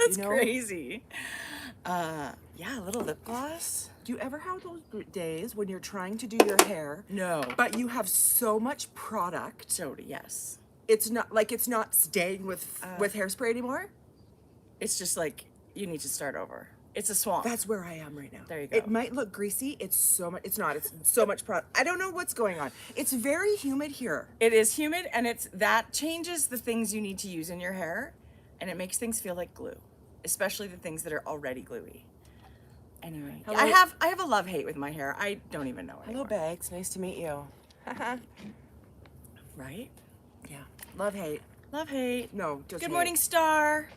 That's crazy. Yeah, a little lip gloss. Do you ever have those days when you're trying to do your hair? No. But you have so much product. Jodi, yes. It's not staying with hairspray anymore. It's just like you need to start over. It's a swamp. That's where I am right now. There you go. It might look greasy. It's so much. It's not. It's so much product. I don't know what's going on. It's very humid here. It is humid, and that changes the things you need to use in your hair, and it makes things feel like glue, especially the things that are already gluey. Anyway, Hello. I have a love-hate with my hair. I don't even know anymore. Hello, Bags. Nice to meet you. Right? Yeah. Love hate. Love-hate. No, just Good hate. morning, Star.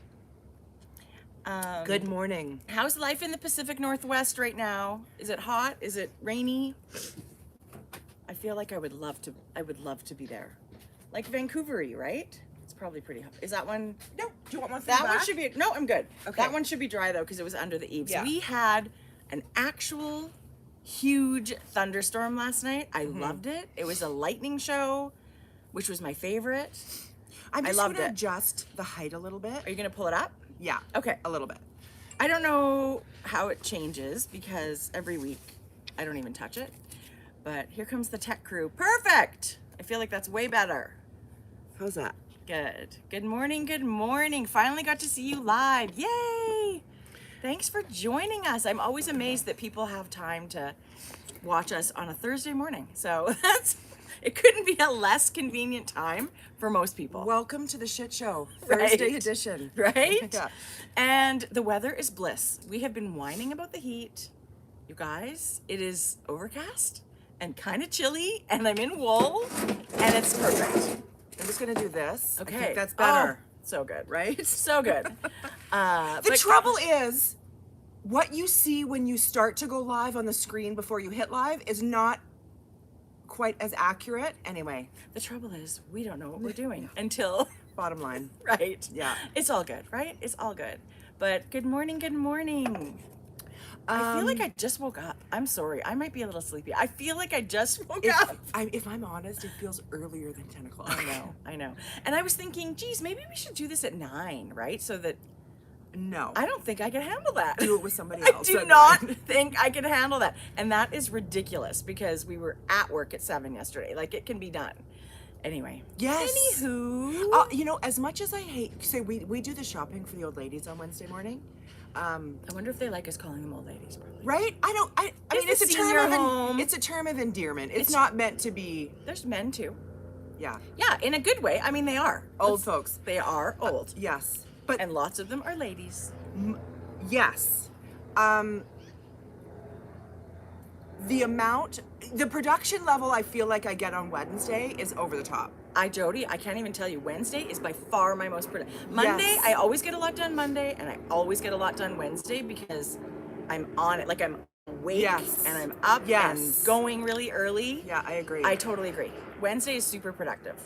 Good morning. How's life in the Pacific Northwest right now? Is it hot? Is it rainy? I feel like I would love to be there. Like Vancouver-y, right? It's probably pretty hot. Is that one? No. Do you want one from That the one back? should be, no, I'm good. Okay. That one should be dry though, because it was under the eaves. Yeah. We had an actual huge thunderstorm last night. I loved it. It was a lightning show, which was my favorite. I'm just loved going to it. adjust the height a little bit. Are you gonna pull it up? Yeah. Okay. A little bit. I don't know how it changes because every week I don't even touch it. But here comes the tech crew. Perfect! I feel like that's way better. How's that? Good. Good morning, good morning. Finally got to see you live. Yay! Thanks for joining us. I'm always amazed that people have time to watch us on a Thursday morning. So it couldn't be a less convenient time for most people. Welcome to the shit show, Right. Thursday edition. Right? Yeah. And the weather is bliss. We have been whining about the heat. You guys, it is overcast and kind of chilly, and I'm in wool, and it's perfect. I'm just gonna do this. Okay. I think that's better. Oh, so good. Right? So good. The But- trouble is, what you see when you start to go live on the screen before you hit live is not quite as accurate. Anyway, The trouble is, we don't know what we're doing until, bottom line. right? Yeah. It's all good, right? It's all good. But good morning, good morning. I feel like I just woke up. I'm sorry. I might be a little sleepy. I feel like I just woke up. If I'm honest, it feels earlier than 10 o'clock. I know. And I was thinking, geez, maybe we should do this at 9, right? So that No. I don't think I can handle that. do it with somebody I else. do But- not think I can handle that. And that is ridiculous because we were at work at 7 yesterday. Like, it can be done. Anyway. Yes. Anywho. You know, as much as I hate, say we do the shopping for the old ladies on Wednesday morning. I wonder if they like us calling them old ladies. Probably. Right? I mean, It's it's a a senior term home. it's a term of endearment. It's not meant to be, There's men too. yeah, Yeah, in a good way. I mean, they are. old folks. They are old. Yes. But And lots of them are ladies. yes. The production level I feel like I get on Wednesday is over the top. Jodi, I can't even tell you. Wednesday is by far my most productive. Monday, Yes. I always get a lot done Monday, and I always get a lot done Wednesday because I'm on it. Like, I'm awake Yes. and I'm up Yes. and going really early. Yeah, I agree. I totally agree. Wednesday is super productive.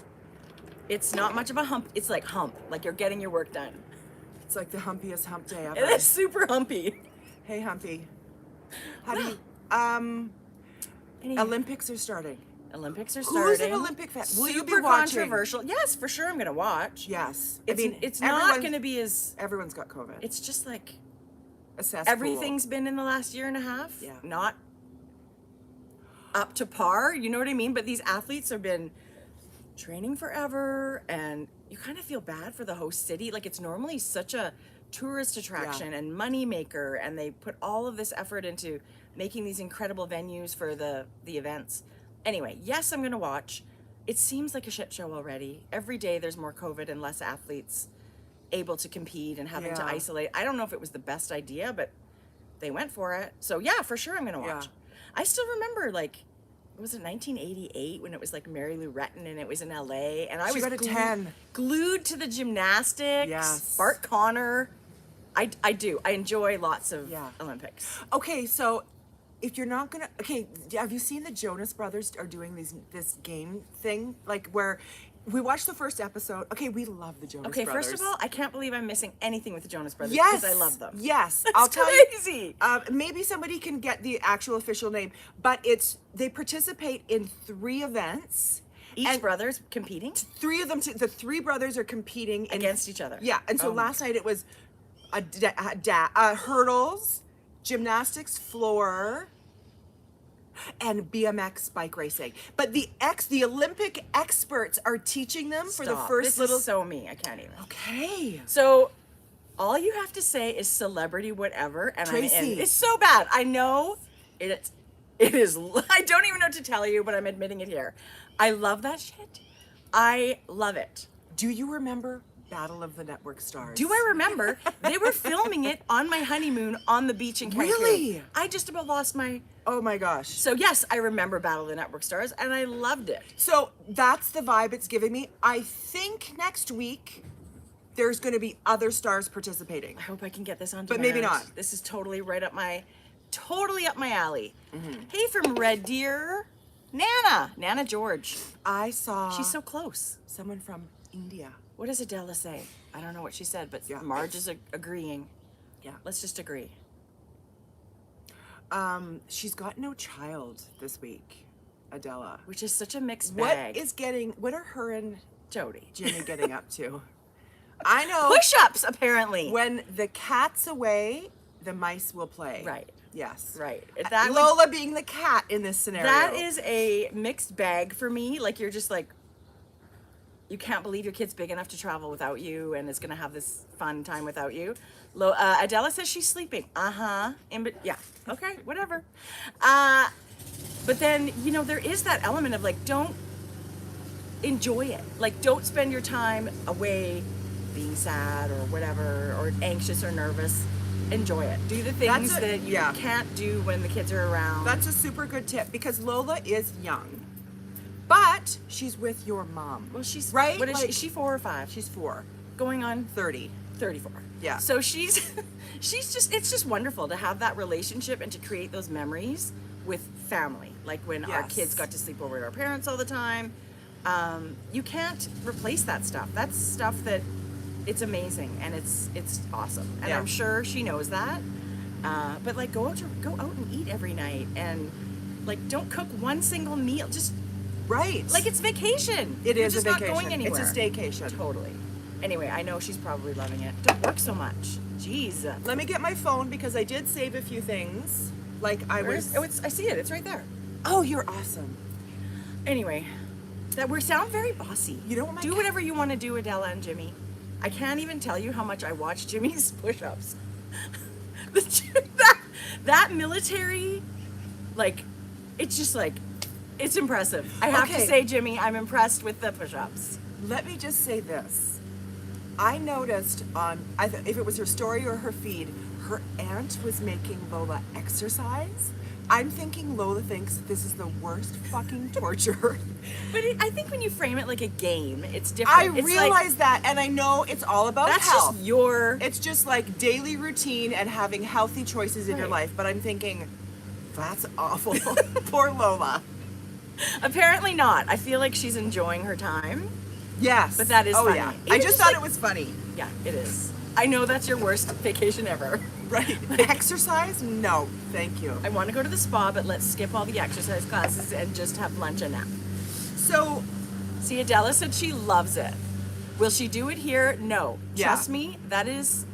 It's not much of a hump. It's like hump. Like you're getting your work done. It's like the humpiest hump day ever. It is super humpy. Hey, Humpy. How do you? Anyway, Olympics are starting. Olympics are Who's starting. an Olympic fan? Will you be Super watching? controversial. Yes, for sure I'm going to watch. Yes. It's not going to be as, Everyone's got COVID. it's just like A cesspool. everything's been in the last year and a half. Yeah. Not up to par, you know what I mean? But these athletes have been training forever, and you kind of feel bad for the host city. Like, it's normally such a tourist attraction and money maker, and they put all of this effort into making these incredible venues for the events. Anyway, yes, I'm gonna watch. It seems like a shit show already. Every day there's more COVID and less athletes able to compete and having to Yeah. isolate. I don't know if it was the best idea, but they went for it. So yeah, for sure I'm gonna watch. Yeah. I still remember, like, was it 1988 when it was like Mary Lou Retton and it was in LA, and I She was got a 10. glued to the gymnastics. Yes. Bart Connor. I do. I enjoy lots of Yeah. Olympics. Okay, so if you're not gonna, okay, have you seen the Jonas Brothers are doing this game thing, like where we watched the first episode? Okay, we love the Jonas Okay, Brothers. first of all, I can't believe I'm missing anything with the Jonas Brothers yes, because I love them. Yes, That's I'll tell crazy. you. Maybe somebody can get the actual official name, but they participate in 3 events. Each and brother's competing 3 of them, the 3 brothers are competing against each other. Yeah, and so Oh my last night it was hurdles, gymnastics, floor, and BMX bike racing. But the Olympic experts are teaching them for the Stop. first This little. is so me. I can't even. Okay. So all you have to say is celebrity whatever, and I'm Tracie. in. It's so bad. I know it. It is. I don't even know what to tell you, but I'm admitting it here. I love that shit. I love it. Do you remember Battle of the Network Stars? Do I remember? They were filming it on my honeymoon on the beach in Cancun. Really? I just about lost my. Oh my gosh. So yes, I remember Battle of the Network Stars, and I loved it. So that's the vibe it's giving me. I think next week there's going to be other stars participating. I hope I can get this on. But maybe demand. not. This is totally up my alley. Hey, from Red Deer, Nana George. I saw She's so close. someone from India. What does Adela say? I don't know what she said, but Yeah. Marge is agreeing. Yeah. Let's just agree. She's got no child this week, Adela. Which is such a mixed bag. What are her and Jodi? Jimmy getting up to? I know. Push-ups, apparently. When the cat's away, the mice will play. Right. Yes. Right. Lola being the cat in this scenario. That is a mixed bag for me. Like, you're just like, you can't believe your kid's big enough to travel without you and is going to have this fun time without you. Adela says she's sleeping. Yeah. Okay, whatever. But then, there is that element of like, don't enjoy it. Like, don't spend your time away being sad or whatever, or anxious or nervous. Enjoy it. Do the things that you can't do when the kids are around. That's a super good tip because Lola is young, but she's with your mom. Well, she's right. What is she? Is she 4 or 5? She's 4, Going on 30. 34. Yeah. So she's it's just wonderful to have that relationship and to create those memories with family. Like when our Yes. kids got to sleep over at our parents all the time. You can't replace that stuff. That's stuff that it's amazing and it's awesome. And Yeah. I'm sure she knows that. But like go out and eat every night and like don't cook one single meal. Just Right. like it's vacation. It You're is just a vacation. not going anywhere. It's a staycation. Totally. Anyway, I know she's probably loving it. Don't work so much. Jeez. Let me get my phone because I did save a few things. Like I was. I see it. It's right there. Oh, you're awesome. Anyway, we sound very bossy. You know what my Do cat- whatever you want to do, Adela and Jimmy. I can't even tell you how much I watch Jimmy's push-ups. that military, like, it's just like, it's impressive. I have to Okay. say, Jimmy, I'm impressed with the push-ups. Let me just say this. I noticed if it was her story or her feed, her aunt was making Lola exercise. I'm thinking Lola thinks this is the worst fucking torture. But I think when you frame it like a game, it's different. I It's realize that, and I know it's all about that's health. just your. It's just like daily routine and having healthy choices in your Right. life. But I'm thinking, that's awful. Poor Lola. Apparently not. I feel like she's enjoying her time. Yes. But that is oh, funny. yeah. Even I just just thought like- it was funny. Yeah, it is. I know that's your worst vacation ever. Right. Exercise? No, thank you. I want to go to the spa, but let's skip all the exercise classes and just have lunch and nap. So, See, Adela said she loves it. Will she do it here? No. Yeah. Trust me, that is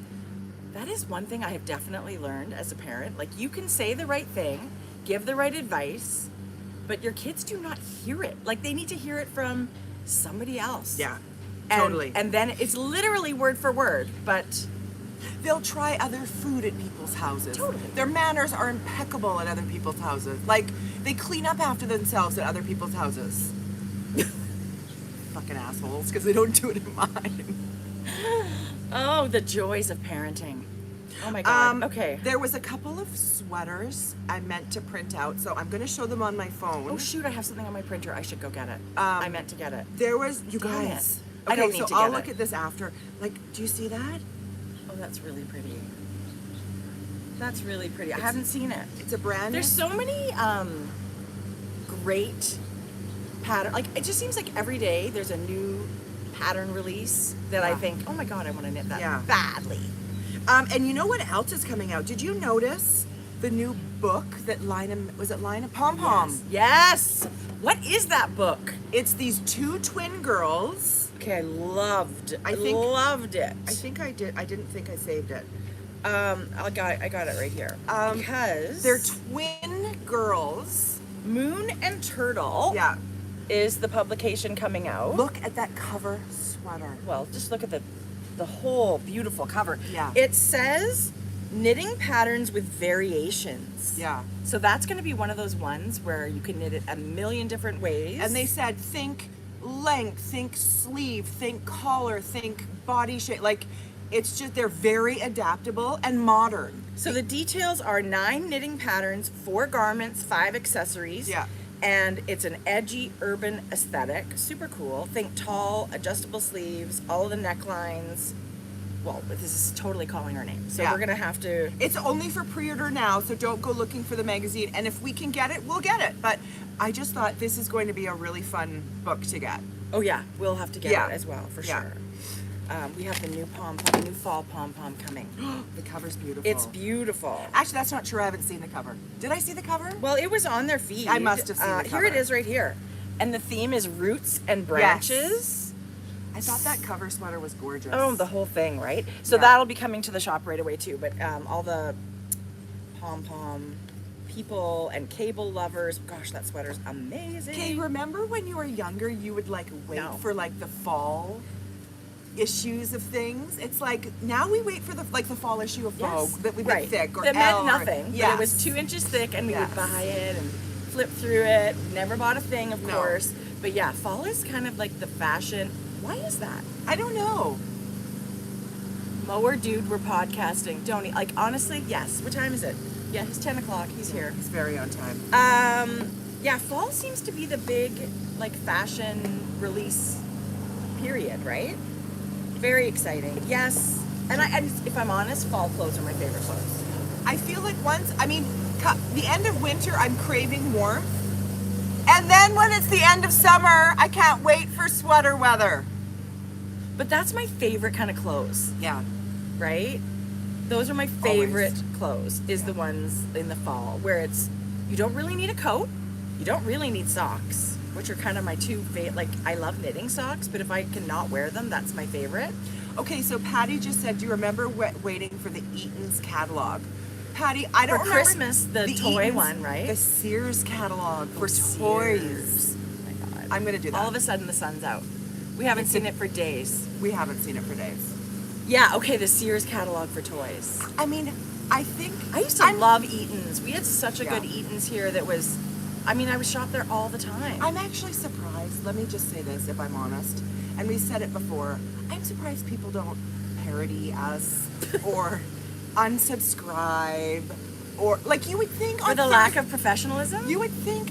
one thing I have definitely learned as a parent. Like, you can say the right thing, give the right advice, but your kids do not hear it. Like, they need to hear it from somebody else. yeah, And, totally. And then it's literally word for word, but they'll try other food at people's houses. Totally. Their manners are impeccable at other people's houses. Like, they clean up after themselves at other people's houses. Fucking assholes, because they don't do it in mine. oh, the joys of parenting. Oh my God. Okay. There was a couple of sweaters I meant to print out, so I'm going to show them on my phone. Oh shoot, I have something on my printer. I should go get it. I meant to get it. There was, you Damn guys. it. I don't Okay, need so to I'll get look it. at this after. Like, do you see that? Oh, that's really pretty. That's really pretty. I haven't seen it. It's a brand There's so many great pattern. Like, it just seems like every day there's a new pattern release that I Yeah. think, oh my God, I want to knit that Yeah. badly. And you know what else is coming out? Did you notice the new book that Lina Pom Pom? Yes. What is that book? It's these two twin girls Okay, I loved it. I think- loved it. I think I did. I didn't think I saved it. I got it right here. Because They're twin girls. Moon and Turtle Yeah. is the publication coming out. Look at that cover sweater. Well, just look at the whole beautiful cover. Yeah. It says knitting patterns with variations. Yeah. So that's going to be one of those ones where you can knit it a million different ways. And they said, think length, think sleeve, think collar, think body shape. Like, it's just, they're very adaptable and modern. So the details are 9 knitting patterns, 4 garments, 5 accessories. Yeah. And it's an edgy urban aesthetic. Super cool. Think tall, adjustable sleeves, all of the necklines. Well, this is totally calling our name. So Yeah. we're going to have to... It's only for pre-order now, so don't go looking for the magazine. And if we can get it, we'll get it. But I just thought this is going to be a really fun book to get. Oh yeah, we'll have to get Yeah. it as well, for Yeah. sure. We have the new new fall pom-pom coming. The cover's beautiful. It's beautiful. Actually, that's not true. I haven't seen the cover. Did I see the cover? Well, it was on their feed. I must have seen the Here it cover. is right here. And the theme is roots and branches. I thought that cover sweater was gorgeous. Oh, the whole thing, right? So Yeah. that'll be coming to the shop right away too. But all the pom-pom people and cable lovers, gosh, that sweater's amazing. Okay, remember when you were younger, you would like wait No. for like the fall issues of things? It's like now we wait for the fall issue of Vogue that would be right. thick or that Elle meant or- nothing. Yes. But it was 2 inches thick, and we Yes. would buy it and flip through it. Never bought a thing, of No. course. But yeah, fall is kind of like the fashion. Why is that? I don't know. Mower dude, we're podcasting. Don't he? Like, honestly, yes. What time is it? Yeah, it's 10 o'clock. He's here. It's very on time. Yeah, fall seems to be the big, like, fashion release period, right? Very exciting. Yes. And if I'm honest, fall clothes are my favorite clothes. I feel like the end of winter, I'm craving warmth. And then when it's the end of summer, I can't wait for sweater weather. But that's my favorite kind of clothes, Yeah. right? Those are my favorite clothes, is the ones in the fall, where it's, you don't really need a coat, you don't really need socks, which are kind of my two favorite. Like, I love knitting socks, but if I cannot wear them, that's my favorite. Okay, so Patty just said, do you remember waiting for the Eaton's catalog? Patty, I don't For remember. Christmas, the toy Eaton's- one, right? The Sears catalog for Sears. toys. Oh my God. I'm gonna do that. All of a sudden, the sun's out. We haven't seen it for days. We haven't seen it for days. Yeah, okay, the Sears catalog for toys. I mean, I think I used to love Eaton's. We had such a Yeah. good Eaton's here that was, I mean, I would shop there all the time. I'm actually surprised. Let me just say this, if I'm honest, and we said it before. I'm surprised people don't parody us or unsubscribe or like you would think For on the lack of professionalism? You would think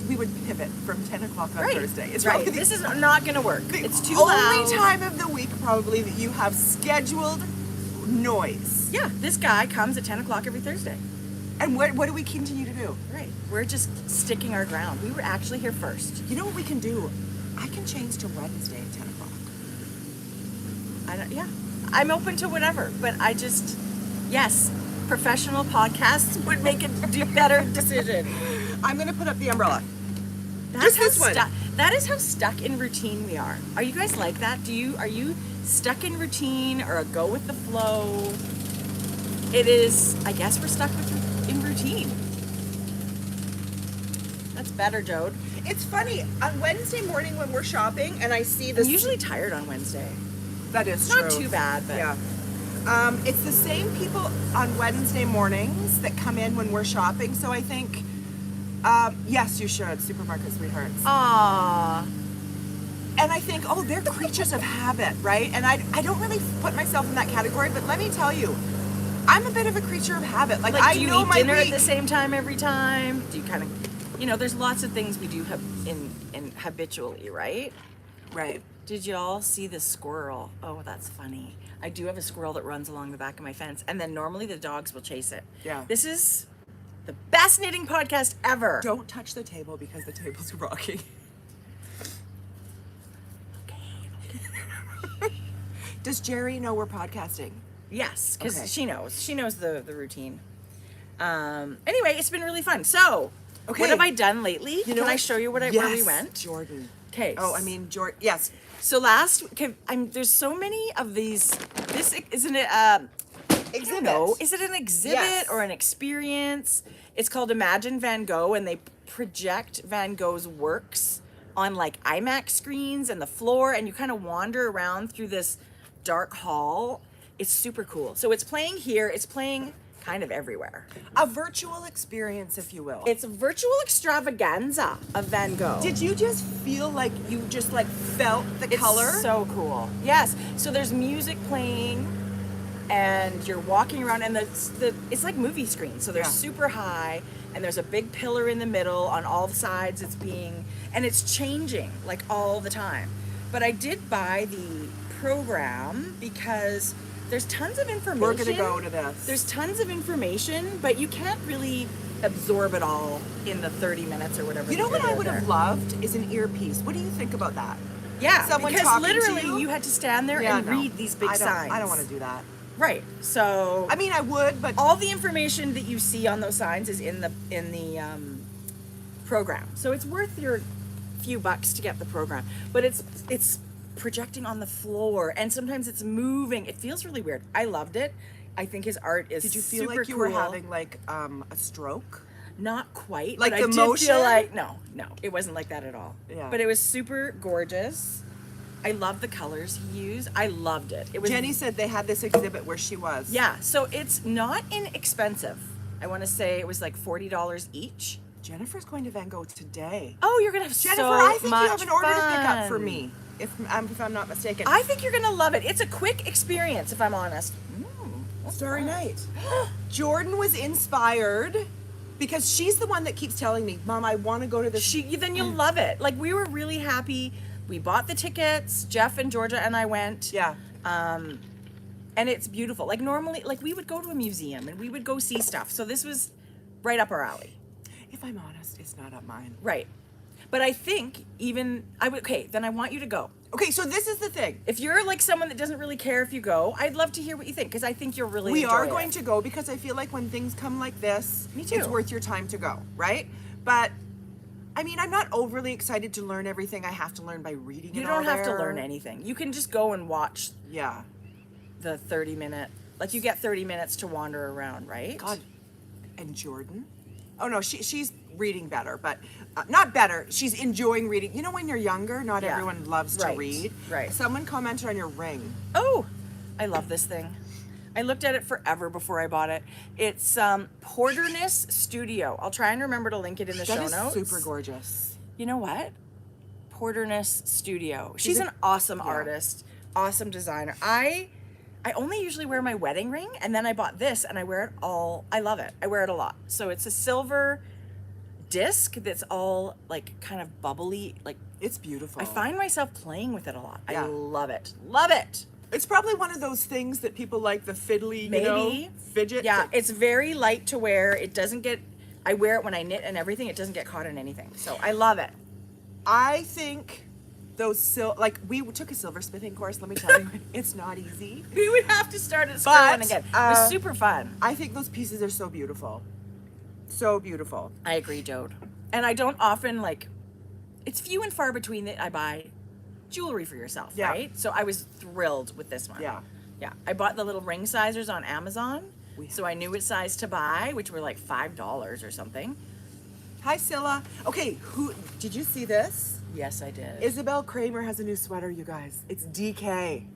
we would pivot from 10 o'clock on Right. Thursday. It's right. probably This is not going to work. the It's too only loud. time of the week probably that you have scheduled noise. Yeah, this guy comes at 10 o'clock every Thursday. And what do we continue to do? Right. We're just sticking our ground. We were actually here first. You know what we can do? I can change to Wednesday at 10 o'clock. Yeah. I'm open to whatever, but yes, professional podcasts would make a better decision. I'm going to put up the umbrella. That's Just this one. That is how stuck in routine we are. Are you guys like that? Are you stuck in routine or a go with the flow? It is, I guess we're stuck in routine. That's better, Jode. It's funny, on Wednesday morning when we're shopping and I see I'm this. usually tired on Wednesday. That is Not true. too bad, but Yeah. It's the same people on Wednesday mornings that come in when we're shopping, so I think, yes, you should, Supermarket Sweethearts. Aww. And I think, oh, they're creatures of habit, right? And I don't really put myself in that category, but let me tell you, I'm a bit of a creature of habit. Like, Like, I do you know eat my dinner week. at the same time every time? Do you kind of, there's lots of things we do have in habitually, right? Right. Did y'all see the squirrel? Oh, that's funny. I do have a squirrel that runs along the back of my fence, and then normally the dogs will chase it. Yeah. This is the best knitting podcast ever. Don't touch the table because the table's rocking. Does Jerry know we're podcasting? Yes, because Okay. she knows. She knows the routine. Anyway, it's been really fun. So, Okay. what have I done lately? You know Can I what? show you where we Yes, went? Jordan. Okay. Oh, I mean, yes. So there's so many of these. This isn't it? Exhibit. No, is it an exhibit Yes. or an experience? It's called Imagine Van Gogh, and they project Van Gogh's works on like IMAX screens and the floor, and you kind of wander around through this dark hall. It's super cool. So it's playing here. It's playing kind of everywhere. A virtual experience, if you will. It's a virtual extravaganza of Van Gogh. Did you just feel like you just like felt the It's color? so cool. Yes. So there's music playing, and you're walking around, and it's like movie screen. So they're Yeah. super high, and there's a big pillar in the middle. On all sides, and it's changing like all the time. But I did buy the program because there's tons of information. We're gonna go to this. There's tons of information, but you can't really absorb it all in the 30 minutes or whatever. You know that what you're I would have there. loved is an earpiece. What do you think about that? Yeah, Someone because talking to literally you? you had to stand there Yeah, and no. read these big signs. I don't want to do that. Right. So I mean, I would, but all the information that you see on those signs is in the program. So it's worth your few bucks to get the program. But it's projecting on the floor, and sometimes it's moving. It feels really weird. I loved it. I think his art is did you feel super like you were cool. having like a stroke? Not quite. Like but the I did motion? feel like no, it wasn't like that at all. Yeah. But it was super gorgeous. I love the colors he used. I loved it. It was Jenny said they had this exhibit where she was. Yeah, so it's not inexpensive. I want to say it was like $40 each. Jennifer's going to Van Gogh today. Oh, you're gonna have Jennifer, so I think much you have an order to pick up fun. for me, if I'm not mistaken. I think you're gonna love it. It's a quick experience, if I'm honest. Starry Night. Jordan was inspired because she's the one that keeps telling me, Mom, I want to go to this. Then you'll love it. Like, we were really happy. We bought the tickets. Jeff and Georgia and I went. Yeah. And it's beautiful. Like, normally, like, we would go to a museum and we would go see stuff. So this was right up our alley. If I'm honest, it's not up mine. Right. But I think then I want you to go. Okay, so this is the thing. If you're like someone that doesn't really care if you go, I'd love to hear what you think, because I think you'll really We enjoy are it. going to go because I feel like when things come like this, Me too. it's worth your time to go, right? But I mean, I'm not overly excited to learn everything I have to learn by reading You it don't all have to there. learn anything. You can just go and watch Yeah. the 30-minute, like you get 30 minutes to wander around, right? God. And Jordan? Oh no, she's reading better, but not better. She's enjoying reading. You know, when you're younger, not Yeah. everyone loves to Right, read. right. Someone commented on your ring. Oh, I love this thing. I looked at it forever before I bought it. It's Porterness Studio. I'll try and remember to link it in the show That is notes. super gorgeous. You know what? Porterness Studio. She's She's an awesome artist, awesome designer. I only usually wear my wedding ring, and then I bought this, and I wear it all. I love it. I wear it a lot. So it's a silver disc that's all like kind of bubbly. Like, It's beautiful. I find myself playing with it a lot. Yeah. I love it. Love it. It's probably one of those things that people like, the fiddly, Maybe. you know, fidget. Yeah, it's very light to wear. It doesn't get. I wear it when I knit and everything. It doesn't get caught in anything. So I love it. I think those we took a silversmithing course. Let me tell you, it's not easy. We would have to start at square But, one again. It was super fun. I think those pieces are so beautiful, so beautiful. I agree, Jode. And I don't often it's few and far between that I buy jewelry for yourself, Yeah. right? So I was thrilled with this one. Yeah. Yeah. I bought the little ring sizers on Amazon. We- So I knew what size to buy, which were like $5 or something. Hi, Scylla. Okay, who did you see this? Yes, I did. Isabel Kramer has a new sweater, you guys. It's DK.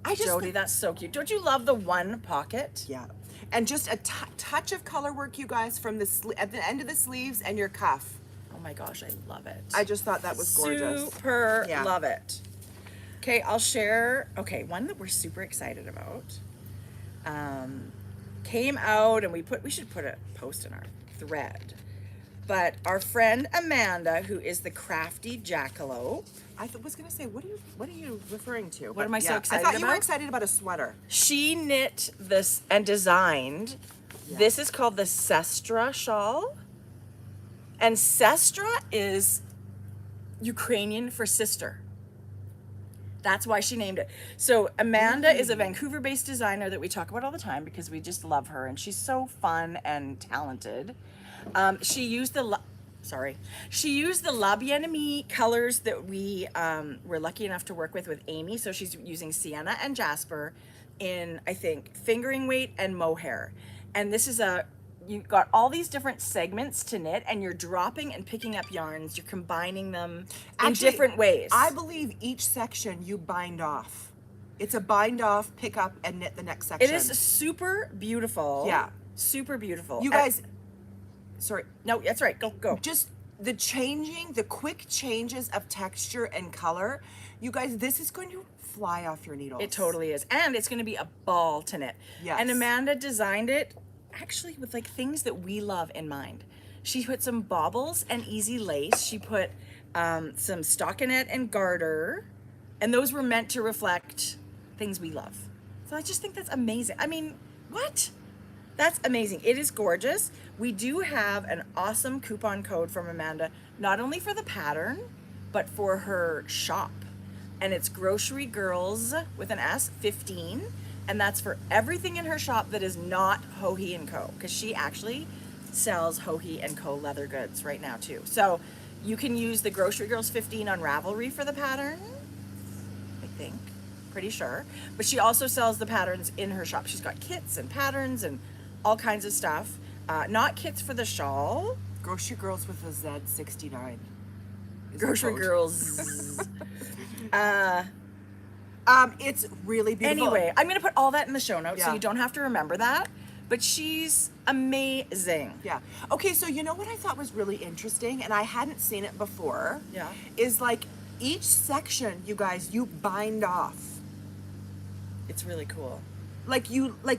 I just Jodi, that's so cute. Don't you love the one pocket? yeah, and just a touch of color work, you guys, from the at the end of the sleeves and your cuff. Oh my gosh, I love it. I just thought that was gorgeous. Super Yeah. love it. Okay, I'll share. Okay, one that we're super excited about. Came out, and we should put a post in our thread. But our friend Amanda, who is the crafty jackalope, I was gonna say, what are you referring to? What am I so excited I thought you were about? excited about a sweater. she knit this and designed. Yeah. This is called the Sestra shawl. And Sestra is Ukrainian for sister. That's why she named it. So Amanda is a Vancouver-based designer that we talk about all the time because we just love her, and she's so fun and talented. She used the sorry. She used the La Bien-Aimée colors that we were lucky enough to work with Amy. So she's using sienna and jasper in, I think, fingering weight and mohair. And this is you've got all these different segments to knit, and you're dropping and picking up yarns. You're combining them in different ways. I believe each section you bind off. It's a bind off, pick up, and knit the next section. It is super beautiful. Yeah. Super beautiful. You guys, sorry. No, that's right. Go. Just the quick changes of texture and color. You guys, this is going to fly off your needles. It totally is. And it's going to be a ball to knit. Yes. And Amanda designed it actually with like things that we love in mind. She put some baubles and easy lace. She put some stockinette and garter. And those were meant to reflect things we love. So I just think that's amazing. I mean, what? That's amazing. It is gorgeous. We do have an awesome coupon code from Amanda, not only for the pattern, but for her shop. And it's Grocery Girls with an S, 15. And that's for everything in her shop that is not Hohe & Co. Because she actually sells Hohe & Co. leather goods right now too. So you can use the Grocery Girls 15 on Ravelry for the pattern, I think. Pretty sure. But she also sells the patterns in her shop. She's got kits and patterns and all kinds of stuff. Not kits for the shawl. Grocery Girls with a Z 69. Grocery Girls. It's really beautiful. Anyway, I'm going to put all that in the show notes so Yeah. you don't have to remember that. But she's amazing. Yeah. Okay, so you know what I thought was really interesting, and I hadn't seen it before? Yeah. Is like each section, you guys, you bind off. It's really cool. Like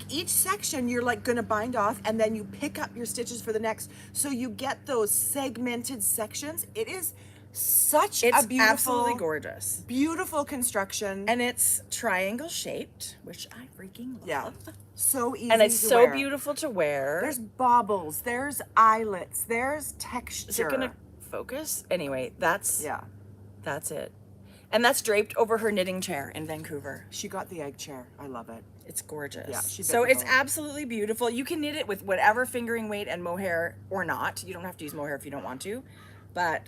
each section you're like gonna bind off, and then you pick up your stitches for the next, so you get those segmented sections. It is such It's a beautiful, absolutely gorgeous. beautiful construction. And it's triangle shaped, which I freaking love. Yeah, so easy And it's to so wear. beautiful to wear. There's baubles, there's eyelets, there's texture. Is it going to focus? Anyway, that's Yeah, it. And that's draped over her knitting chair in Vancouver. she got the egg chair. I love it. It's gorgeous. Yeah, she so bit it's the bone. absolutely beautiful. You can knit it with whatever fingering weight and mohair or not. You don't have to use mohair if you don't want to. But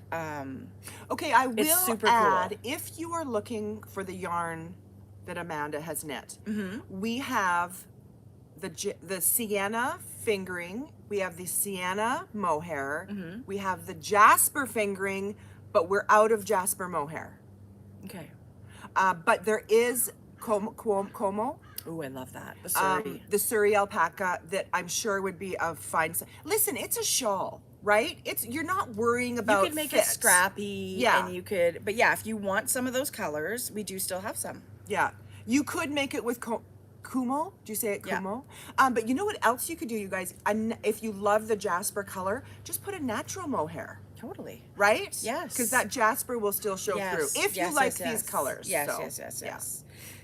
Okay, I will super add, cool. if you are looking for the yarn that Amanda has knit, Mm-hmm. we have the sienna fingering, we have the sienna mohair, Mm-hmm. we have the jasper fingering, but we're out of jasper mohair. okay. But there is como, Ooh, I love that. The Surrey. the Surrey alpaca that I'm sure would be a fine. Listen, it's a shawl, right? You're not worrying about. You could make it fits. scrappy. Yeah. And you could, but yeah, if you want some of those colors, we do still have some. Yeah, you could make it with kumo. Do you say it Yeah. kumo? But you know what else you could do, you guys? If you love the jasper color, just put a natural mohair, Totally. right? Yes. Because that jasper will still show through if you like these colors. Yes, So, yes. yeah.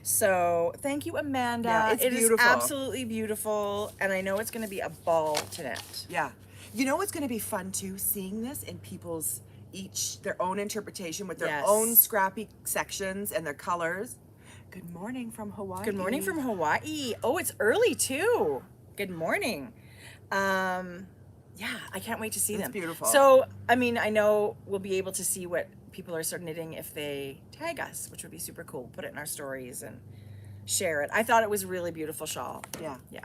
So thank you, Amanda. Yeah, it's It is beautiful. absolutely beautiful, and I know it's going to be a ball to knit. Yeah. You know what's going to be fun too? Seeing this in people's their own interpretation with their Yes. own scrappy sections and their colors. Good morning from Hawaii. Good morning from Hawaii. Oh, it's early too. Good morning. Yeah, I can't wait to see It's them. beautiful. So, I mean, I know we'll be able to see what people are sort of knitting if they tag us, which would be super cool. Put it in our stories and share it. I thought it was a really beautiful shawl. Yeah. Yeah.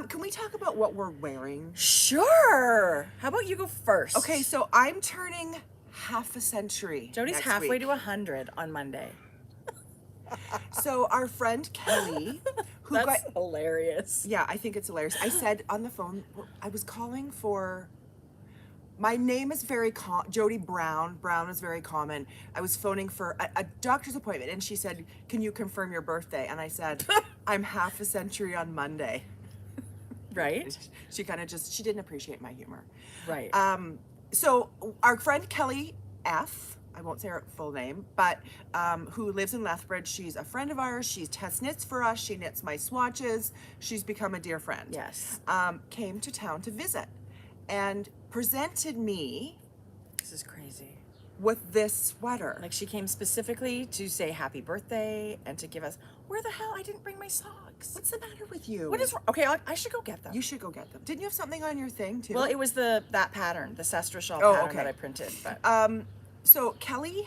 Can we talk about what we're wearing? Sure. How about you go first? Okay, so I'm turning half a century. Jody's next halfway week. to 100 on Monday. So our friend Kelly, who That's got, hilarious. yeah, I think it's hilarious. I said on the phone, I was calling for. My name is very Jodi Brown. Brown is very common. I was phoning for a doctor's appointment, and she said, "Can you confirm your birthday?" And I said, "I'm half a century on Monday." Right? She kind of she didn't appreciate my humor. Right. So our friend Kelly F, I won't say her full name, but who lives in Lethbridge, she's a friend of ours. She test knits for us. She knits my swatches. She's become a dear friend. Yes. Came to town to visit and presented me This is crazy. with this sweater. Like she came specifically to say happy birthday and to give us, where the hell? I didn't bring my socks. What's the matter with you? What is, okay, I should go get them. You should go get them. Didn't you have something on your thing too? Well, it was that pattern, the Sestra shawl Oh, pattern okay. that I printed. But So Kelly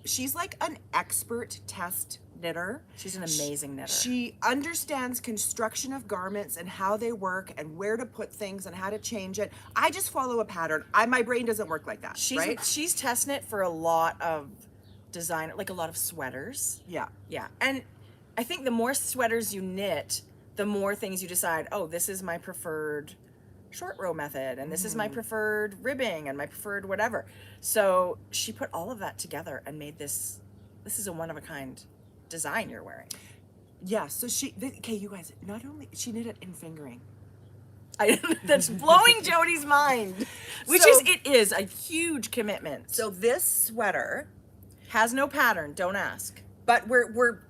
she's like an expert test knitter. she's an amazing knitter. She understands construction of garments and how they work and where to put things and how to change it. I just follow a pattern. My brain doesn't work like that, right? She's test knit for a lot of design, like a lot of sweaters. Yeah. Yeah. And I think the more sweaters you knit, the more things you decide, oh, this is my preferred short row method, and this is my preferred ribbing and my preferred whatever. So she put all of that together and made this is a one-of-a-kind design you're wearing. Yeah, so okay, you guys, not only, she knit it in fingering. That's blowing Jodi's mind, which So- it is a huge commitment. So this sweater, Has no pattern, don't ask. but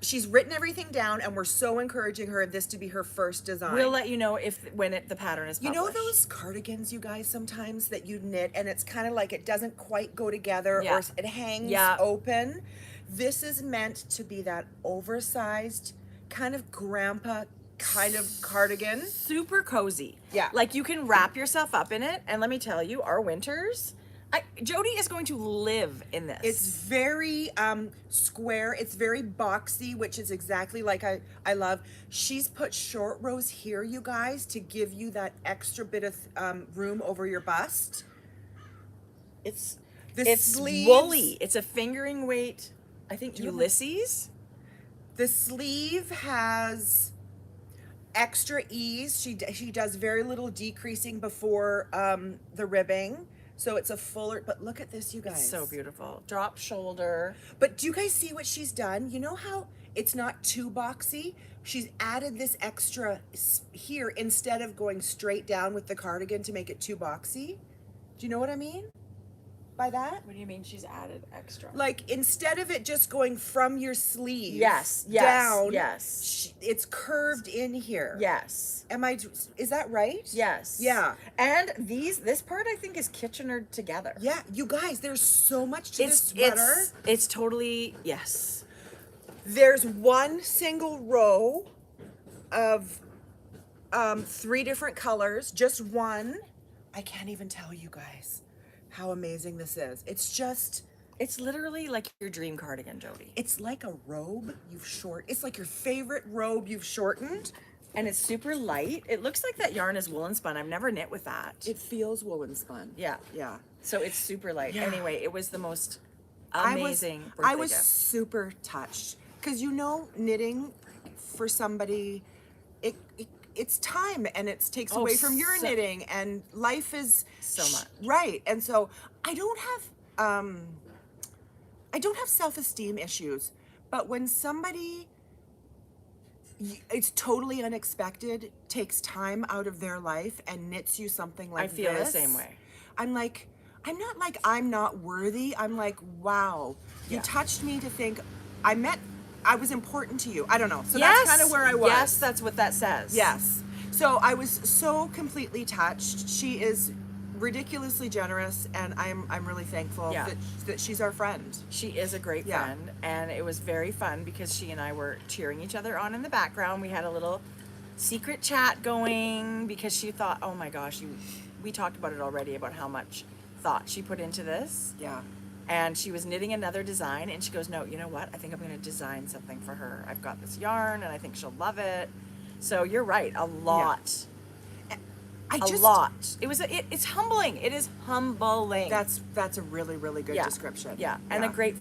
she's written everything down, and we're so encouraging her this to be her first design. We'll let you know when the pattern is You published. know those cardigans, you guys, sometimes that you knit and it's kind of like it doesn't quite go together Yeah. or it hangs Yeah. open? This is meant to be that oversized kind of grandpa kind of cardigan. Super cozy. Yeah. Like you can wrap yourself up in it, and let me tell you, our winters, Jodi is going to live in this. It's very square. It's very boxy, which is exactly like I love. She's put short rows here, you guys, to give you that extra bit of room over your bust. it's The sleeves- woolly. It's a fingering weight. I think you have Ulysses. The sleeve has extra ease. She does very little decreasing before the ribbing. So it's a fuller, but look at this, you guys. It's so beautiful. Drop shoulder. But do you guys see what she's done? You know how it's not too boxy? She's added this extra here instead of going straight down with the cardigan to make it too boxy. Do you know what I mean by that? What do you mean she's added extra? Like instead of it just going from your sleeve Yes, down, yes. it's curved in here. Yes. Is that right? Yes. Yeah. And this part I think is Kitchenered together. Yeah, you guys, there's so much to this sweater. It's totally, yes. There's one single row of 3 different colors, just one. I can't even tell you guys how amazing this is. It's literally like your dream cardigan, Jodi. It's like a robe it's like your favorite robe you've shortened. And it's super light. It looks like that yarn is woolen spun. I've never knit with that. It feels woolen spun. Yeah. Yeah. So it's super light. Yeah. Anyway, it was the most I amazing was birthday gift. super touched because knitting for somebody, it's time and it takes away from your knitting, and life is So much. right. And so I don't have self-esteem issues, but when somebody it's totally unexpected, takes time out of their life and knits you something like this. I feel the same way. I'm not like I'm not worthy. I'm like, wow, you Yeah. touched me to think I was important to you. I don't know. So that's kind of where I was. Yes, that's what that says. Yes. So I was so completely touched. She is ridiculously generous, and I'm really thankful Yeah. that she's our friend. She is a great Yeah. friend, and it was very fun because she and I were cheering each other on in the background. We had a little secret chat going because she thought, oh my gosh, we talked about it already, about how much thought she put into this. Yeah. And she was knitting another design, and she goes, no, you know what? I think I'm going to design something for her. I've got this yarn, and I think she'll love it. So you're right, a lot. A lot. It's humbling. It is humbling. That's a really, really good description. Yeah, and a great.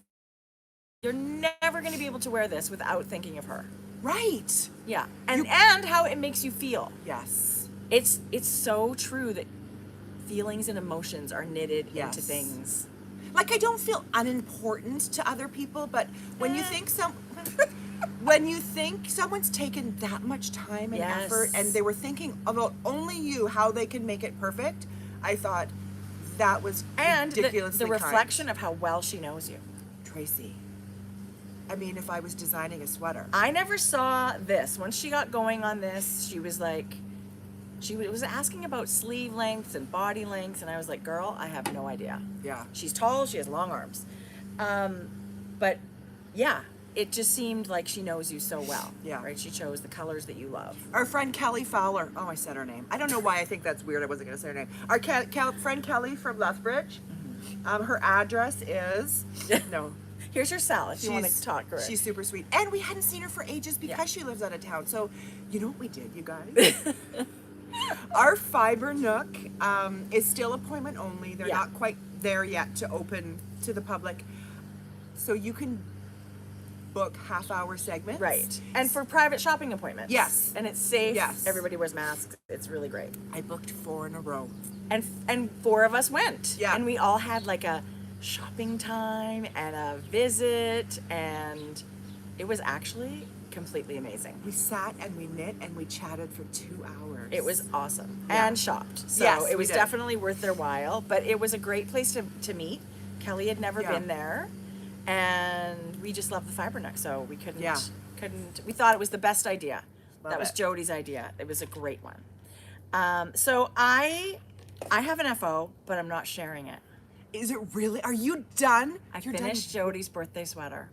You're never going to be able to wear this without thinking of her. Right. Yeah, and how it makes you feel. Yes. It's so true that feelings and emotions are knitted Yes. into things. Like I don't feel unimportant to other people, but when you think when you think someone's taken that much time and Yes. effort and they were thinking about only you, how they can make it perfect, I thought that was And ridiculously the kind. reflection of how well she knows you. Tracie. I mean, if I was designing a sweater. I never saw this. Once she got going on this, she was like, she was asking about sleeve lengths and body lengths, and I was like, girl, I have no idea. Yeah. She's tall, she has long arms. But yeah, it just seemed like she knows you so well. Yeah. Right? She chose the colors that you love. Our friend Kelly Fowler. Oh, I said her name. I don't know why I think that's weird. I wasn't going to say her name. Our friend Kelly from Lethbridge. Her address is... No. Here's her cell if you want to talk to her. She's super sweet. And we hadn't seen her for ages because Yeah. she lives out of town. So, you know what we did, you guys? Our Fiber Nook is still appointment only. They're Yeah. not quite there yet to open to the public. So you can book half-hour segments. Right. And for private shopping appointments. Yes. And it's safe. Yes. Everybody wears masks. It's really great. I booked 4 in a row. And 4 of us went. Yeah. And we all had like a shopping time and a visit, and it was actually completely amazing. We sat and we knit and we chatted for 2 hours. It was awesome. Yeah. And shopped. So Yes, it we was did. definitely worth their while, but it was a great place to meet. Kelly had never Yeah. been there, and we just loved the Fiber Nook, so we couldn't Yeah. we thought it was the best idea. Love that was it. Jodi's idea. It was a great one. So I have an FO, but I'm not sharing it. Is it really? Are you done? I You're finished Jodi's birthday sweater.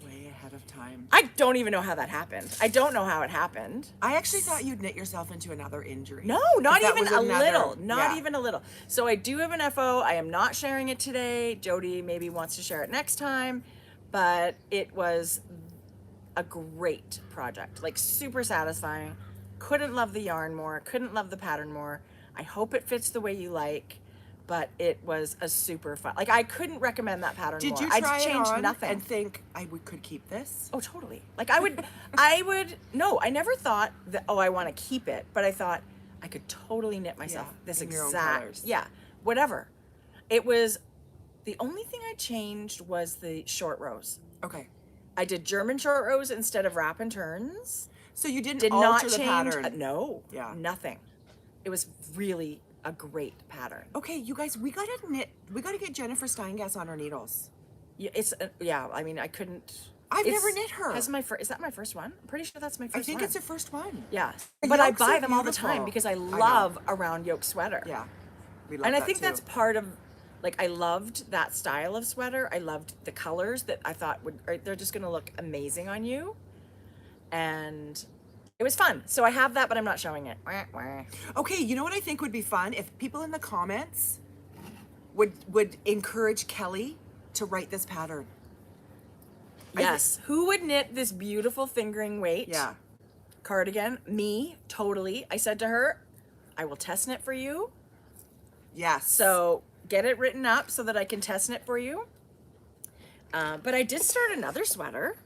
done way ahead of time. I don't even know how that happened. I don't know how it happened. I actually thought you'd knit yourself into another injury. No, not That even was a another- little. Not yeah. even a little. So I do have an FO. I am not sharing it today. Jodi maybe wants to share it next time, but it was a great project. Like super satisfying. Couldn't love the yarn more. Couldn't love the pattern more. I hope it fits the way you like, but it was a super fun. Like I couldn't recommend that pattern Did more. you I'd try it change on nothing. and think could keep this? Oh, totally. Like I would, no, I never thought that, oh, I want to keep it, but I thought I could totally knit myself Yeah, this in your own exact, colors. yeah, whatever. It was, the only thing I changed was the short rows. Okay. I did German short rows instead of wrap and turns. So you didn't Did alter not the change, pattern. no, Yeah. nothing. It was really a great pattern. Okay, you guys, we gotta get Jennifer Steingass on our needles. Yeah, it's, yeah, I mean, I couldn't. I've it's- never knit her. Is that my first one? I'm pretty sure that's my first I one. think it's her first one. Yeah, The but I yolks buy are them all the time beautiful. because I know. love a round yoke sweater. Yeah. We love And I that think too. that's part of, like, I loved that style of sweater. I loved the colors that I thought they're just going to look amazing on you. And it was fun. So I have that, but I'm not showing it. Wah, wah. Okay, you know what I think would be fun? If people in the comments would encourage Kelly to write this pattern. Yes. Who would knit this beautiful fingering weight Yeah. cardigan? Me, totally. I said to her, I will test knit for you. Yes. So get it written up so that I can test knit for you. But I did start another sweater.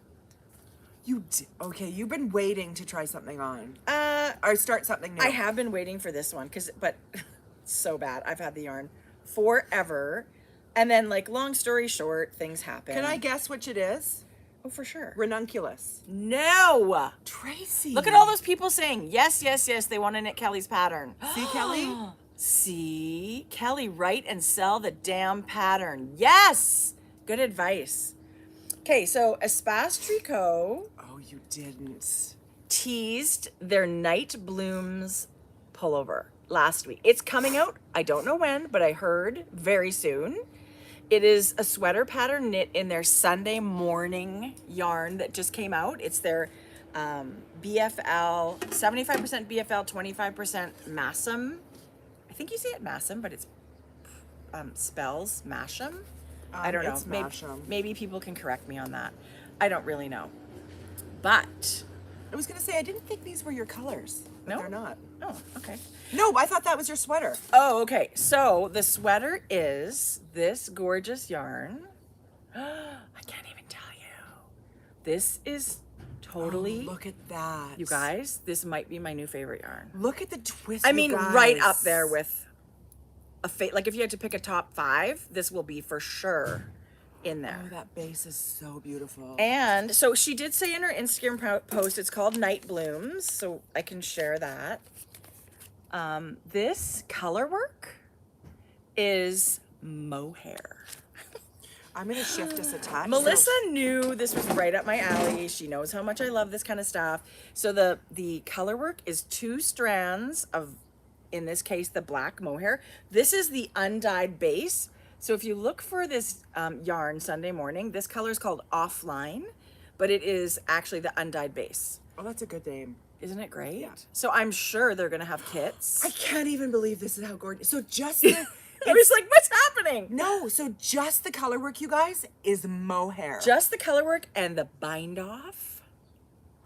Okay, you've been waiting to try something on. Uh, Or start something new. I have been waiting for this one but it's so bad. I've had the yarn forever. And then, like, long story short, things happen. Can I guess which it is? Oh, for sure. Ranunculus. No! Tracie. Look at all those people saying, yes, yes, yes, they want to knit Kelly's pattern. See, Kelly? See? Kelly, write and sell the damn pattern. Yes! Good advice. Okay, so Espace Tricot Oh, you didn't. teased their Night Blooms pullover last week. It's coming out, I don't know when, but I heard very soon. It is a sweater pattern knit in their Sunday morning yarn that just came out. It's their BFL, 75% BFL, 25% Massam. I think you say it Massam, but it's spells Masham. I don't know. It's Masham. Maybe people can correct me on that. I don't really know. But, I was gonna say I didn't think these were your colors. But No? they're not. oh, okay. No, I thought that was your sweater. Oh, okay. So the sweater is this gorgeous yarn. I can't even tell you. This is totally, Oh, look at that. you guys, this might be my new favorite yarn. Look at the twist. I you mean, guys. right up there with like if you had to pick a top 5, this will be for sure in there. Oh, that base is so beautiful. And so she did say in her Instagram post, it's called Night Blooms, so I can share that. This color work is mohair. I'm gonna shift us a touch. Melissa knew this was right up my alley. She knows how much I love this kind of stuff. So the color work is 2 strands of in this case, the black mohair. This is the undyed base. So if you look for this yarn Sunday morning, this color is called Offline, but it is actually the undyed base. Oh, that's a good name. Isn't it great? Yeah. So I'm sure they're gonna have kits. I can't even believe this is how gorgeous. So just the, I was like, what's happening? no, so just the color work, you guys, is mohair. Just the color work and the bind off.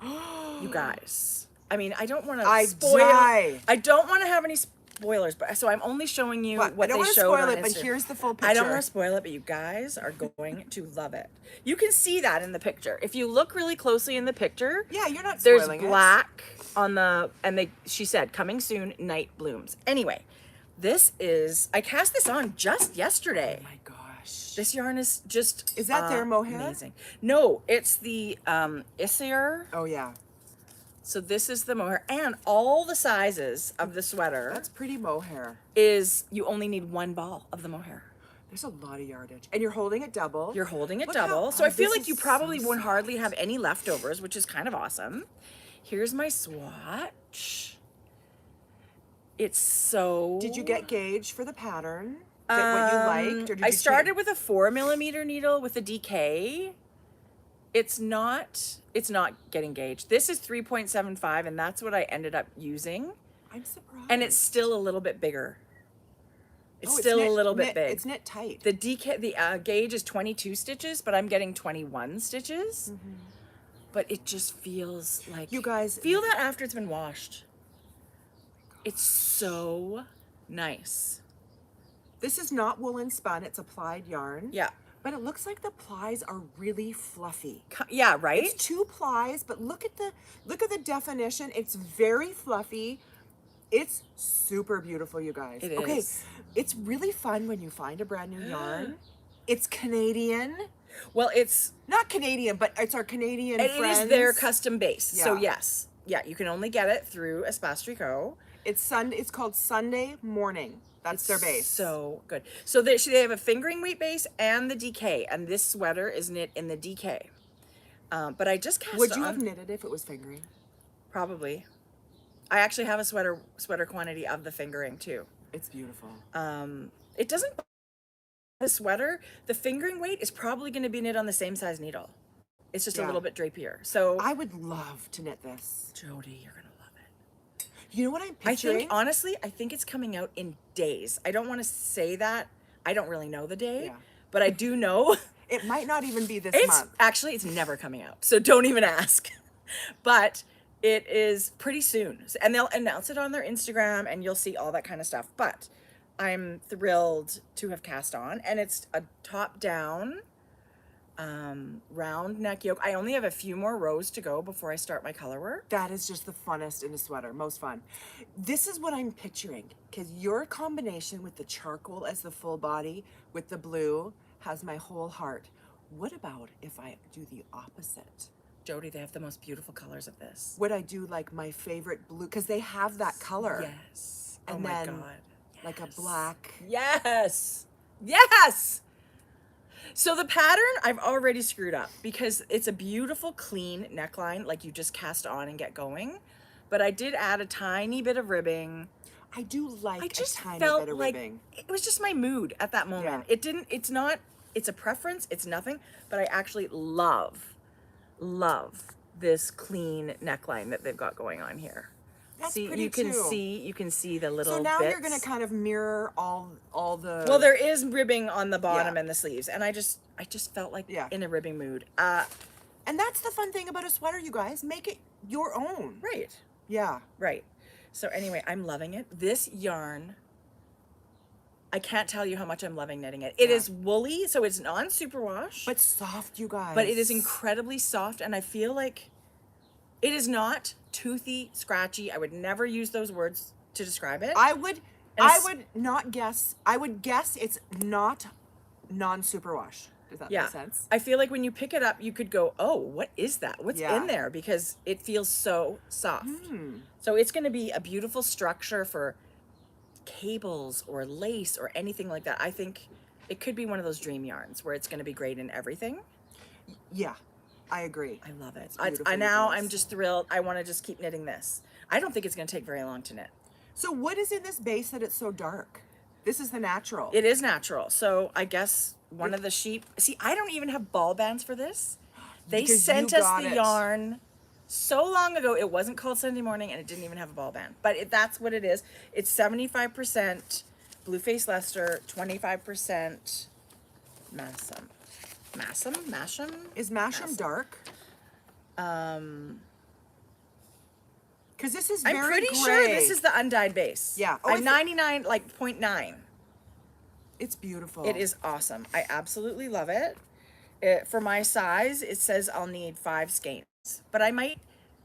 You guys. I mean, I don't want to spoil. die. I don't want to have any spoilers, but so I'm only showing you But what I don't they want to showed spoil on it, but Instagram. here's the full picture. I don't want to spoil it, but you guys are going to love it. You can see that in the picture. If you look really closely in the picture, Yeah, you're not there's spoiling it. black on the, and she said, coming soon, night blooms. Anyway, this is, I cast this on just yesterday. Oh my gosh. This yarn is just Is that their mohair? amazing. No, it's the Isir. Oh yeah. So this is the mohair, and all the sizes of the sweater That's pretty mohair. is, you only need one ball of the mohair. There's a lot of yardage. And you're holding it double. You're holding it Look how- double. So I oh, feel this like you is probably so won't soft. hardly have any leftovers, which is kind of awesome. Here's my swatch. It's so... Did you get gauge for the pattern? Is it what you liked? Or did I you started with a 4mm needle with a DK. It's not getting gauged. This is 3.75, and that's what I ended up using. I'm surprised. And it's still a little bit bigger. It's Oh, still knit- a little bit knit- big. It's knit tight. The DK, the gauge is 22 stitches, but I'm getting 21 stitches. But it just feels like, You guys- feel that after it's been washed. It's so nice. This is not woolen spun, it's applied yarn. Yeah. But it looks like the plies are really fluffy. Yeah, right? It's 2 plies, but look at the definition. It's very fluffy. It's super beautiful, you guys. It Okay, is. it's really fun when you find a brand new yarn. It's Canadian. Well, it's, Not Canadian, but it's our Canadian it friends. is their custom base. So Yeah. yes. Yeah, you can only get it through Espace Co. It's called Sunday Morning. That's their base. So good. So they have a fingering weight base and the DK, and this sweater is knit in the DK. But I just cast Would it you on, have knitted if it was fingering? probably. I actually have a sweater quantity of the fingering too. It's beautiful. It doesn't, the sweater, the fingering weight is probably going to be knit on the same size needle. It's just a Yeah. little bit drapier. So I would love to knit this. Jodi, you're going to love it. You know what I'm I picturing? think, honestly, I think it's coming out in days. I don't want to say that. I don't really know the day, Yeah. but I do know It might not even be this it's month. actually, it's never coming out. So don't even ask. But it is pretty soon. And they'll announce it on their Instagram and you'll see all that kind of stuff. But I'm thrilled to have cast on, and it's a top down round neck yoke. I only have a few more rows to go before I start my color work. That is just the funnest in a sweater, most fun. This is what I'm picturing, because your combination with the charcoal as the full body with the blue has my whole heart. What about if I do the opposite? Jodi, they have the most beautiful colors of this. Would I do like my favorite blue, because they have that color. Yes. And oh my then God. like a Yes. black. Yes. Yes. So the pattern I've already screwed up because it's a beautiful clean neckline like you just cast on and get going. But I did add a tiny bit of ribbing. I do like I just a tiny felt bit of like ribbing. it was just my mood at that moment. Yeah. It's a preference, it's nothing, but I actually love this clean neckline that they've got going on here. That's See, pretty you can too. see the little So now bits. you're gonna kind of mirror all the. Well, there is ribbing on the bottom Yeah. and the sleeves, and I just felt like Yeah. in a ribbing mood. And that's the fun thing about a sweater, you guys. Make it your own. Right, Yeah. right. So anyway, I'm loving it. This yarn, I can't tell you how much I'm loving knitting it. It Yeah. is woolly, so it's non-superwash, But soft, you guys. but it is incredibly soft, and I feel like it is not toothy, scratchy. I would never use those words to describe it. I would And I it's- would not guess. I would guess it's not non-superwash. Does that Yeah, make sense? I feel like when you pick it up, you could go, "Oh, what is that? What's Yeah. in there?" Because it feels so soft. So it's going to be a beautiful structure for cables or lace or anything like that. I think it could be one of those dream yarns where it's going to be great in everything. Yeah. I agree. I love it. beautiful, you Now guys. I'm just thrilled. I want to just keep knitting this. I don't think it's going to take very long to knit. So what is in this base that it's so dark? This is the natural. It is natural. So I guess one of the sheep. See, I don't even have ball bands for this. They Because sent you us got the it. yarn so long ago. It wasn't called Sunday Morning, and it didn't even have a ball band. But that's what it is. It's 75% Blueface Leicester, 25% Masham. Masham? Is Masham dark? Because this is very I'm pretty gray. sure this is the undyed base. Yeah. Oh, I'm 99, like 0.9. It's beautiful. It is awesome. I absolutely love it. For my size, it says I'll need 5 skeins, but I might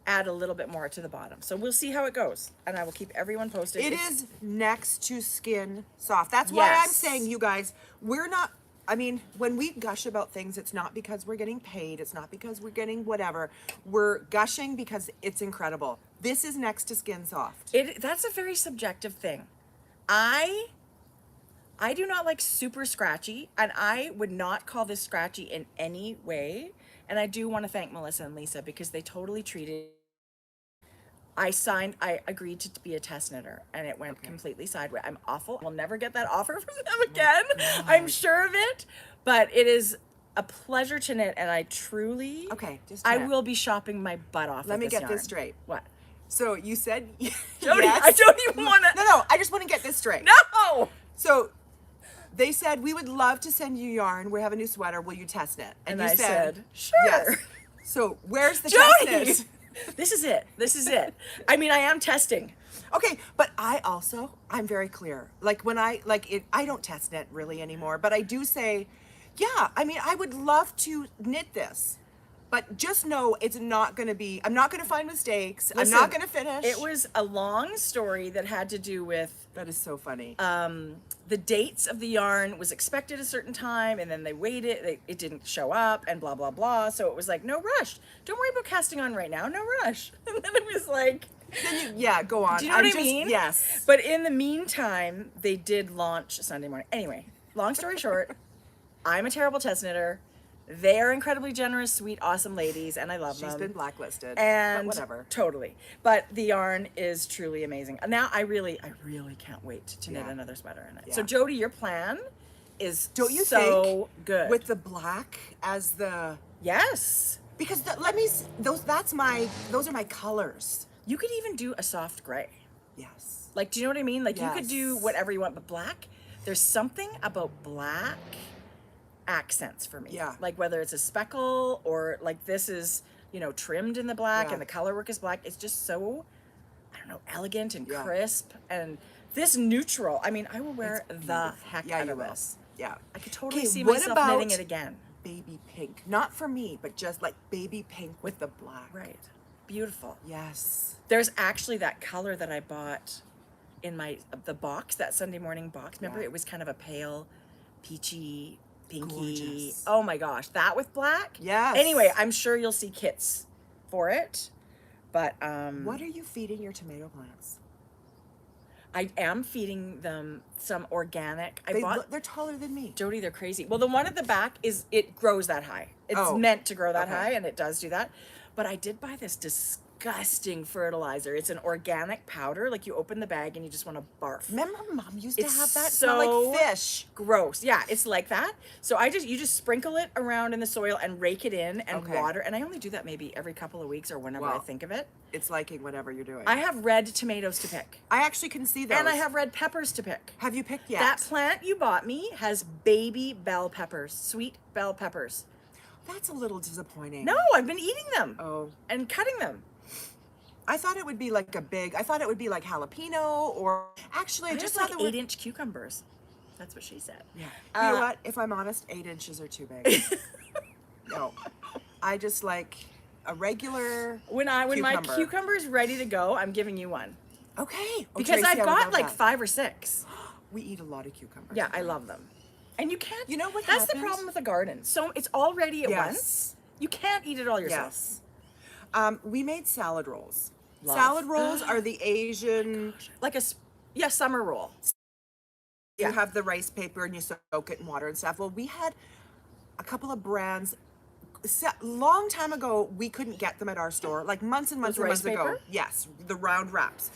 add a little bit more to the bottom. So we'll see how it goes, and I will keep everyone posted. It is next to skin soft. That's why I'm Yes. saying, you guys, we're not, I mean, when we gush about things, it's not because we're getting paid. It's not because we're getting whatever. We're gushing because it's incredible. This is next to skin soft. That's a very subjective thing. I do not like super scratchy, and I would not call this scratchy in any way. And I do want to thank Melissa and Lisa because they totally treated. I agreed to be a test knitter, and it went completely sideways. I'm awful. We'll never get that offer from them again. I'm sure of it. But it is a pleasure to knit, and I truly. Okay, just I knit. will be shopping my butt off. Let with me this get yarn. this straight. What? So you said Jodi, yes. I don't even want to. No, I just want to get this straight. No. So they said, we would love to send you yarn. We have a new sweater. Will you test knit? And you I said, sure. Yes. So where's the test Jodi, knit? this is it. This is it. I mean, I am testing. Okay, but I'm very clear. Like when I don't test knit really anymore, but I do say, yeah, I mean, I would love to knit this. But just know it's not going to be, I'm not going to find mistakes. Listen, I'm not going to finish. It was a long story that had to do with That is so funny. the dates of the yarn was expected a certain time, and then they waited, it didn't show up, and blah, blah, blah. So it was like, no rush. Don't worry about casting on right now. No rush. And then it was like, Yeah, go on. do you know what I mean? Yes. But in the meantime, they did launch Sunday Morning. Anyway, long story short, I'm a terrible test knitter. They are incredibly generous, sweet, awesome ladies, and I love them. She's been blacklisted. And but whatever. Totally. But the yarn is truly amazing. Now I really can't wait to knit Yeah. another sweater in it. Yeah. So Jodi, your plan is Don't you so think good. with the black as the Yes. because those are my colors. You could even do a soft gray. Yes. Like, do you know what I mean? Like you could do Yes. whatever you want, but black, there's something about black accents for me. Yeah. Like whether it's a speckle or like this is, trimmed in the black Yeah. and the color work is black. It's just so, I don't know, elegant and Yeah. crisp. And this neutral, I mean, I will wear It's the beautiful. heck Yeah, out you of will. this. Yeah. I could totally Okay, see what myself about knitting it again. baby pink? Not for me, but just like baby pink with the black. Right. Beautiful. Yes. There's actually that color that I bought in the box, that Sunday Morning box. Remember, Yeah. it was kind of a pale, peachy, pinky. Gorgeous. Oh my gosh, that with black. Yes. Anyway, I'm sure you'll see kits for it, but What are you feeding your tomato plants? I am feeding them some organic. They're taller than me. Jodi, they're crazy. Well, the one at the back it grows that high. It's Oh, meant to grow that okay. high, and it does do that. But I did buy this disgusting fertilizer. It's an organic powder. Like you open the bag and you just want to barf. Remember, Mom used to It's have that so smell like fish. Gross. Yeah, it's like that. So you just sprinkle it around in the soil and rake it in and Okay. water. And I only do that maybe every couple of weeks or whenever I Well, think of it. It's liking whatever you're doing. I have red tomatoes to pick. I actually can see those. And I have red peppers to pick. Have you picked yet? That plant you bought me has baby bell peppers, sweet bell peppers. That's a little disappointing. No, I've been eating them Oh. and cutting them. I thought it would be like I thought it would be like jalapeno or actually I I just just saw like the word. 8-inch cucumbers. That's what she said. Yeah. You know Uh, what? If I'm honest, 8 inches are too big. No. I just like a regular When my cucumber. cucumber's ready to go, I'm giving you one. Okay. Oh, Because Tracie, I I've would got love like that. 5 or 6. We eat a lot of cucumbers. Yeah, I love them. And you can't. You know what That's the happens? problem with a garden. So it's all ready at Yes. once. You can't eat it all yourself. Yes. We made salad rolls. Love. Salad rolls are the Asian. Like summer roll. You Yeah. have the rice paper and you soak it in water and stuff. Well, we had a couple of brands. Long time ago, we couldn't get them at our store, like months and months Those and months rice ago. paper? Yes, the round wraps.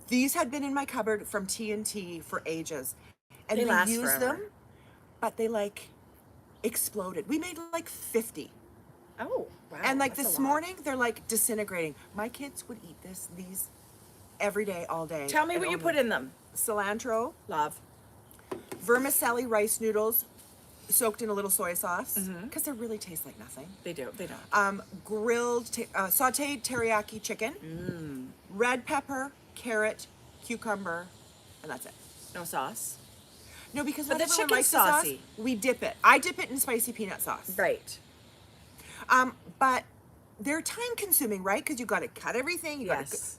These had been in my cupboard from T&T for ages. And They we last used forever. them, but they like exploded. We made like 50. Oh, wow. And like that's a this lot. morning, they're like disintegrating. My kids would eat these every day, all day. Tell me and what you only- put in them. Cilantro, Love. vermicelli rice noodles, soaked in a little soy sauce, because they really taste like nothing. They do. They don't. Sauteed teriyaki chicken, red pepper, carrot, cucumber, and that's it. No sauce. No, because But not the everyone chicken's likes the sauce. saucy. We dip it. I dip it in spicy peanut sauce. Right. But they're time consuming, right? Because you got to cut everything. You Yes.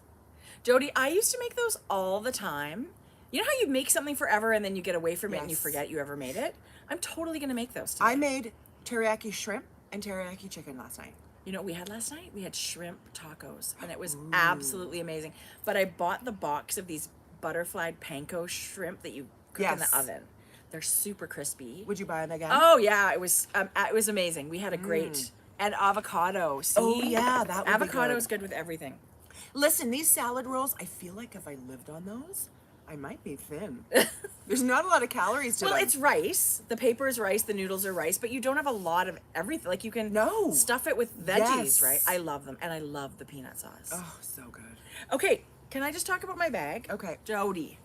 Jodi, I used to make those all the time. You know how you make something forever and then you get away from it and you Yes. forget you ever made it? I'm totally going to make those today. I made teriyaki shrimp and teriyaki chicken last night. You know what we had last night? We had shrimp tacos, and it was absolutely amazing. But I bought the box of these butterflied panko shrimp that you cook in Yes. the oven. They're super crispy. Would you buy them again? Oh yeah, it was amazing. We had a great and avocado. See? Oh, yeah, that would be avocado good. is good with everything. Listen, these salad rolls, I feel like if I lived on those, I might be thin. There's not a lot of calories to Well, them. it's rice. The paper is rice. The noodles are rice, but you don't have a lot of everything. Like you can No. stuff it with veggies, Yes. right? I love them, and I love the peanut sauce. Oh, so good. Okay, can I just talk about my bag? Okay. Jodi.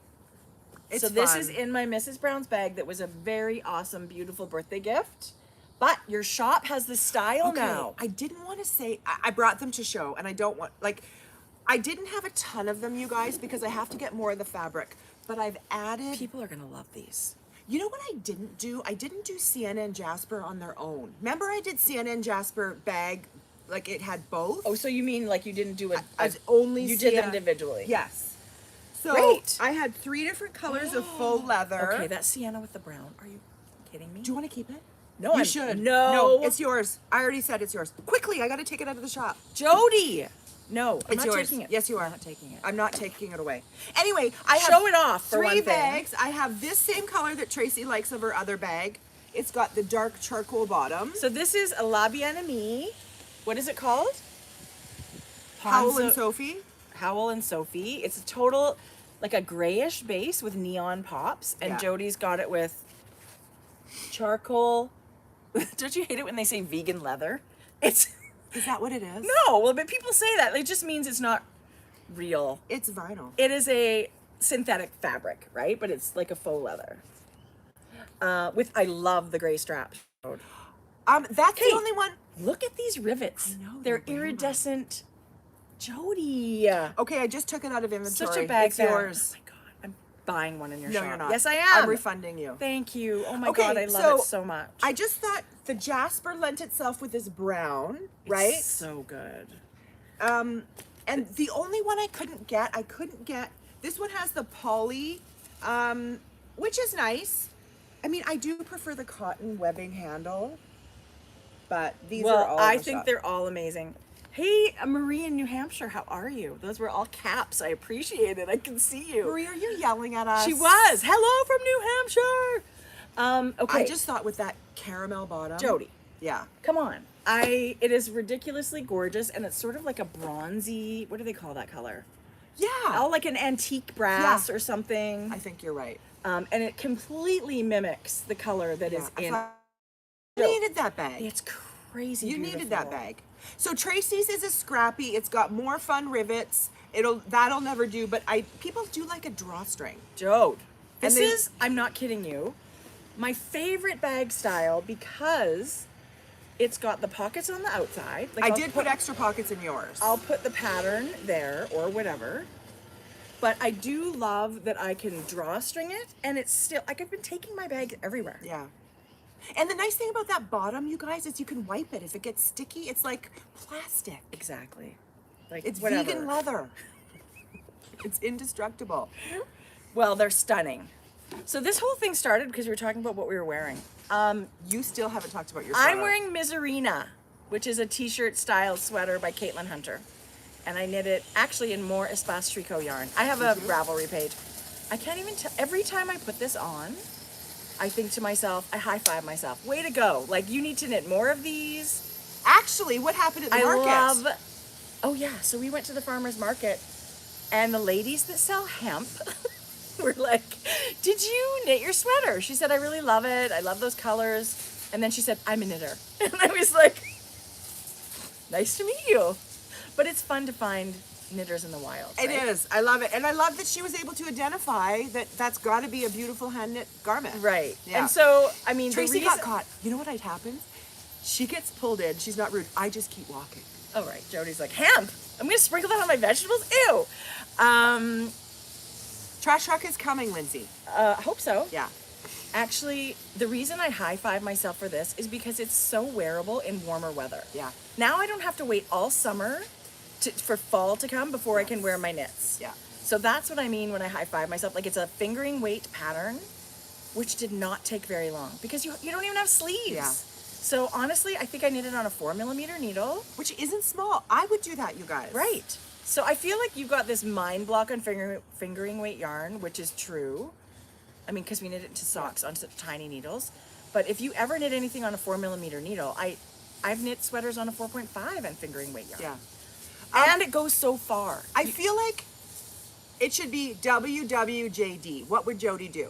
It's So this fun. is in my Mrs. Brown's bag that was a very awesome, beautiful birthday gift. But your shop has the style now. I didn't want to say, I brought them to show, and I don't want, like, I didn't have a ton of them, you guys, because I have to get more of the fabric. But I've added, People are gonna love these. you know what I didn't do? I didn't do Sienna and Jasper on their own. Remember I did Sienna and Jasper bag, like it had both? Oh, so you mean like you didn't do it As only you did them Sienna- individually? Yes. So Great. I had 3 different colors of faux leather. Okay, that's sienna with the brown. Are you kidding me? Do you want to keep it? No, You I'm- should. No. it's yours. I already said it's yours. Quickly, I got to take it out of the shop. Jodi. No, I'm It's not yours. taking it. Yes, you are. I'm not taking it. I'm not taking it away. Anyway, I have Show it off for 3 one thing. bags. I have this same color that Tracie likes of her other bag. It's got the dark charcoal bottom. So this is a La Bien-Aimée. What is it called? Howell and Ponzo- Sophie. Howell and Sophie. It's a total, like a grayish base with neon pops, and Yeah. Jodi's got it with charcoal. Don't you hate it when they say vegan leather? It's Is that what it is? no, well, but people say that. It just means it's not real. It's vinyl. It is a synthetic fabric, right? But it's like a faux leather. I love the gray straps. That's Hey. the only one. Look at these rivets. I know, They're they're rainbow. iridescent. Jodi. Okay, I just took it out of inventory. Such a bag It's bag. yours. Oh my god, I'm buying one in your No, shop. you're not. Yes, I am. I'm refunding you. Thank you. Oh my Okay, god, I love so it so much. I just thought the Jasper lent itself with this brown, It's right? so good. And the only one I couldn't get, this one has the poly, which is nice. I mean, I do prefer the cotton webbing handle, but these are all I in the think shop. they're all amazing. Hey, Marie in New Hampshire, how are you? Those were all caps. I appreciate it. I can see you. Marie, are you yelling at us? She was. Hello from New Hampshire. Okay. I just thought with that caramel bottom. Jodi. Yeah. Come on. It is ridiculously gorgeous, and it's sort of like a bronzy, what do they call that color? Yeah. Oh, like an antique brass Yeah. or something. I think you're right. And it completely mimics the color that is I in. thought you needed that bag. It's crazy. You needed that beautiful. bag. So Tracie's is a scrappy. It's got more fun rivets. That'll never do. But people do like a drawstring. Jode. And This they- is, I'm not kidding you, my favorite bag style because it's got the pockets on the outside. Like I I'll did put extra pockets in yours. I'll put the pattern there or whatever. But I do love that I can drawstring it, and it's still, like I've been taking my bag everywhere. Yeah. And the nice thing about that bottom, you guys, is you can wipe it. If it gets sticky, it's like plastic. Exactly. Like It's whatever. vegan leather. It's indestructible. Well, they're stunning. So this whole thing started because we were talking about what we were wearing. You still haven't talked about your I'm sweater. wearing Miserina, which is a t-shirt style sweater by Caitlin Hunter. And I knit it actually in more Espace Tricot yarn. I have a Ravelry page. I can't even tell, every time I put this on, I think to myself, I high five myself. Way to go. Like you need to knit more of these. Actually, what happened at the I market? love, oh yeah, so we went to the farmer's market And the ladies that sell hemp were like, did you knit your sweater? She said, I really love it. I love those colors. And then she said, I'm a knitter. And I was like, nice to meet you. But it's fun to find knitters in the wild. It right? is. I love it. And I love that she was able to identify that that's got to be a beautiful hand knit garment. Right. Yeah. And so, I mean, Tracie the got reason... caught. You know what happens? She gets pulled in. She's not rude. I just keep walking. Oh, right. Jodi's like, hemp? I'm going to sprinkle that on my vegetables? Ew. Trash truck is coming, Lindsay. I hope so. Yeah. Actually, the reason I high-five myself for this is because it's so wearable in warmer weather. Yeah. Now I don't have to wait all summer for fall to come before I can wear my knits. Yeah. So that's what I mean when I high-five myself. Like, it's a fingering weight pattern, which did not take very long because you don't even have sleeves. Yeah. So honestly, I think I knit it on a 4mm needle. Which isn't small. I would do that, you guys. Right. So I feel like you've got this mind block on fingering weight yarn, which is true. I mean, because we knit it into socks on such tiny needles. But if you ever knit anything on a 4mm needle, I've knit sweaters on a 4.5 and fingering weight yarn. Yeah. And it goes so far. I feel like it should be WWJD. What would Jodi do?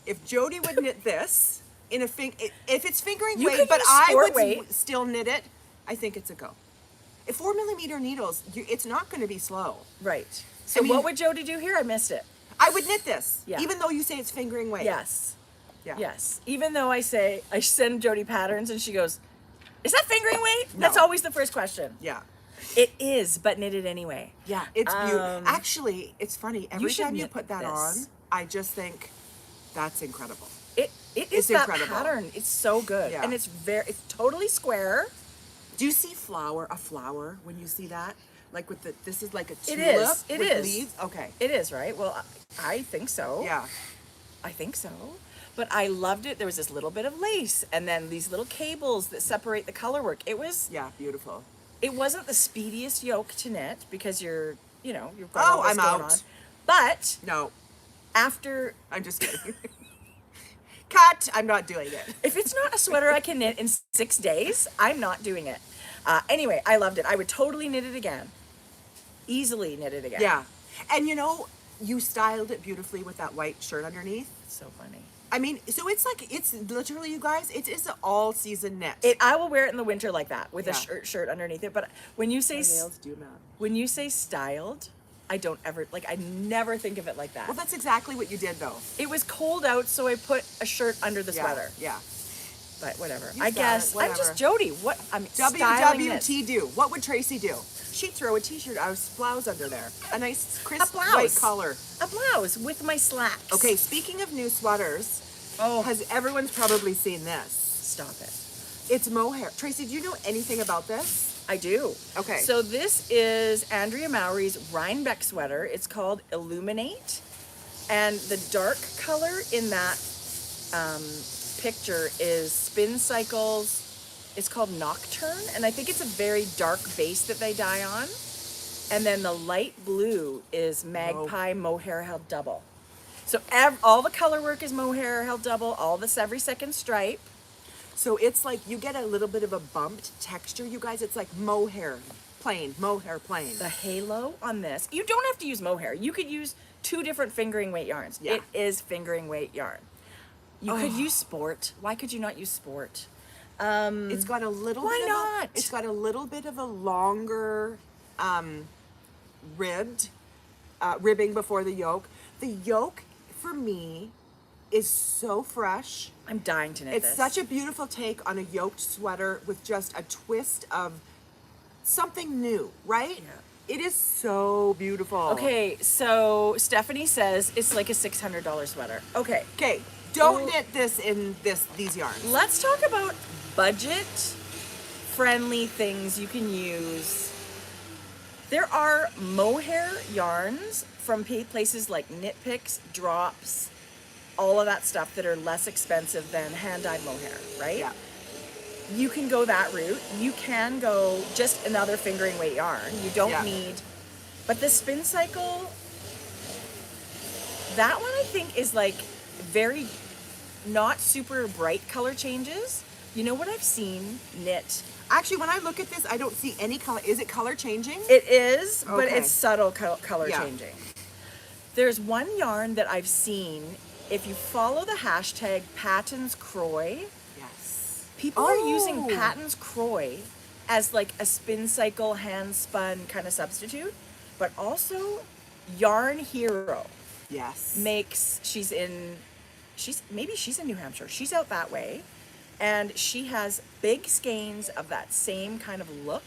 If Jodi would knit this in a if it's fingering You weight, could but use I sport would weight. still knit it, I think it's a go. If 4mm needles, it's not going to be slow. Right. So I mean- what would Jodi do here? I missed it. I would knit this, Yeah. even though you say it's fingering weight. Yes. Yeah. Yes. Even though I send Jodi patterns and she goes, is that fingering weight? No. That's always the first question. Yeah. It is, but knitted anyway. Yeah, it's beautiful. Actually, it's funny. Every should time you knit put that this. on, I just think that's incredible. It is It's that incredible. pattern. It's so good. Yeah. And it's totally square. Do you see a flower when you see that? Like with this is like a It tulip is. It with is. leaves? Okay. It is, right? Well, I think so. Yeah. I think so. But I loved it. There was this little bit of lace and then these little cables that separate the color work. Yeah, beautiful. It wasn't the speediest yoke to knit because you've got Oh, all this I'm going out. on. But No, after, I'm just kidding. Cut! I'm not doing it. if it's not a sweater I can knit in 6 days, I'm not doing it. Anyway, I loved it. I would totally knit it again. Easily knit it again. Yeah. And you styled it beautifully with that white shirt underneath. So funny. I mean, so it's literally, you guys, it is an all season knit. I will wear it in the winter like that with Yeah. a shirt underneath it. But when you say My nails do that. when you say styled, I never think of it like that. Well, that's exactly what you did, though. It was cold out, so I put a shirt under the sweater. Yeah. But whatever. You I style guess it, I'm just whatever. Jodi. What I'm styling this. WWT do. What would Tracie do? She'd throw a t-shirt, a blouse under there. A nice crisp blouse. white collar. A blouse with my slacks. Okay, speaking of new sweaters, Oh, everyone's probably seen this. stop it. It's mohair. Tracie, do you know anything about this? I do. Okay. So this is Andrea Mowry's Rhinebeck sweater. It's called Illuminate. And the dark color in that picture is Spin Cycles. It's called Nocturne. And I think it's a very dark base that they dye on. And then the light blue is Magpie Mohair Held Double. So all the color work is Mohair Held Double, all this every second stripe. So it's like you get a little bit of a bumped texture, you guys. It's like mohair plain. The halo on this, you don't have to use mohair. You could use 2 different fingering weight yarns. Yeah. It is fingering weight yarn. You could use sport. Why could you not use sport? It's got a little Why bit not? of it's got a little bit of a longer ribbing before the yoke. The yoke for me is so fresh. I'm dying to knit It's this. such a beautiful take on a yoked sweater with just a twist of something new, right? Yeah. It is so beautiful. Okay, so Stephanie says it's like a $600 sweater. Okay, Okay, don't Well- knit this in these yarns. let's talk about budget-friendly things you can use. There are mohair yarns from places like Knit Picks, Drops, all of that stuff that are less expensive than hand-dyed mohair, right? Yeah. You can go that route. You can go just another fingering weight yarn. You don't Yeah. need, but the Spin Cycle, that one I think is like very, not super bright color changes. You know what I've seen knit Actually, when I look at this, I don't see any color. Is it color changing? It is, but Okay. it's subtle color Yeah. changing. There's one yarn that I've seen. If you follow the hashtag Patons Croy, Yes. people are using Oh. Patons Croy as like a spin cycle, hand spun kind of substitute, but also Yarn Hero Yes. makes, maybe she's in New Hampshire. She's out that way. And she has big skeins of that same kind of look,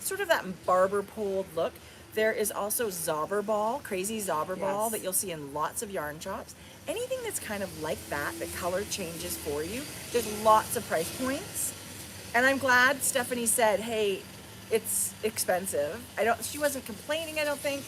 sort of that barber pole look. There is also Zauberball, crazy Zauberball Yes. that you'll see in lots of yarn shops. Anything that's kind of like that color changes for you. There's lots of price points. And I'm glad Stephanie said, hey, it's expensive. She wasn't complaining, I don't think,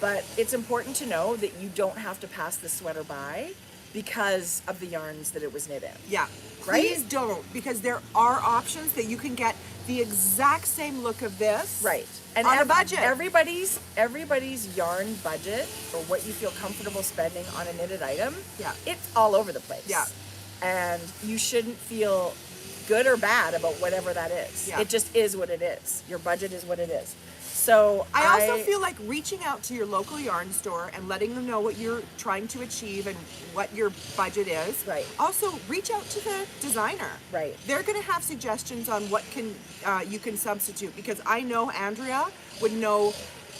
but it's important to know that you don't have to pass the sweater by because of the yarns that it was knit in. Yeah. Right? Please don't, because there are options that you can get the exact same look of this. Right. And on a budget. Everybody's yarn budget, or what you feel comfortable spending on a knitted item, Yeah. it's all over the place. Yeah. And you shouldn't feel good or bad about whatever that is. Yeah. It just is what it is. Your budget is what it is. So I also feel like reaching out to your local yarn store and letting them know what you're trying to achieve and what your budget is. Right. Also, reach out to the designer. Right. They're going to have suggestions on what you can substitute, because I know Andrea would know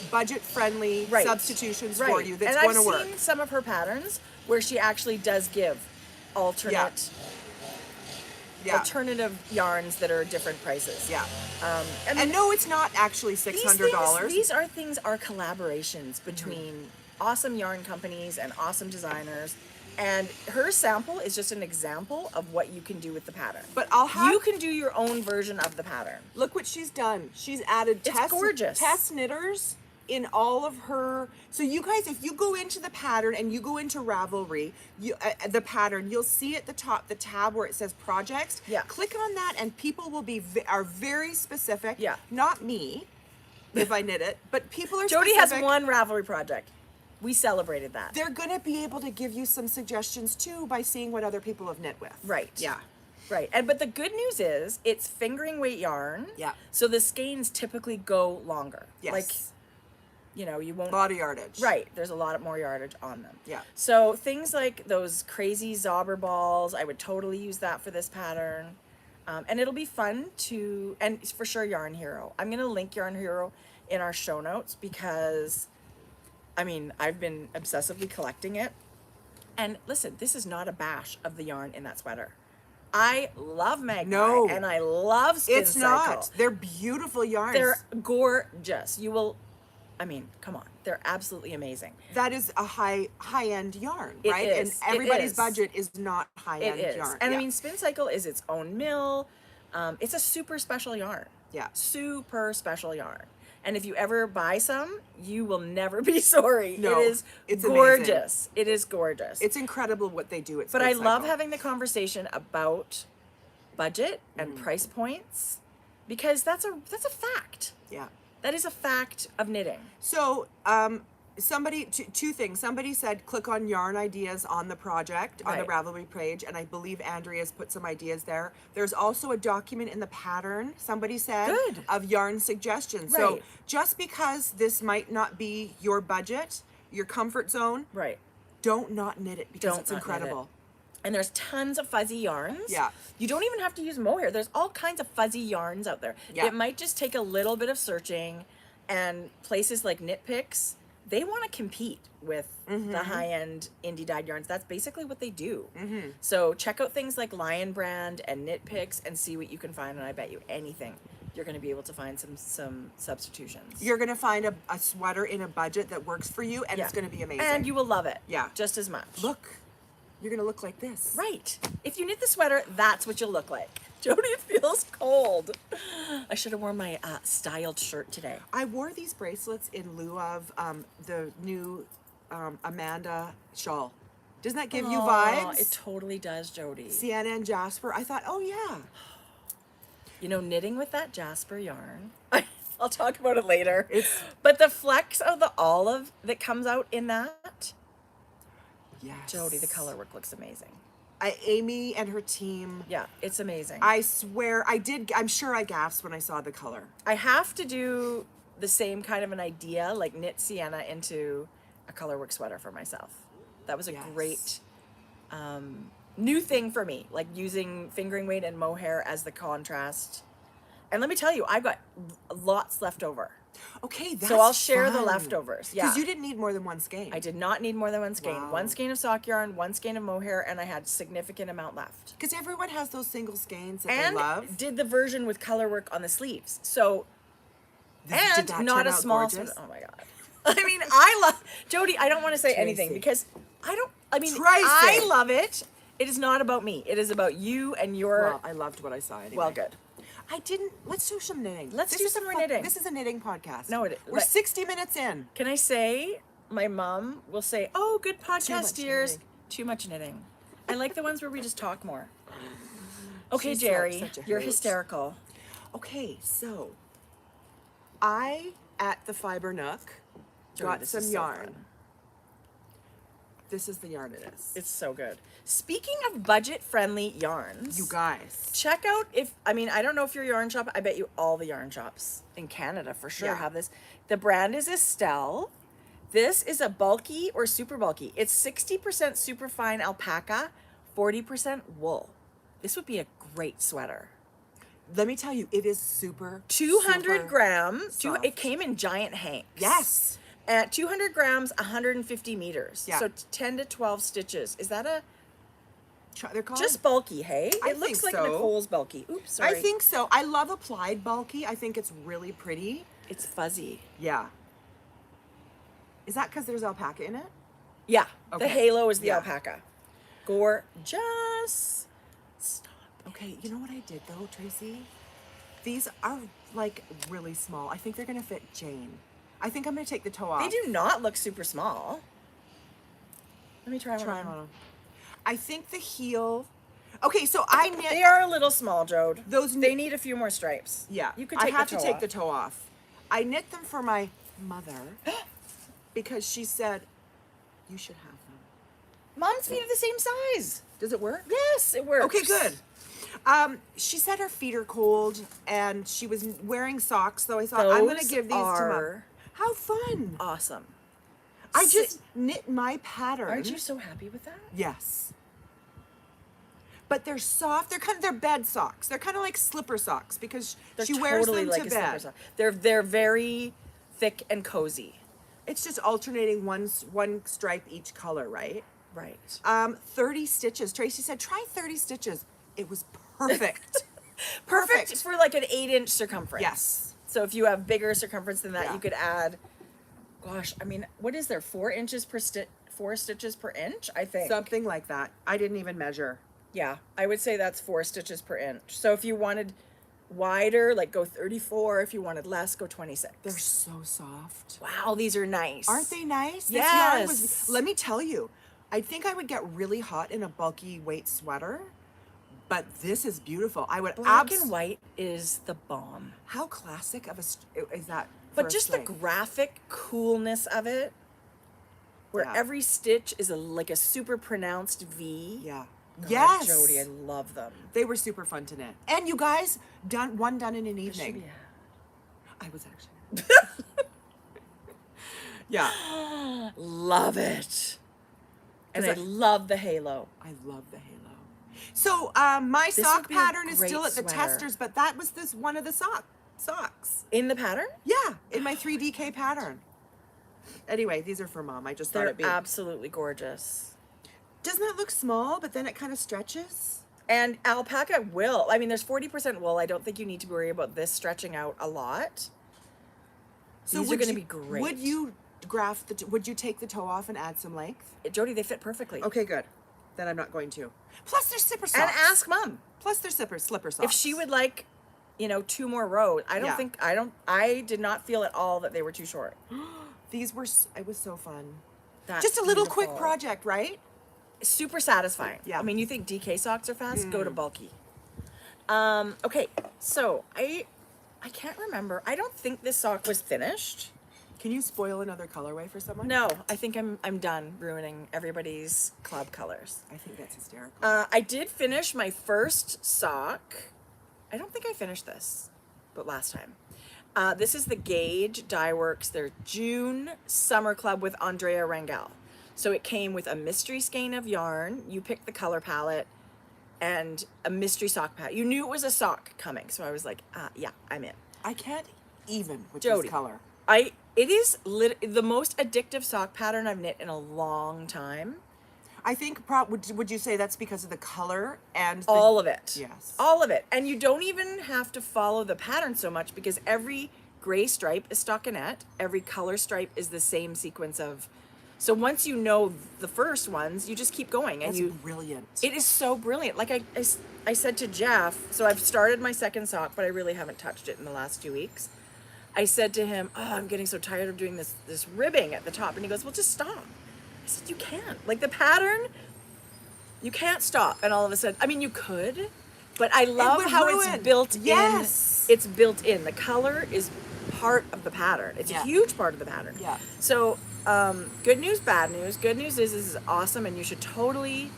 budget-friendly Right. substitutions right. for you that's and going to I've work. seen some of her patterns where she actually does give alternate Yeah. alternative yarns that are different prices. Yeah. And no, it's not actually $600. These are collaborations between awesome yarn companies and awesome designers. And her sample is just an example of what you can do with the pattern. But I'll have you can do your own version of the pattern. Look what she's done. She's added It's gorgeous. test knitters in all of her. So you guys, if you go into the pattern and you go into Ravelry, the pattern, you'll see at the top the tab where it says projects. Yeah. Click on that and people will be are very specific. Yeah. Not me, if I knit it, but people are Jodi specific. has one Ravelry project. We celebrated that. They're going to be able to give you some suggestions too by seeing what other people have knit with. Right. Yeah. Right. But the good news is it's fingering weight yarn. Yeah. So the skeins typically go longer. Yes. Like, you won't. Body yardage. Right. There's a lot more yardage on them. Yeah. So things like those crazy Zauber balls, I would totally use that for this pattern. And it'll be fun and for sure Yarn Hero. I'm going to link Yarn Hero in our show notes because, I've been obsessively collecting it. And listen, this is not a bash of the yarn in that sweater. I love Magpie No. and I love Spin It's Cycle. not. They're beautiful yarns. They're gorgeous. Come on. They're absolutely amazing. That is a high-end yarn, It right? is. And It everybody's is. budget is not high-end It is. yarn. And Yeah. Spin Cycle is its own mill. It's a super special yarn. Yeah. Super special yarn. And if you ever buy some, you will never be sorry. No, it is it's gorgeous. It is gorgeous. It's incredible what they do at But Spin I love Cycle. having the conversation about budget and price points because that's a fact. Yeah. That is a fact of knitting. So, two things. Somebody said click on yarn ideas on the project, on the Right. Ravelry page, and I believe Andrea's put some ideas there. There's also a document in the pattern, somebody said, Good. of yarn suggestions. So Right. just because this might not be your budget, your comfort zone, Right. don't not knit it because Don't it's not knit it. incredible. And there's tons of fuzzy yarns. Yeah. You don't even have to use mohair. There's all kinds of fuzzy yarns out there. Yeah. It might just take a little bit of searching, and places like Knit Picks, they want to compete with the high-end indie dyed yarns. That's basically what they do. So check out things like Lion Brand and Knit Picks and see what you can find. And I bet you anything, you're going to be able to find some substitutions. You're going to find a sweater in a budget that works for you, and Yeah. it's going to be amazing. And you will love it. Yeah. Just as much. Look, you're going to look like this. Right. If you knit the sweater, that's what you'll look like. Jodi, it feels cold. I should have worn my styled shirt today. I wore these bracelets in lieu of the new Amanda shawl. Doesn't that give you Aw, vibes? It totally does, Jodi. Sienna and Jasper. I thought, oh yeah. Knitting with that Jasper yarn. I'll talk about it later. But the flecks of the olive that comes out in that, yes. Jodi, the color work looks amazing. Amy and her team. Yeah, it's amazing. I swear I did. I'm sure I gasped when I saw the color. I have to do the same kind of an idea, like knit sienna into a colorwork sweater for myself. That was a Yes. great new thing for me, like using fingering weight and mohair as the contrast. And let me tell you, I've got lots left over. Okay, that's So I'll share the fun. leftovers. Yeah. Because you didn't need more than one skein. I did not need more than one skein. Wow. One skein of sock yarn, one skein of mohair, and I had significant amount left. Because everyone has those single skeins that And they love. did the version with color work on the sleeves. So, Did and that not turn a out small gorgeous? sweater. Oh my God. I mean, I love, Jodi, I don't want to say anything Tracie. because I mean, Tracie. I love it. It is not about me. It is about you and your, Well, I loved what I saw anyway. well, good. I didn't. Let's do some knitting. Let's do is some a more fu- knitting. This is a knitting podcast. No, it- We're like- 60 minutes in. Can I say, my mom will say, "Oh, good much podcast, dears." knitting. Too much knitting. I like the ones where we just talk more. Okay, She's Jerry, such a you're hoot. hysterical. Okay, so I at the Fiber Nook Jodi, got this some is so yarn. fun. This is the yarn it is. It's so good. Speaking of budget-friendly yarns, You guys. check out I don't know if your yarn shop, I bet you all the yarn shops in Canada for sure Yeah. have this. The brand is Estelle. This is a bulky or super bulky. It's 60% super fine alpaca, 40% wool. This would be a great sweater. Let me tell you, it is super 200 super grams. soft. It came in giant hanks. Yes. At 200 grams, 150 meters. Yeah. So 10 to 12 stitches. Is that a They're called. just bulky, hey? I It looks think like so. Nicole's bulky. Oops, sorry. I think so. I love applied bulky. I think it's really pretty. it's fuzzy. Yeah. Is that because there's alpaca in it? Yeah. The Okay. halo is the Yeah. alpaca. Gorgeous. Stop. Okay, you know what I did though, Tracie? These are like really small. I think they're gonna fit Jane. I think I'm gonna take the toe off. They do not look super small. Let me try one Try on. them on. I think the heel. Okay, so I knit. They are a little small, Jode. Those they knit- need a few more stripes. Yeah, You could I take have the to toe take off. the toe off. I knit them for my mother because she said you should have them. Mom's feet are the same size. Does it work? Yes, it works. Okay, good. She said her feet are cold and she was wearing socks, so I thought I'm gonna Those give these to Mom. are How fun! awesome. I Si- just knit my pattern. Aren't you so happy with that? Yes. But they're soft. They're bed socks. They're kind of like slipper socks because They're she wears totally them like to a slipper bed. sock. They're very thick and cozy. It's just alternating one stripe each color, right? Right. 30 stitches. Tracie said, try 30 stitches. It was perfect. Perfect for like an 8-inch circumference. Yes. So if you have bigger circumference than that, Yeah. you could add. Gosh, I mean, what is there? 4 inches per 4 stitches per inch, I think. Something like that. I didn't even measure. Yeah, I would say that's 4 stitches per inch. So if you wanted wider, like go 34. If you wanted less, go 26. They're so soft. Wow, these are nice. Aren't they nice? This yarn Yes. let me tell you, I think I would get really hot in a bulky weight sweater, but this is beautiful. I would Black and white is the bomb. How classic of is that? But for a just the stripe? graphic coolness of it, where Yeah. every stitch is like a super pronounced V. Yeah. God, Yes. Jodi, I love them. They were super fun to knit. And you guys, done in an Should evening. be- I was actually. Yeah. Love it. And I 'Cause love the halo. I love the halo. So my This sock would be a pattern is great still at the sweater. testers, but that was one of the socks. In the pattern? Yeah, in my 3DK pattern. Anyway, these are for Mom. I just thought They're it'd be. absolutely gorgeous. Doesn't that look small? But then it kind of stretches. And alpaca will. I mean, there's 40% wool. I don't think you need to worry about this stretching out a lot. These are would going to you- be great. Would you would you take the toe off and add some length? Jodi, they fit perfectly. Okay, good. Then I'm not going to. Plus, they're slipper socks. And ask Mom Plus, they're slipper socks. if she would like, 2 more rows. I did not feel at all that they were too short. These were. It was so fun. That's Just a little quick beautiful. project, right? Super satisfying. Yeah. I mean, you think DK socks are fast? Go to bulky. Okay, so I can't remember. I don't think this sock was finished. Can you spoil another colorway for someone? No, I think I'm done ruining everybody's club colors. I think that's hysterical. I did finish my first sock. I don't think I finished this, but last time. This is the Gauge Dye Works, their June Summer Club with Andrea Rangel. So it came with a mystery skein of yarn. You picked the color palette and a mystery sock palette. You knew it was a sock coming, so I was like, yeah, I'm in. I can't even with Jodi, this color. It is the most addictive sock pattern I've knit in a long time. I think, would you say that's because of the color and All of it. Yes. All of it. And you don't even have to follow the pattern so much because every gray stripe is stockinette. Every color stripe is the same sequence of... So once you know the first ones, you just keep going. And That's brilliant. It is so brilliant. Like I said to Jeff, so I've started my second sock, but I really haven't touched it in the last 2 weeks. I said to him, oh, I'm getting so tired of doing this ribbing at the top. And he goes, well, just stop. I said, you can't. Like the pattern, you can't stop. And all of a sudden, I mean, you could, but I love how it's built in. It's built in. The color is part of the pattern. It's a huge part of the pattern. Yeah. So good news, bad news. Good news is this is awesome and you should totally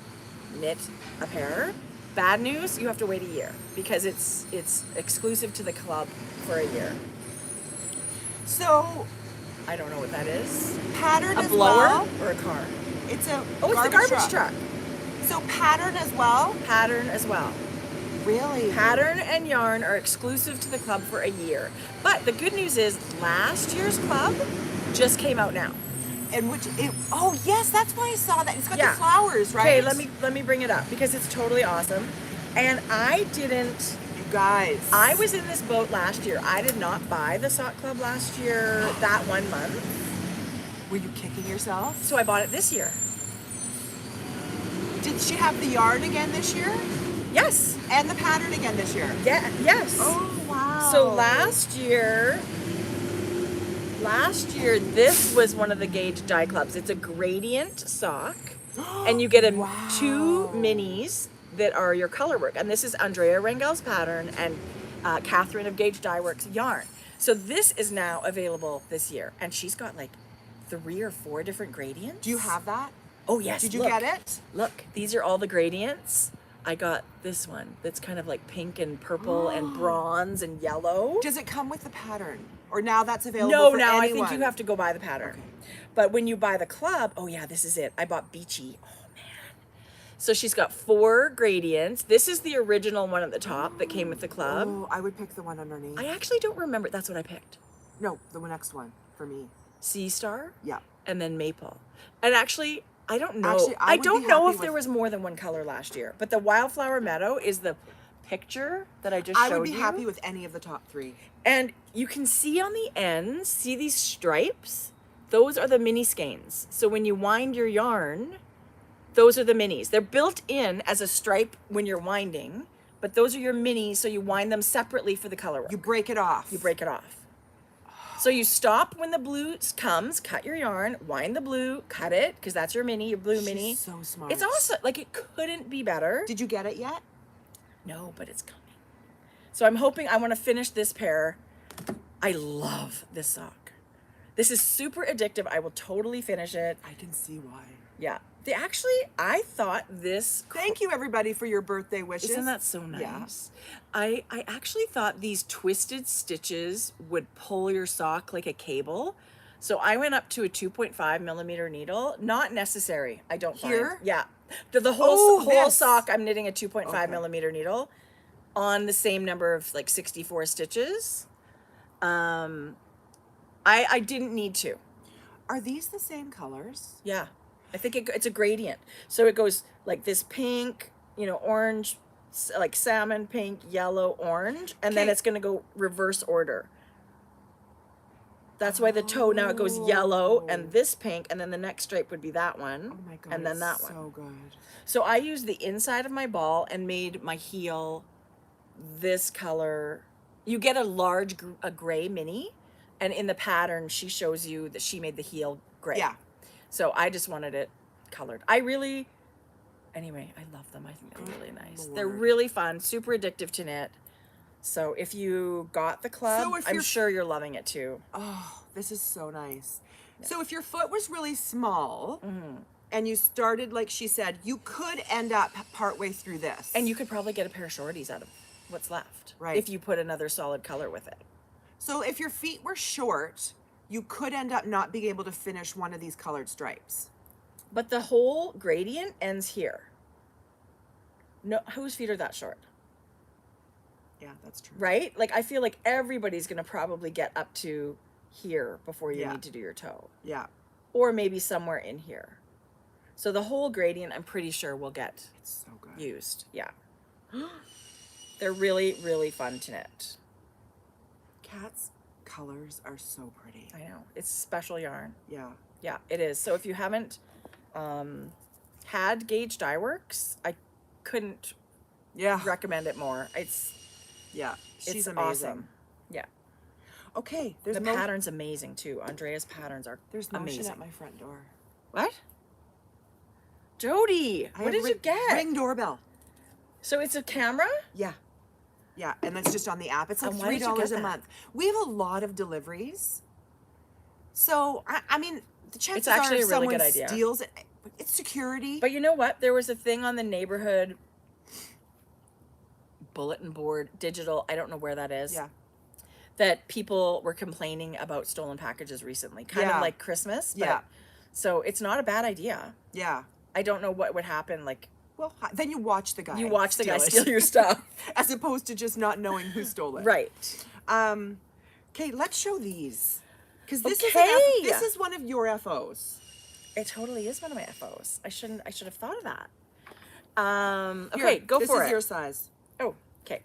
knit a pair. Bad news, you have to wait a year because it's exclusive to the club for a year. So I don't know what that is. Pattern A as blower well. or a car? It's a Oh, it's the garbage truck. So pattern as well. Pattern as well. Really? Pattern and yarn are exclusive to the club for a year. But the good news is last year's club just came out now. And oh yes, that's why I saw that. It's got Yeah. the flowers, right? Okay, let me bring it up because it's totally awesome. And I didn't... You guys. I was in this boat last year. I did not buy the sock club last year that 1 month. Were you kicking yourself? So I bought it this year. Did she have the yarn again this year? Yes. And the pattern again this year? Yeah. Yes. Oh, wow. So last year, this was one of the Gauge Dye Clubs. It's a gradient sock, and you get two minis that are your color work. And this is Andrea Rangel's pattern and Catherine of Gauge Dye Works yarn. So this is now available this year, and she's got like 3 or 4 different gradients. Do you have that? Oh yes. Did you get it? Look, these are all the gradients. I got this one that's kind of like pink and purple and bronze and yellow. Does it come with the pattern? Or now that's available No, for now anyone? I think you have to go buy the pattern. But when you buy the club, oh yeah, this is it. I bought Beachy. Oh man. So she's got 4 gradients. This is the original one at the top that came with the club. Oh, I would pick the one underneath. I actually don't remember. That's what I picked. No, the next one for me. Sea Star. Yeah. And then Maple. And actually, I don't know. Actually, I would don't be know happy if there with- was more than one color last year. But the Wildflower Meadow is the picture that I just showed you. I would be happy with any of the top 3. And you can see on the ends, see these stripes? Those are the mini skeins. So when you wind your yarn, those are the minis. They're built in as a stripe when you're winding, but those are your minis, so you wind them separately for the color work. You break it off. You break it off. So you stop when the blue comes, cut your yarn, wind the blue, cut it, because that's your mini, your blue mini. She's so smart. It's awesome. Like, it couldn't be better. Did you get it yet? No, but it's coming. So I'm hoping I want to finish this pair. I love this sock. This is super addictive. I will totally finish it. I can see why. Yeah. I thought this... Thank you, everybody, for your birthday wishes. Isn't that so nice? Yeah. I actually thought these twisted stitches would pull your sock like a cable. So I went up to a 2.5 millimeter needle. Not necessary, I don't find. Here? Yeah. The whole this. sock, I'm knitting a 2.5 millimeter needle on the same number of like 64 stitches. I didn't need to. Are these the same colors? Yeah. I think it's a gradient. So it goes like this pink, orange, like salmon, pink, yellow, orange, and then it's going to go reverse order. That's why the toe, now it goes yellow and this pink, and then the next stripe would be that one. Oh my God, and then that one. So good. So I used the inside of my ball and made my heel this color. You get a gray mini, and in the pattern, she shows you that she made the heel gray. Yeah. So I just wanted it colored. Anyway, I love them. I think they're really nice. They're really fun, super addictive to knit. So if you got the club, So if I'm you're- sure you're loving it too. Oh, this is so nice. So if your foot was really small and you started, like she said, you could end up partway through this. And you could probably get a pair of shorties out of what's left. Right. If you put another solid color with it. So if your feet were short, you could end up not being able to finish one of these colored stripes. But the whole gradient ends here. No, whose feet are that short? Yeah, that's true. Right? Like, I feel like everybody's going to probably get up to here before you Yeah. need to do your toe. Yeah, Or maybe somewhere in here. So the whole gradient, I'm pretty sure, will get it's so good. used. Yeah. They're really, really fun to knit. Cat's colors are so pretty. I know. It's special yarn. Yeah. Yeah, it is. So if you haven't had Gauge Dye Works, I couldn't Yeah. recommend it more. It's She's amazing. awesome. Yeah. Okay, there's The mo- pattern's amazing too. Andrea's patterns are There's motion amazing. at my front door. What? Jodi, I what have did you get? Ring doorbell. So it's a camera? Yeah. Yeah, and that's just on the app. It's like And why did you $3 get a that? month. We have a lot of deliveries. So, I mean, the chances actually are a really someone good idea. steals it. It's security. But you know what? There was a thing on the neighborhood bulletin board, digital, I don't know where that is. yeah. That people were complaining about stolen packages recently. Kind Yeah. of like Christmas. But, Yeah. So it's not a bad idea. Yeah. I don't know what would happen. Like, Well, then you watch the guy. you watch the guy it. steal your stuff. As opposed to just not knowing who stole it. Right. Okay, let's show these. Because this Okay. this is one of your FOs. It totally is one of my FOs. I should have thought of that. Here, Okay, go for This it. is your size. Oh, okay.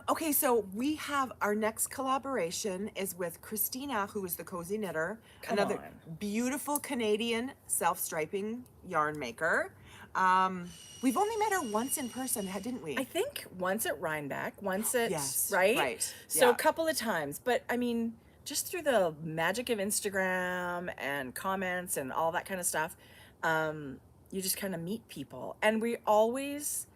Okay, so we have our next collaboration is with Christina, who is the Cozy Knitter, Come another on. beautiful Canadian self-striping yarn maker. We've only met her once in person, didn't we? I think once at Rhinebeck, once at Yes, right? right, So yeah. a couple of times, but I mean, just through the magic of Instagram and comments and all that kind of stuff, you just kind of meet people, and we always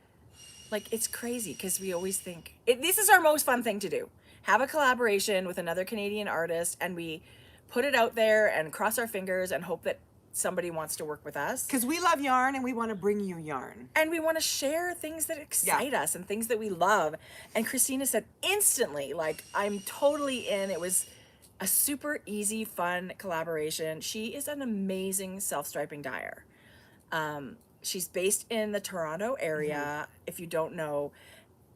like it's crazy because we always think this is our most fun thing to do: have a collaboration with another Canadian artist, and we put it out there and cross our fingers and hope that somebody wants to work with us. Because we love yarn and we want to bring you yarn. And we want to share things that excite us and things that we love. And Christina said instantly, like, I'm totally in. It was a super easy, fun collaboration. She is an amazing self-striping dyer. She's based in the Toronto area, if you don't know.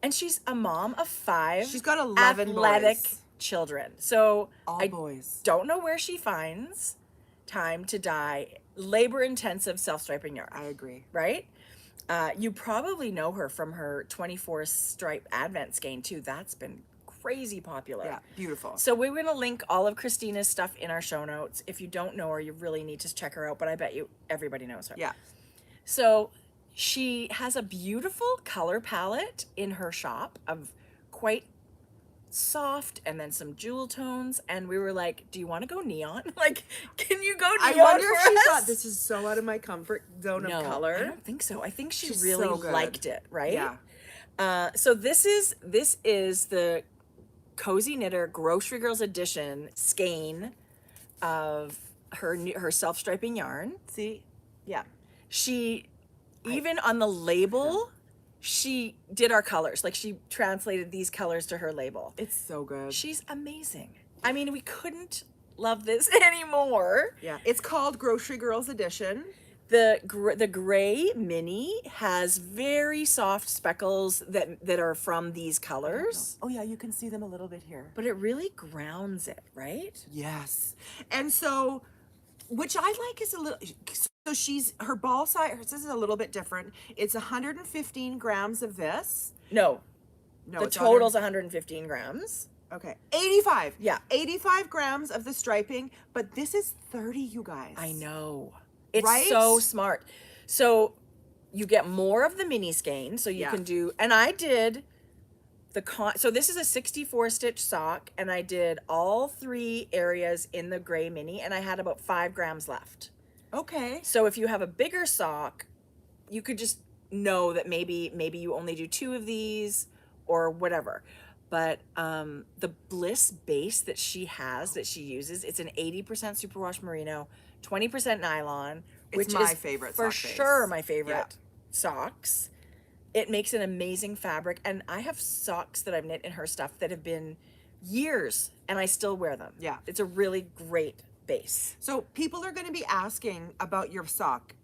And she's a mom of 5. She's got 11 athletic boys. children. So All I boys. don't know where she finds time to dye labor-intensive self-striping yarn. I agree. Right? You probably know her from her 24 stripe Advent skein too. That's been crazy popular. Yeah, beautiful. So we're going to link all of Christina's stuff in our show notes. If you don't know her, you really need to check her out, but I bet you everybody knows her. Yeah. So she has a beautiful color palette in her shop of quite soft and then some jewel tones, and we were like, do you want to go neon? Like, can you go neon I wonder for if she us? thought this is so out of my comfort zone No, of color. I don't think so. I think she She's really so good. liked it, right? Yeah. So this is the Cozy Knitter Grocery Girls edition skein of her self-striping yarn. See? Yeah. She even on the label, she did our colors. Like, she translated these colors to her label. It's so good. She's amazing. I mean, we couldn't love this anymore. Yeah. It's called Grocery Girls Edition. The gray mini has very soft speckles that are from these colors, Oh yeah, you can see them a little bit here. but it really grounds it, right? Yes. And so, which I like is a little, so her ball size, hers is a little bit different. It's 115 grams of this. No, No, the it's total's 115 grams. Okay. 85. Yeah. 85 grams of the striping, but this is 30, you guys. I know. It's Right? so smart. So you get more of the mini skein, so you Yeah. can do, and I did so this is a 64 stitch sock, and I did all 3 areas in the gray mini, and I had about 5 grams left. Okay. So if you have a bigger sock, you could just know that maybe you only do 2 of these or whatever. but the Bliss base that she has, that she uses, it's an 80% superwash merino, 20% nylon, which It's my is favorite for sock base. sure my favorite Yeah. socks. It makes an amazing fabric, and I have socks that I've knit in her stuff that have been years, and I still wear them. Yeah. It's a really great base. So people are going to be asking about your sock.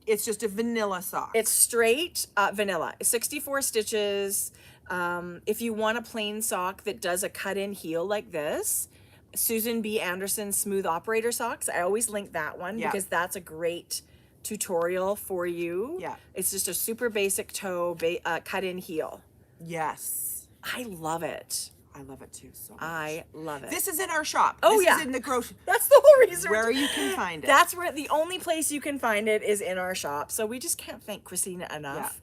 It's just a vanilla sock. It's straight vanilla, 64 stitches. If you want a plain sock that does a cut-in heel like this, Susan B. Anderson Smooth Operator Socks, I always link that one Yeah. because that's a great tutorial for you. Yeah. It's just a super basic toe cut-in heel. Yes. I love it. I love it too so much. I love it. This is in our shop. Oh, this yeah. is in the grocery. That's the whole reason. Where you can find it. That's where the only place you can find it is in our shop. So we just can't thank Christina enough.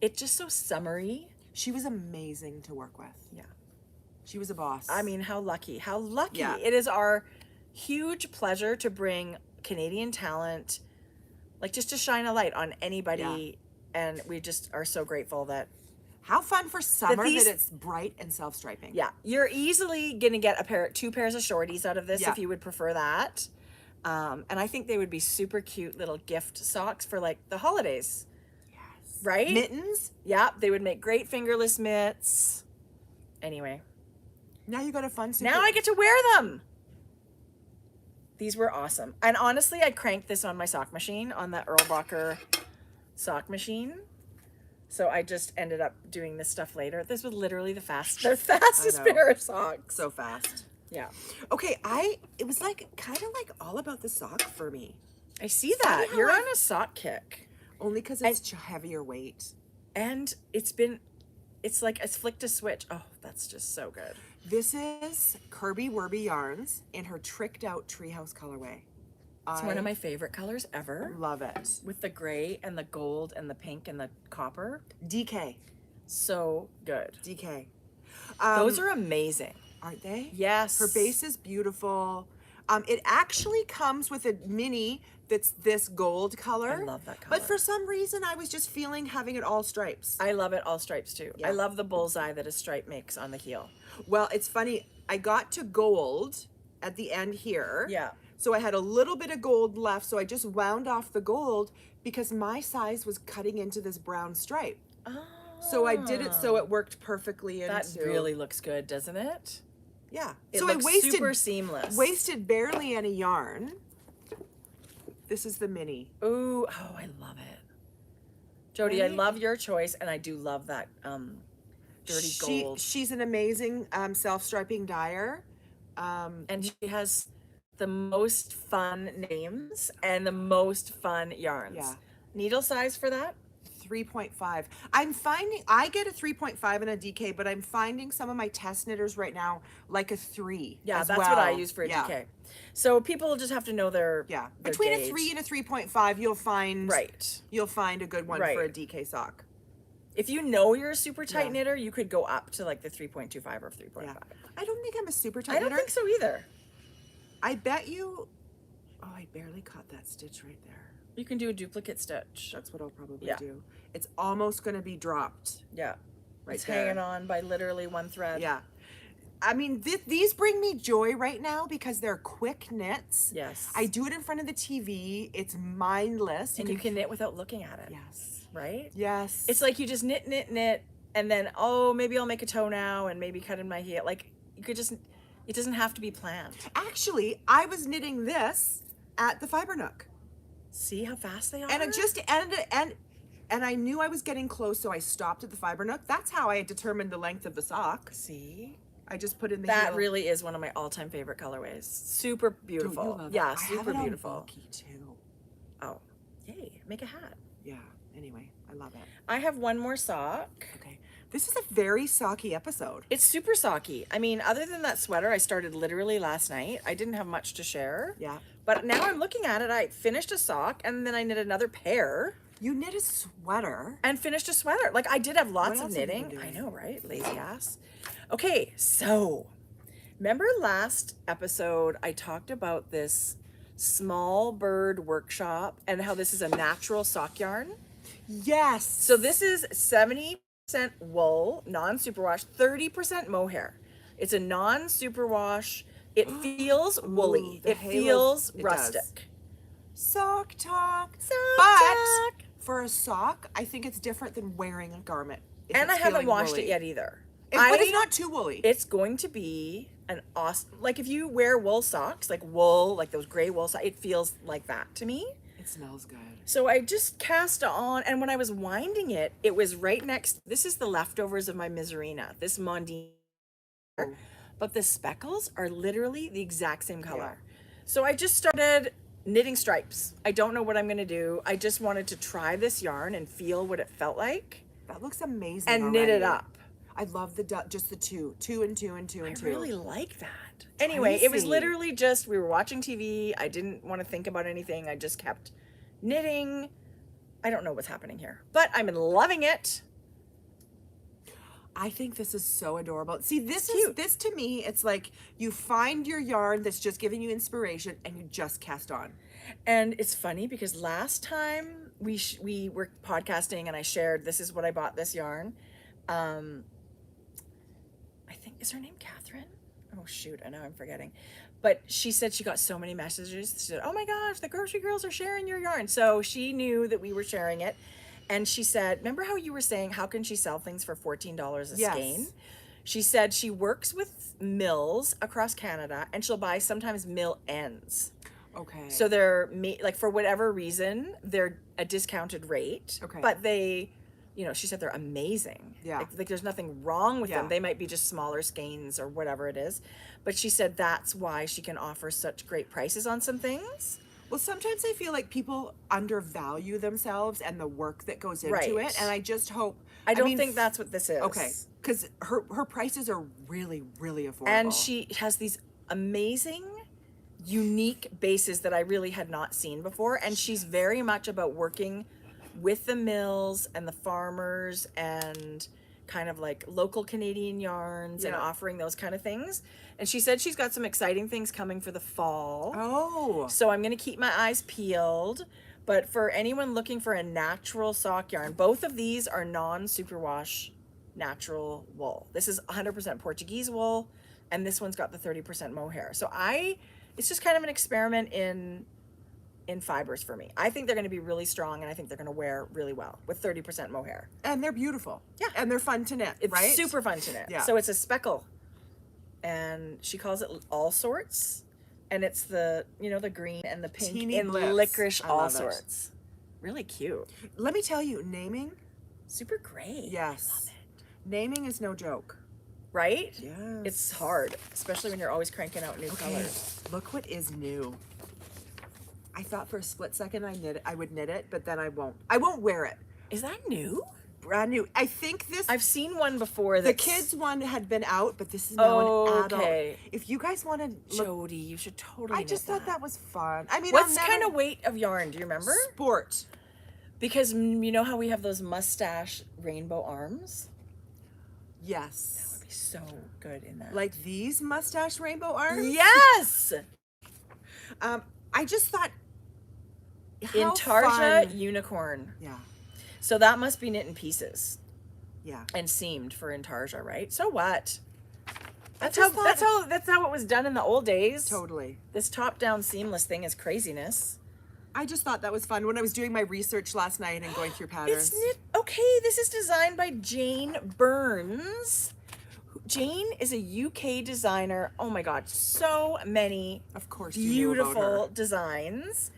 It's just so summery. She was amazing to work with. Yeah. She was a boss. I mean, how lucky. How lucky. Yeah. It is our huge pleasure to bring Canadian talent, like just to shine a light on anybody. And we just are so grateful that, how fun for summer these- that it's bright and self-striping. yeah, you're easily going to get two pairs of shorties out of this Yeah. if you would prefer that. And I think they would be super cute little gift socks for like the holidays. Yes. Right? Mittens. Yeah, they would make great fingerless mitts. Anyway, Now you got a fun super. now I get to wear them. These were awesome. And honestly, I cranked this on my sock machine, on the Erlbacher sock machine. So I just ended up doing this stuff later. This was literally the fastest I know. pair of socks. so fast. Yeah. Okay, it was like kind of like all about the sock for me. I see that. how You're I- on a sock kick. Only because it's heavier weight. And it's like a flick to switch. Oh, that's just so good. This is Kirby Werby Yarns in her tricked out treehouse colorway. It's one of my favorite colors ever. Love it. With the gray and the gold and the pink and the copper. DK. So good. DK. Those are amazing. Aren't they? Yes. Her base is beautiful. It actually comes with a mini that's this gold color. I love that But color. for some reason, I was just feeling having it all stripes. I love it all stripes too. Yeah. I love the bullseye that a stripe makes on the heel. Well, it's funny. I got to gold at the end here. Yeah. So I had a little bit of gold left. So I just wound off the gold because my size was cutting into this brown stripe. Oh, So I did it so it worked perfectly into. that really looks good, doesn't it? Yeah. It so looks I wasted super seamless. wasted barely any yarn. This is the mini. Ooh, oh, I love it. Jodi, I Right? love your choice, and I do love that dirty gold. She's an amazing self-striping dyer. And she has the most fun names and the most fun yarns. Yeah. Needle size for that? 3.5. I'm finding I get a 3.5 in a DK, but I'm finding some of my test knitters right now like a 3. Yeah, as that's what I well. use for a Yeah. DK. So people just have to know their Yeah. their Between gauge. a 3 and a 3.5, you'll find Right. You'll find a good one Right. for a DK sock. If you know you're a super tight Yeah. knitter, you could go up to like the 3.25 or 3.5. Yeah. I don't think I'm a super tight I don't knitter. think so either. I bet you. Oh, I barely caught that stitch right there. You can do a duplicate stitch. That's what I'll probably Yeah. do. It's almost going to be dropped. Yeah. Right It's there. hanging on by literally one thread. Yeah. I mean, these bring me joy right now because they're quick knits. Yes. I do it in front of the TV. It's mindless. And you can knit without looking at it. Yes. Right? Yes. It's like you just knit, knit, knit, and then, oh, maybe I'll make a toe now and maybe cut in my heel. Like, you could just, it doesn't have to be planned. Actually, I was knitting this at the Fiber Nook. See how fast they are? And it just ended, and I knew I was getting close, so I stopped at the Fiber Nook. That's how I determined the length of the sock. See? I just put in the That heel. really is one of my all-time favorite colorways. Super Don't beautiful. you love Yeah, that? I have super it on beautiful. bulky too. Oh, yay. Make a hat. Yeah. Anyway, I love it. I have one more sock. Okay. This is a very socky episode. It's super socky. I mean, other than that sweater I started literally last night, I didn't have much to share. Yeah. But now I'm looking at it. I finished a sock and then I knit another pair You knit a sweater. and finished a sweater. Like I did have lots What of else have you knitting. been I doing? know, right? Lazy ass. Okay, so remember last episode I talked about this small bird workshop and how this is a natural sock yarn? Yes. So this is 70% wool, non-superwash, 30% mohair. It's a non-superwash. It feels woolly. the It halos- feels it does. rustic. Sock talk. Sock But talk. for a sock, I think it's different than wearing a garment. if And I it's haven't feeling washed woolly. it yet either. But it's not too woolly. It's going to be an awesome, like if you wear wool socks, like wool, like those gray wool socks, it feels like that to me. It smells good. So I just cast on, and when I was winding it, it was right next, this is the leftovers of my Miserina, this Mondine. But the speckles are literally the exact same color. So I just started knitting stripes. I don't know what I'm going to do. I just wanted to try this yarn and feel what it felt like. That looks amazing. And knit it already. up. I love just the two and two and two and I two. really like that. Anyway, it was Tracie. literally just, we were watching TV. I didn't want to think about anything. I just kept knitting. I don't know what's happening here, but I'm loving it. I think this is so adorable. See, this It's is cute. this to me. It's like you find your yarn that's just giving you inspiration, and you just cast on. And it's funny because last time we were podcasting and I shared, this is what I bought this yarn. I think, is her name Catherine? Oh shoot, I know I'm forgetting. But she said she got so many messages. She said, oh my gosh, the grocery girls are sharing your yarn. So she knew that we were sharing it. And she said, remember how you were saying, how can she sell things for $14 a Yes. skein? She said she works with mills across Canada and she'll buy sometimes mill ends. Okay. So they're like, for whatever reason, they're a discounted rate. Okay. But they, she said they're amazing. Yeah. Like there's nothing wrong with Yeah. them. They might be just smaller skeins or whatever it is. But she said that's why she can offer such great prices on some things. Well, sometimes I feel like people undervalue themselves and the work that goes into Right. it, and I just hope. I don't mean, think that's what this is. okay, because her prices are really, really affordable. And she has these amazing, unique bases that I really had not seen before. And she's very much about working with the mills and the farmers and kind of like local Canadian yarns and Yeah. offering those kind of things. And she said she's got some exciting things coming for the fall. Oh, So I'm going to keep my eyes peeled. But for anyone looking for a natural sock yarn, both of these are non-superwash natural wool. This is 100% Portuguese wool, and this one's got the 30% mohair. So it's just kind of an experiment in fibers for me. I think they're going to be really strong, and I think they're going to wear really well with 30% mohair. and they're beautiful. Yeah. and they're fun to knit. It's right? super fun to knit. Yeah. So it's a speckle, and she calls it all sorts, and it's the the green and the pink Teeny in blips. licorice I all love it. sorts. Really cute. Let me tell you, naming. Super great. Yes. Love it. Naming is no joke. Right? Yes. It's hard, especially when you're always cranking out new colors. Look what is new. I thought for a split second I would knit it, but then I won't. I won't wear it. Is that new? Brand new. I think this. I've seen one before. the That's, kids one had been out, but this is now an adult. Okay. If you guys want to look, Jodi, you should totally. I just knit thought that was fun. I mean, What's I'll kind never- of weight of yarn? Do you remember? sport? Because you know how we have those mustache rainbow arms? Yes. Would be so good in that. Like these mustache rainbow arms. Yes. I just thought. In how Tarja fun. unicorn. Yeah. So that must be knit in pieces Yeah. and seamed for Intarsia, right? So what? That's just how thought- that's how it was done in the old days. Totally. This top-down seamless thing is craziness. I just thought that was fun when I was doing my research last night and going through patterns. It's knit. Okay, this is designed by Jane Burns. Jane is a UK designer. Oh my God, so many Of course, you knew about beautiful her. designs.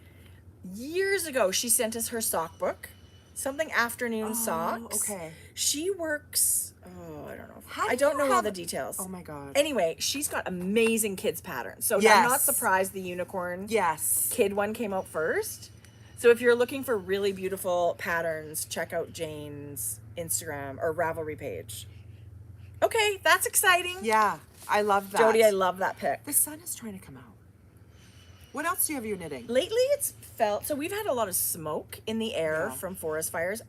Years ago, she sent us her sock book, something afternoon socks. okay. She works. Oh, I don't know. How I do don't you know all have- the details. Oh my God. Anyway, she's got amazing kids patterns. So I'm Yes. not surprised the unicorn Yes. kid one came out first. So if you're looking for really beautiful patterns, check out Jane's Instagram or Ravelry page. Okay, that's exciting. Yeah, I love that. Jodi, I love that pic. The sun is trying to come out. What else do you have your knitting? Lately it's felt, so we've had a lot of smoke in the air Yeah. from forest fires.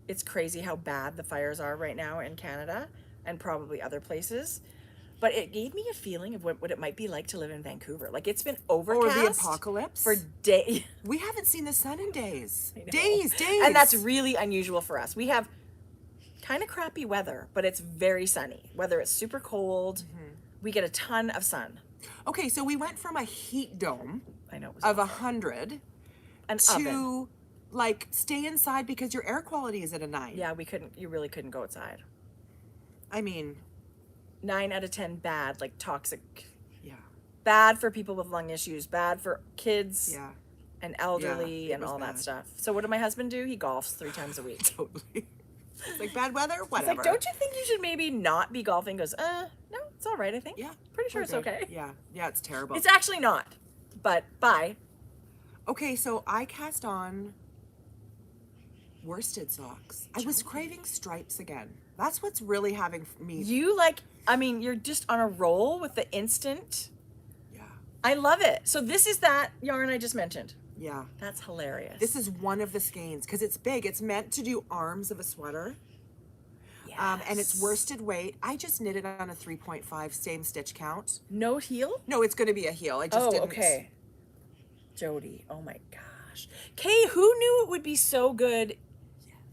It's crazy how bad the fires are right now in Canada and probably other places. But it gave me a feeling of what it might be like to live in Vancouver. Like it's been Or overcast the apocalypse? for days. We haven't seen the sun in days. know. Days. And that's really unusual for us. We have kind of crappy weather, but it's very sunny. Whether it's super cold, we get a ton of sun. Okay, so we went from a heat dome I know it was of awful. 100 An to oven. like stay inside because your air quality is at a 9. Yeah, you really couldn't go outside. I mean, 9 out of 10 bad, like toxic. yeah. Bad for people with lung issues, bad for kids Yeah. and elderly it and was all bad. that stuff. So what did my husband do? He golfs 3 times a week. Totally. It's like bad weather, It's whatever. like, don't you think you should maybe not be golfing? He goes, no, it's all right, I think. Yeah. Pretty sure we're it's good. okay. Yeah. Yeah, it's terrible. It's actually not, but bye. Okay, so I cast on worsted socks. I was craving stripes again. That's what's really having me. You're just on a roll with the instant. Yeah. I love it. So this is that yarn I just mentioned. Yeah. That's hilarious. This is one of the skeins because it's big. It's meant to do arms of a sweater. And it's worsted weight. I just knitted on a 3.5 same stitch count. No heel? No, it's going to be a heel. I just didn't. Okay. Jodi, oh my gosh. Kay, who knew it would be so good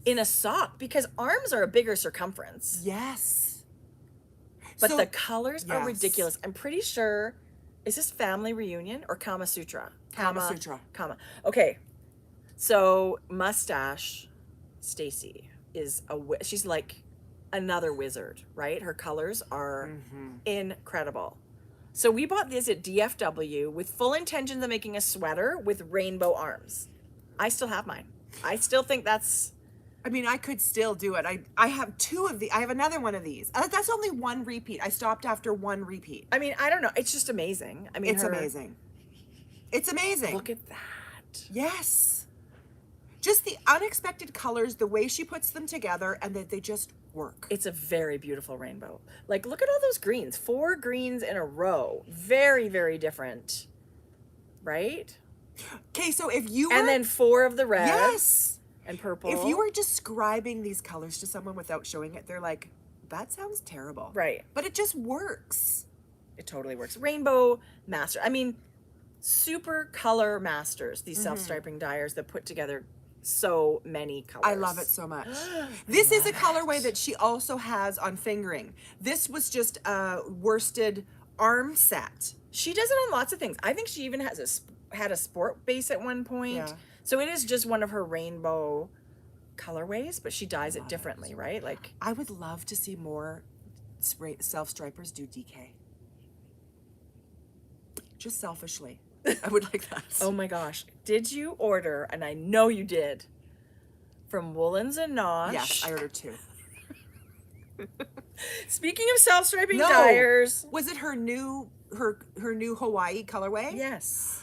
in a sock? Because arms are a bigger circumference. Yes. But So- the colors are yes. ridiculous. I'm pretty sure, is this Family Reunion or Kama Sutra? Kama Sutra. Okay. So Mustache Stacy is she's like another wizard, right? Her colors are incredible. So we bought this at DFW with full intentions of making a sweater with rainbow arms. I still have mine. I still think that's... I mean, I could still do it. I have 2 of the. I have another one of these. That's only 1 repeat. I stopped after 1 repeat. I mean, I don't know. It's just amazing. I mean, It's amazing. It's amazing. Look at that. Yes. Just the unexpected colors, the way she puts them together, and that they just work. It's a very beautiful rainbow. Like, look at all those greens. 4 greens in a row. Very, very different. Right? Okay, so if you were... And then 4 of the reds. Yes. And purple. If you were describing these colors to someone without showing it, they're like, that sounds terrible. Right. But it just works. It totally works. Rainbow master. I mean, super color masters, these self-striping dyers that put together so many colors. I love it so much. This is a colorway that she also has on fingering. This was just a worsted arm set. She does it on lots of things. I think she even had a sport base at one point. Yeah. So it is just one of her rainbow colorways, but she dyes it differently, right? Like, I would love to see more self-stripers do DK. Just selfishly. I would like that. oh my gosh. Did you order, and I know you did, from Woolens and Nosh? Yes, I ordered 2. Speaking of self-striping dyers. Was it her new Hawaii colorway? Yes.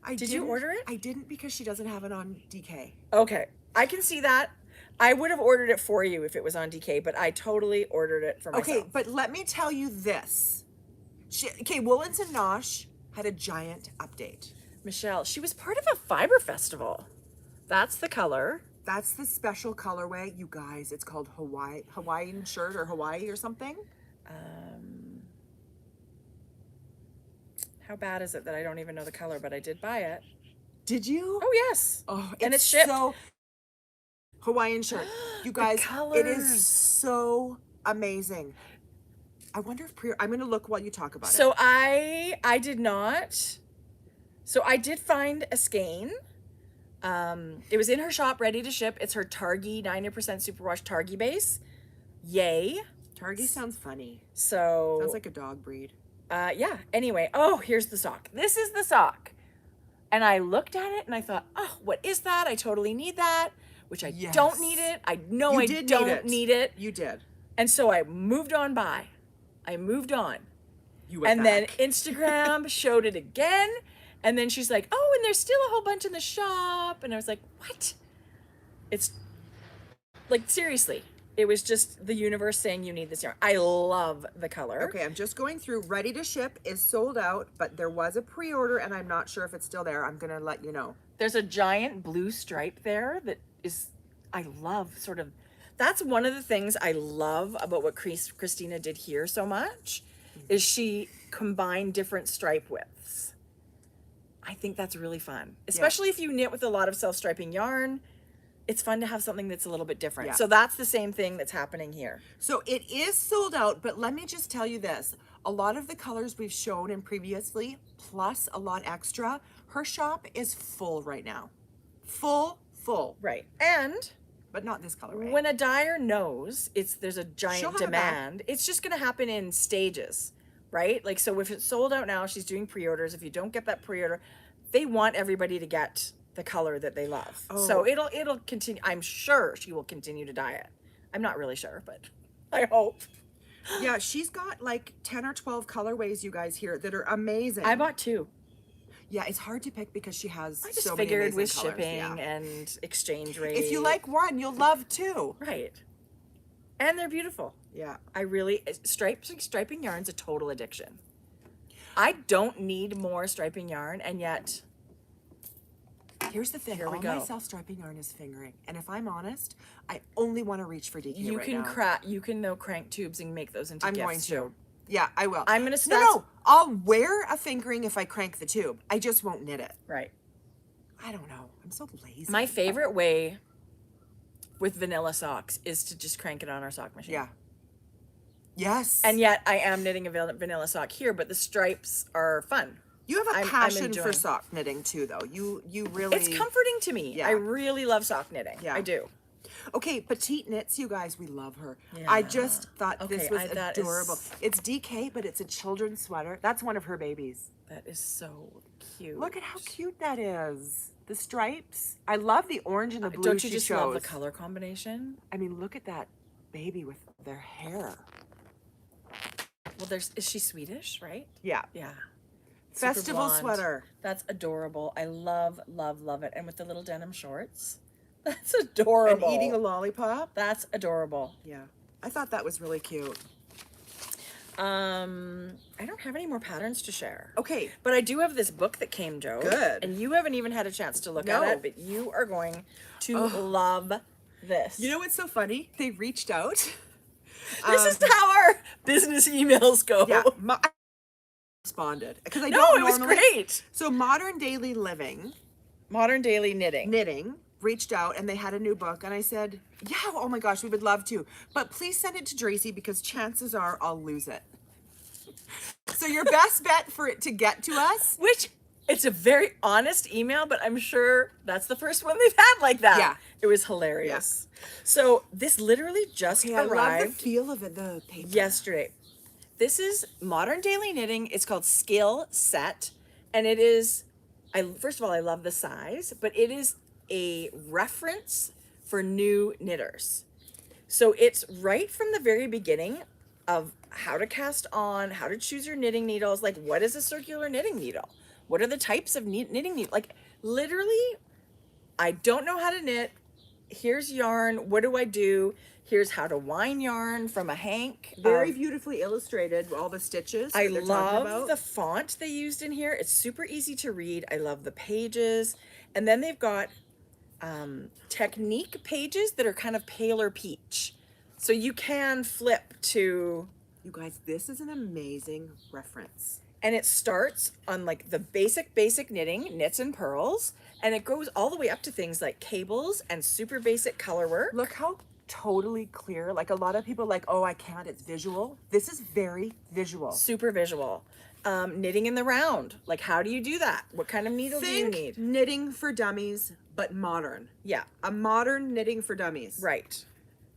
Did you didn't- order it? I didn't because she doesn't have it on DK. Okay. I can see that. I would have ordered it for you if it was on DK, but I totally ordered it for myself. Okay, but let me tell you this. Woolens and Nosh had a giant update. Michelle, she was part of a fiber festival. That's the color. That's the special colorway, you guys. It's called Hawaiian shirt or Hawaii or something. How bad is it that I don't even know the color, but I did buy it? Did you? Oh, yes. Oh, and it's shipped. So Hawaiian shirt. You guys, it colors. is so amazing. I wonder if I'm going to look while you talk about it. So I did not. So I did find a skein. It was in her shop, ready to ship. It's her Targhee 90% superwash Targhee base. Yay. Targhee sounds funny. So Sounds like a dog breed. yeah. Anyway, here's the sock. This is the sock. And I looked at it and I thought, oh, what is that? I totally need that, which I Yes. don't need it. I know You I did don't need it. You did. And so I moved on by. I moved on. You went And then back. Instagram showed it again. And then she's like, oh, and there's still a whole bunch in the shop. And I was like, what? It's like, seriously. It was just the universe saying you need this yarn. I love the color. Okay, I'm just going through. Ready to ship is sold out, but there was a pre-order and I'm not sure if it's still there. I'm going to let you know. There's a giant blue stripe there that is, I love sort of, that's one of the things I love about what Christina did here so much, is she combined different stripe widths. I think that's really fun, especially if you knit with a lot of self-striping yarn. it's fun to have something that's a little bit different. Yeah. So that's the same thing that's happening here. So it is sold out, but let me just tell you this. A lot of the colors we've shown in previously, plus a lot extra, her shop is full right now. Full. Right. And But not this colorway. when a dyer knows there's a She'll giant have it demand, it's just going to happen in stages, right? Like, so if it's sold out now, she's doing pre-orders. If you don't get that pre-order, they want everybody to get the color that they love. So it'll continue. I'm sure she will continue to dye it. I'm not really sure, but I hope. Yeah, she's got like 10 or 12 colorways, you guys, here that are amazing. I bought 2. Yeah, it's hard to pick because she has I just so many figured amazing with colors, shipping yeah. and exchange rate. If you like one, you'll love 2. Right. And they're beautiful. Yeah. I really, striping yarn's a total addiction. I don't need more striping yarn, and yet Here's the thing. Here we all go. my self-striping yarn is fingering. And if I'm honest, I only want to reach for DK you right can now. you can though crank tubes and make those into I'm gifts going to. too. Yeah, I will. I'm gonna start. No, I'll wear a fingering if I crank the tube. I just won't knit it. Right. I don't know. I'm so lazy. My favorite way with vanilla socks is to just crank it on our sock machine. Yeah. Yes. And yet I am knitting a vanilla sock here, but the stripes are fun. you have a I'm passion for enjoying. sock knitting too, though. You really. It's comforting to me. Yeah. I really love sock knitting. Yeah. I do. Okay, Petite Knits, you guys, we love her. I just thought this Okay, was that adorable. is- It's DK, but it's a children's sweater. That's one of her babies. That is so cute. Look at how cute that is. The stripes. I love the orange and the blue Don't you she just chose. love the color combination? I mean, look at that baby with their hair. Well, is she Swedish, right? Yeah. Yeah. Super Festival blonde. sweater. That's adorable. I love, love, love it. And with the little denim shorts. That's And adorable. eating a lollipop. That's adorable. Yeah. I thought that was really cute. I don't have any more patterns to share. Okay. But I do have this book that came, Joe. Good. And you haven't even had a chance to look No. at it, but you are going to love this. You know what's so funny? They reached out. This is how our business emails go. Yeah. I responded. Because I No, don't it was normally- great. So Modern Daily Living, Modern daily knitting. Knitting, reached out and they had a new book. And I said, yeah, oh my gosh, we would love to. But please send it to Tracie because chances are I'll lose it. So your best bet for it to get to us. Which, it's a very honest email, but I'm sure that's the first one they've had like that. Yeah. It was hilarious. So this literally just I love the arrived feel of it, the paper. yesterday. This is Modern Daily Knitting. It's called Skill Set. And it is, first of all, I love the size, but it is a reference for new knitters. So it's right from the very beginning of how to cast on, how to choose your knitting needles, like what is a circular knitting needle? What are the types of knitting needles? Like literally, I don't know how to knit. Here's yarn. What do I do? Here's how to wind yarn from a hank. Very beautifully illustrated, all the stitches. I that they're talking love about. the font they used in here. It's super easy to read. I love the pages. And then they've got technique pages that are kind of paler peach. So you can flip to, You guys, this is an amazing reference. and it starts on like the basic knitting, knits and purls, and it goes all the way up to things like cables and super basic color work. Look how totally clear. Like a lot of people are like, oh, I can't, it's visual. This is very visual. Super visual. Knitting in the round. Like how do you do that? What kind of needle do you need? knitting for dummies, but modern. Yeah. A modern knitting for dummies. Right.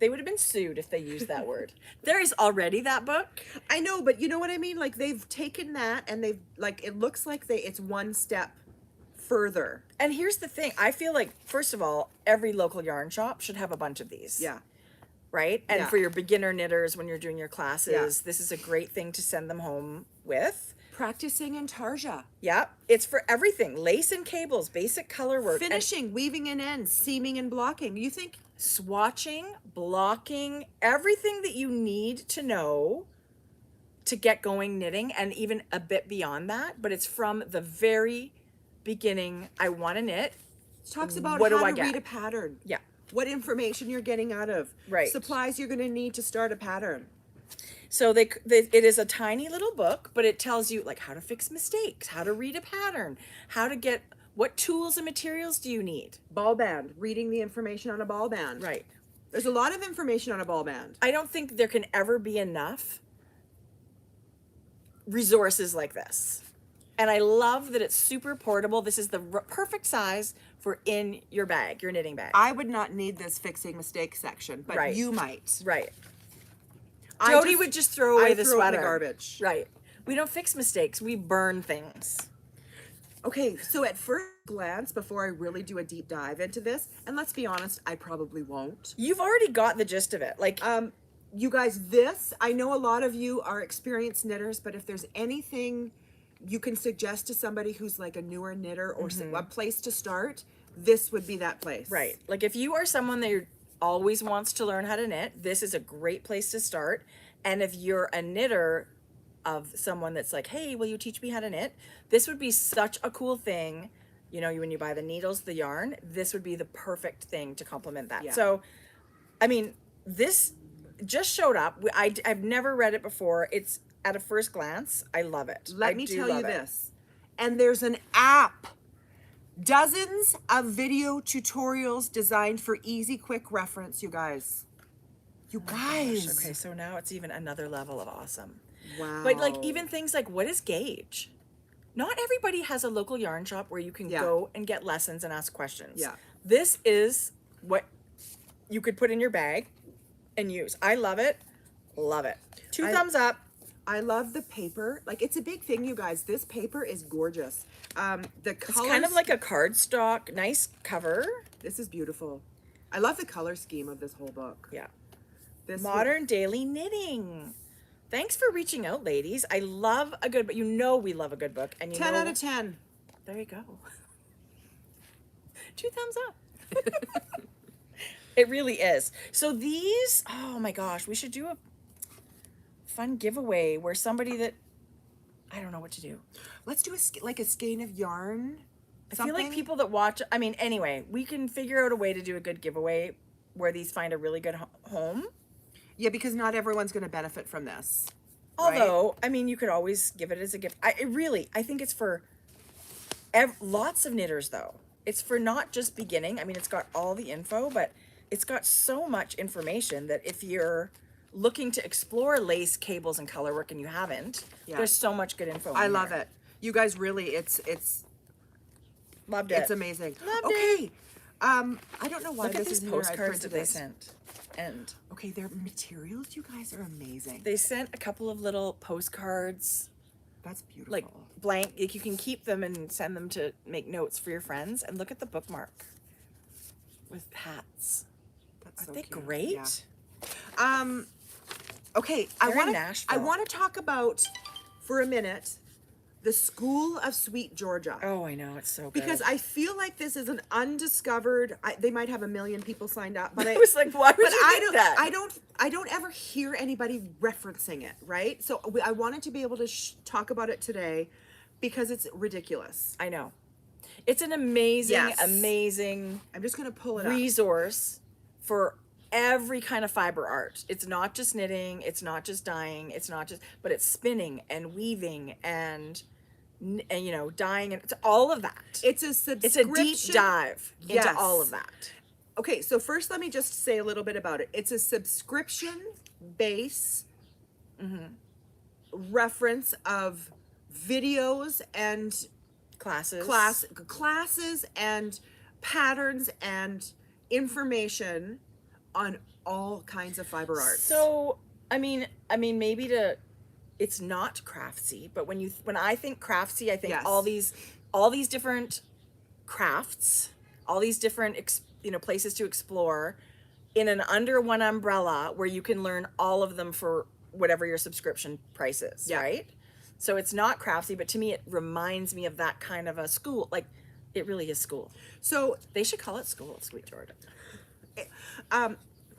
They would have been sued if they used that word. There is already that book. I know, but you know what I mean? Like they've taken that and they've like, it looks like it's one step further. And here's the thing. I feel like, first of all, every local yarn shop should have a bunch of these. Yeah. Right? And Yeah. for your beginner knitters, when you're doing your classes, Yeah. this is a great thing to send them home with. Practicing in tarja. Yeah. It's for everything. Lace and cables, basic color work. and Finishing, weaving in ends, seaming and blocking. You think swatching, blocking, everything that you need to know to get going knitting, and even a bit beyond that. But it's from the very beginning. I want to knit. talks about What do how I to get? read a pattern. Yeah. What information you're getting out of. Right. Supplies you're going to need to start a pattern. So it is a tiny little book, but it tells you like how to fix mistakes, how to read a pattern, how to get What tools and materials do you need? Ball band, reading the information on a ball band. Right. There's a lot of information on a ball band. I don't think there can ever be enough resources like this. And I love that it's super portable. This is the perfect size for in your bag, your knitting bag. I would not need this fixing mistakes section, but Right. you might. Right. Jodi would just throw away the throw it in sweater. the garbage. Right. We don't fix mistakes. We burn things. Okay, so at first glance, before I really do a deep dive into this, and let's be honest, I probably won't. You've already got the gist of it. Like, You guys, this, I know a lot of you are experienced knitters, but if there's anything you can suggest to somebody who's like a newer knitter or a place to start, this would be that place. right. Like, if you are someone that always wants to learn how to knit, this is a great place to start. And if you're a knitter of someone that's like, hey, will you teach me how to knit? This would be such a cool thing. You know, when you buy the needles, the yarn, this would be the perfect thing to complement that. Yeah. So, I mean, this just showed up. I've never read it before. It's at a first glance. I love it. Let I me do tell you love it. this. And there's an app. Dozens of video tutorials designed for easy, quick reference, you guys. You guys. Gosh, okay, so now it's even another level of awesome. Wow. But like even things like, what is gauge? Not everybody has a local yarn shop where you can Yeah. go and get lessons and ask questions. Yeah. This is what you could put in your bag and use. I love it. Love it. Two thumbs up. I love the paper. Like, it's a big thing, you guys. This paper is gorgeous. The It's colors. kind of like a cardstock, nice cover. This is beautiful. I love the color scheme of this whole book. Yeah. This Modern daily knitting. Thanks for reaching out, ladies. I love a good book. You know we love a good book. And you 10 know, out of 10. There you go. 2 thumbs up. It really is. So these, oh my gosh, we should do a fun giveaway where somebody that, I don't know what to do. Let's do like a skein of yarn. I feel like people that watch, I mean, anyway, we can figure out a way to do a good giveaway where these find a really good home. Yeah, because not everyone's going to benefit from this. right? Although, I mean, you could always give it as a gift. I think it's for lots of knitters, though. It's for not just beginning. I mean, it's got all the info, but it's got so much information that if you're looking to explore lace, cables, and color work and you haven't, Yeah. there's so much good info. I in love there. it. You guys really, it's Loved it. it's amazing. Loved Okay. I don't know why Look at this these is here. I postcards printed that they this. sent. And Okay, their materials, you guys, are amazing. they sent a couple of little postcards, That's beautiful. like blank. Like you can keep them and send them to make notes for your friends. And look at the bookmark with hats. That's Aren't so they cute. great? Yeah. Okay, They're in Nashville. I want to talk about for a minute the School of Sweet Georgia. Oh, I know, it's so good. Because I feel like this is an undiscovered. They might have 1 million people signed up, but I was like, why would but you think that? I don't ever hear anybody referencing it, right? So I wanted to be able to talk about it today because it's ridiculous. I know. It's an amazing, Yes. amazing I'm just gonna pull it up. resource for every kind of fiber art. It's not just knitting, it's not just dyeing, but it's spinning and weaving and you know, dyeing, and it's all of that. It's a It's subscription. a deep dive into Yes. all of that. Okay, so first let me just say a little bit about it. It's a subscription base reference of videos and Classes. classes and patterns and information on all kinds of fiber arts. So, I mean, maybe it's not craftsy, but when I think craftsy, I think Yes. all these different crafts, all these different places to explore in an under one umbrella where you can learn all of them for whatever your subscription price is, Yeah. right? So it's not craftsy, but to me it reminds me of that kind of a school. Like it really is school. So They should call it School of Sweet Georgia.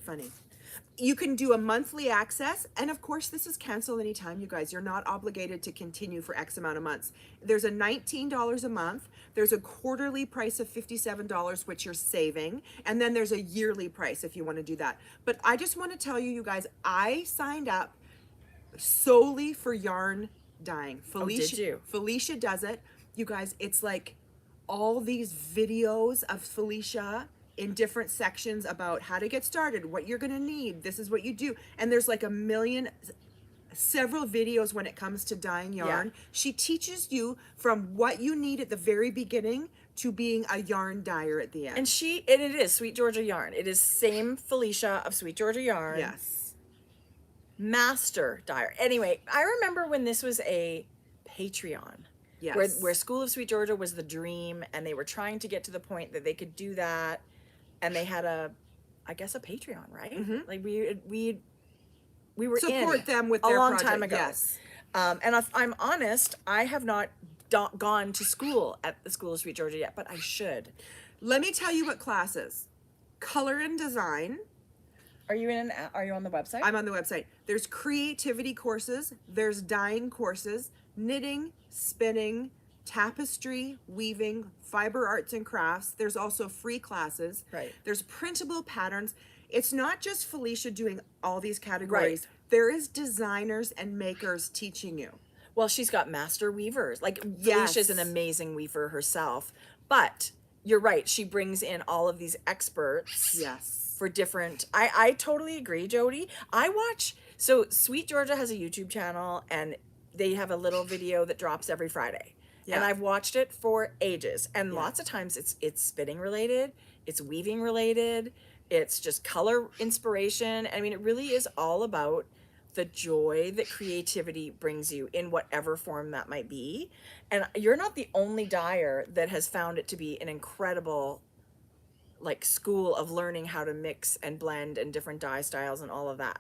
funny. You can do a monthly access, and of course this is cancel anytime, you guys. You're not obligated to continue for X amount of months. There's a $19 a month. There's a quarterly price of $57, which you're saving, and then there's a yearly price if you want to do that. But I just want to tell you, you guys, I signed up solely for yarn dyeing. did you? Felicia does it. You guys, it's like all these videos of Felicia in different sections about how to get started, what you're going to need, this is what you do. And there's like several videos when it comes to dyeing yarn. Yeah. She teaches you from what you need at the very beginning to being a yarn dyer at the end. And it is Sweet Georgia Yarn. It is same Felicia of Sweet Georgia Yarn. Yes. Master dyer. Anyway, I remember when this was a Patreon. Yes. Where School of Sweet Georgia was the dream, and they were trying to get to the point that they could do that, and they had I guess a Patreon, right? Mm-hmm. Like we were support in them with a their long project. time ago. Yes. And if I'm honest, I have not gone to school at the School of Sweet Georgia yet, but I should. Let me tell you what classes. Color and design. Are you on the website? I'm on the website. There's creativity courses, there's dyeing courses, knitting, spinning, tapestry, weaving, fiber arts and crafts. There's also free classes. Right. There's printable patterns. It's not just Felicia doing all these categories. Right. There is designers and makers teaching you. Well, she's got master weavers. Like, Yes. Felicia's an amazing weaver herself. But you're right. She brings in all of these experts. Yes. For different... I totally agree, Jodi. So Sweet Georgia has a YouTube channel, and they have a little video that drops every Friday. Yeah. And I've watched it for ages. And lots of times it's spinning related. It's weaving related. It's just color inspiration. I mean, it really is all about the joy that creativity brings you in whatever form that might be. And you're not the only dyer that has found it to be an incredible like school of learning how to mix and blend and different dye styles and all of that.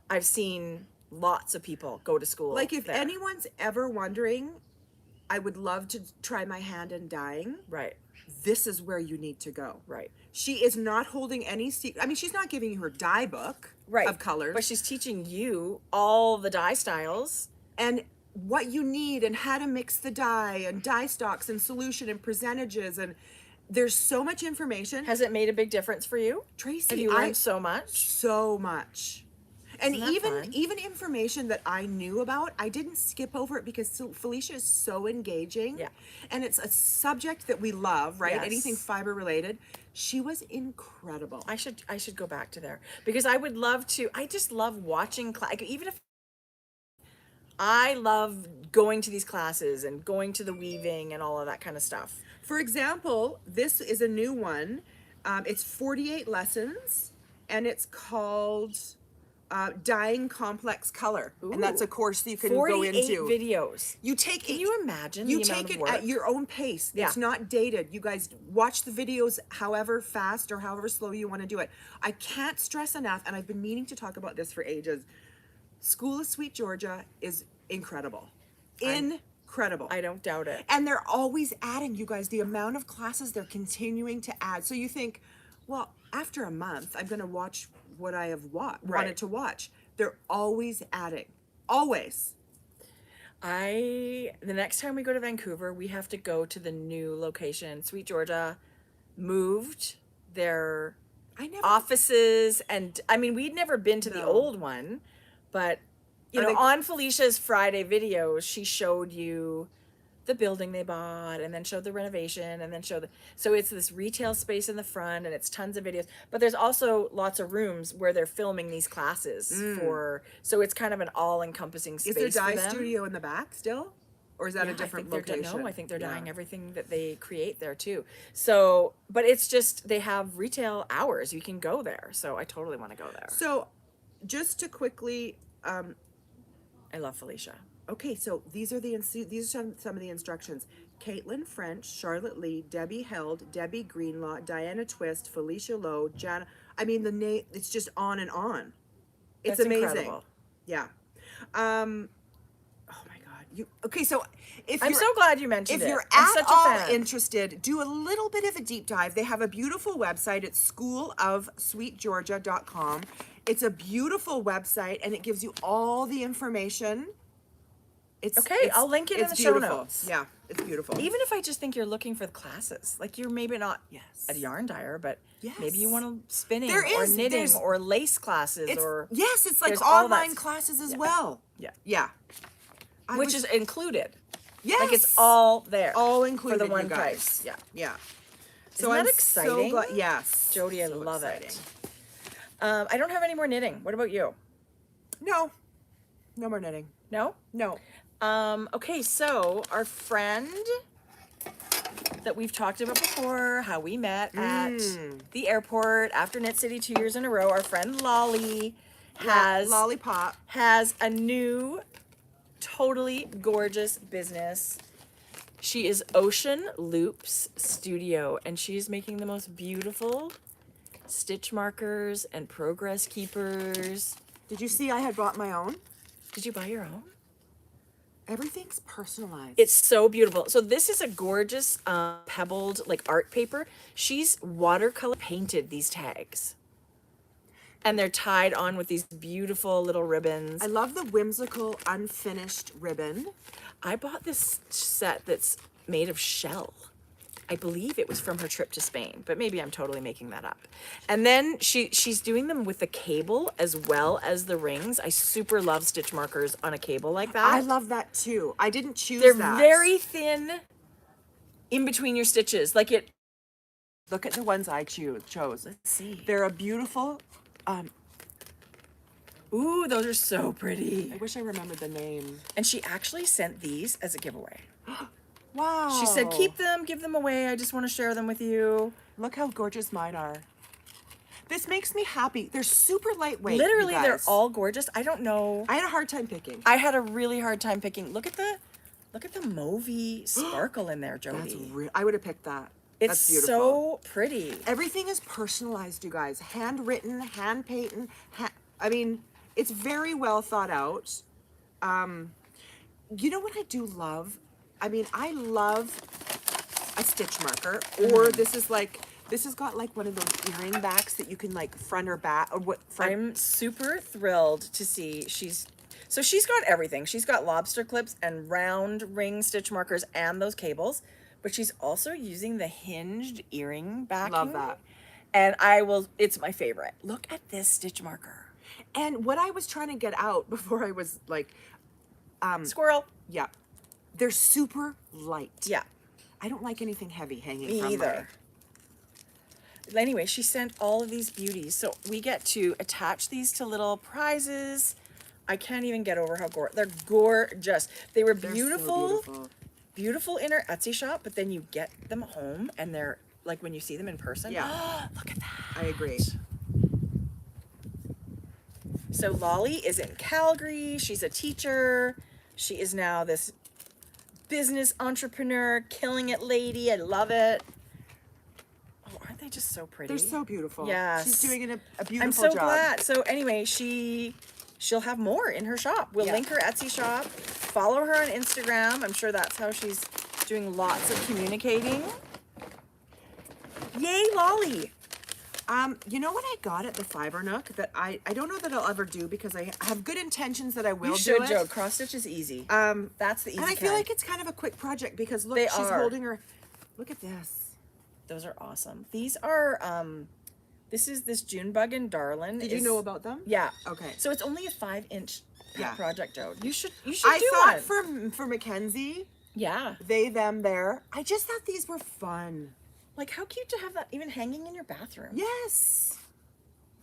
I've seen lots of people go to school. Like if there. anyone's ever wondering, I would love to try my hand in dyeing. Right, This is where you need to go. right. She is not holding any secret. I mean, she's not giving you her dye book Right. of colors. But she's teaching you all the dye styles. And what you need and how to mix the dye and dye stocks and solution and percentages. And there's so much information. Has it made a big difference for you? Tracie, Have you learned so much? so much. And Isn't that fun? even information that I knew about, I didn't skip over it because Felicia is so engaging. Yeah. And it's a subject that we love, right? Yes. Anything fiber related. She was incredible. I should go back to there because I would love to. I just love watching even if I love going to these classes and going to the weaving and all of that kind of stuff. For example, this is a new one. It's 48 lessons, and it's called Dyeing Complex Color. And that's a course that you can go 48 into. videos. You take Can you imagine You the amount take of it at work? your own pace. Yeah. It's not dated. You guys watch the videos however fast or however slow you want to do it. I can't stress enough, and I've been meaning to talk about this for ages. School of Sweet Georgia is incredible. Incredible. I don't doubt it. And they're always adding, you guys, the amount of classes they're continuing to add. So you think, well, after a month, I'm going to watch what I have wanted to watch. They're always adding. Always. The next time we go to Vancouver, we have to go to the new location. Sweet Georgia moved their offices, and I mean, we'd never been to the old one, but you know, on Felicia's Friday videos, she showed you the building they bought and then showed the renovation and then so it's this retail space in the front and it's tons of videos, but there's also lots of rooms where they're filming these classes so it's kind of an all-encompassing space. Is there for dye them. studio in the back still? Or is that a different location? No, I think they're dyeing everything that they create there too. So, but it's just, they have retail hours. You can go there. So I totally want to go there. So just to quickly, I love Felicia. okay, so these are some of the instructions. Caitlin French, Charlotte Lee, Debbie Held, Debbie Greenlaw, Diana Twist, Felicia Lowe, Jana. I mean, the name, it's just on and on. It's That's amazing. incredible. Yeah. Oh my God. Okay, so I'm so glad you mentioned it. If you're I'm at such a all fan. interested, do a little bit of a deep dive. They have a beautiful website. It's schoolofsweetgeorgia.com. It's a beautiful website, and it gives you all the information. I'll link it in the show beautiful. notes. Yeah, it's beautiful. Even if I just think you're looking for the classes, like you're maybe not a yarn dyer, but maybe you want to spinning or knitting or lace classes it's like there's all online that- classes as well. Yeah. Yeah. which is included. Yes. Like it's all there. All included, for the one you guys. price. Yeah. Yeah. Isn't that I'm exciting? So glad. Yes. Jodi, I So love exciting. it. I don't have any more knitting. What about you? No. No more knitting. No? No. Okay, so our friend that we've talked about before, how we met at the airport after Knit City 2 years in a row, our friend Lolly Lollipop. has a new, totally gorgeous business. She is Ocean Loops Studio, and she is making the most beautiful stitch markers and progress keepers. Did you see I had bought my own? Did you buy your own? Everything's personalized. It's so beautiful. So this is a gorgeous pebbled like art paper. She's watercolor painted these tags. And they're tied on with these beautiful little ribbons. I love the whimsical unfinished ribbon. I bought this set that's made of shell. I believe it was from her trip to Spain, but maybe I'm totally making that up. And then she's doing them with the cable as well as the rings. I super love stitch markers on a cable like that. I love that too. I didn't choose They're that. very thin in between your stitches. Like it. Look at the ones I chose. Let's see. They're a beautiful. Ooh, those are so pretty. I wish I remembered the name. And she actually sent these as a giveaway. Wow. She said, keep them, give them away. I just want to share them with you. Look how gorgeous mine are. This makes me happy. They're super lightweight. Literally, you they're guys. all gorgeous. I don't know. I had a hard time picking. I had a really hard time picking. Look at the mauvey sparkle in there, Jodi. I would have picked that. It's That's beautiful. so pretty. Everything is personalized, you guys. Handwritten, hand painted. I mean, it's very well thought out. You know what I do love? I mean, I love a stitch marker, or this has got like one of those earring backs that you can like front or back or what front. I'm super thrilled to see she's got everything. She's got lobster clips and round ring stitch markers and those cables, but she's also using the hinged earring backing. Love that. And it's my favorite. Look at this stitch marker. And what I was trying to get out before I was like, Squirrel. yeah, they're super light. Yeah. I don't like anything heavy hanging Me from either. Anyway, she sent all of these beauties. So we get to attach these to little prizes. I can't even get over how they're gorgeous. They were They're so beautiful, beautiful in her Etsy shop, but then you get them home and they're like when you see them in person. Yeah. Look at that. I agree. So Lolly is in Calgary. She's a teacher. She is now this business entrepreneur, killing it lady. I love it. Oh, aren't they just so pretty? They're so beautiful. Yes. She's doing a beautiful I'm so job. glad. So anyway, she'll have more in her shop. We'll link her Etsy shop. Follow her on Instagram. I'm sure that's how she's doing lots of communicating. Yay, Lolly. You know what I got at the Fiber Nook that I don't know that I'll ever do because I have good intentions that I will You do should, it. Joe. Cross stitch is easy. That's the easy And I feel kind. like it's kind of a quick project because look, They she's are. holding her. Look at this. Those are awesome. These are this is this June Bug and Darlin. Did you know about them? Yeah. Okay. So it's only a 5-inch Yeah. project, Joe. You should I do thought one. for Mackenzie, Yeah. they, them, there. I just thought these were fun. Like how cute to have that even hanging in your bathroom. Yes.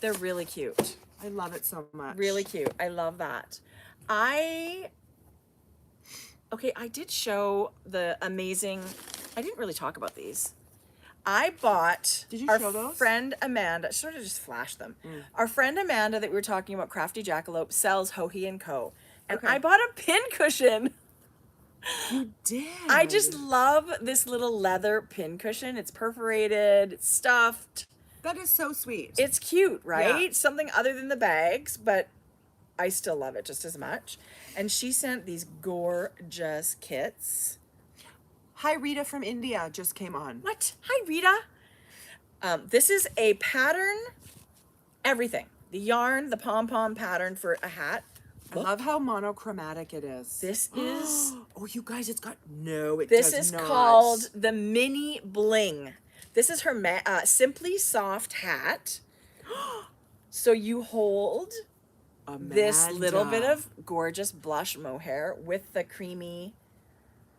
They're really cute. I love it so much. Really cute. I love that. I did show the amazing, I didn't really talk about these. I bought Did you our show those? friend Amanda, sort of just flash them. Our friend Amanda that we were talking about, Crafty Jackalope, sells Mohair Co. And Okay. I bought a pin cushion. You did. I just love this little leather pin cushion. It's perforated, it's stuffed. That is so sweet. It's cute, right? Yeah. Something other than the bags, but I still love it just as much. And she sent these gorgeous kits. Hi, Rita from India just came on. What? Hi, Rita. This is a pattern, everything. The yarn, the pom-pom pattern for a hat. I love how monochromatic it is. This is Oh, you guys, it's got no. It this does is not. called the Mini Bling. This is her Simply Soft hat. So you hold this little bit Amanda. of gorgeous blush mohair with the creamy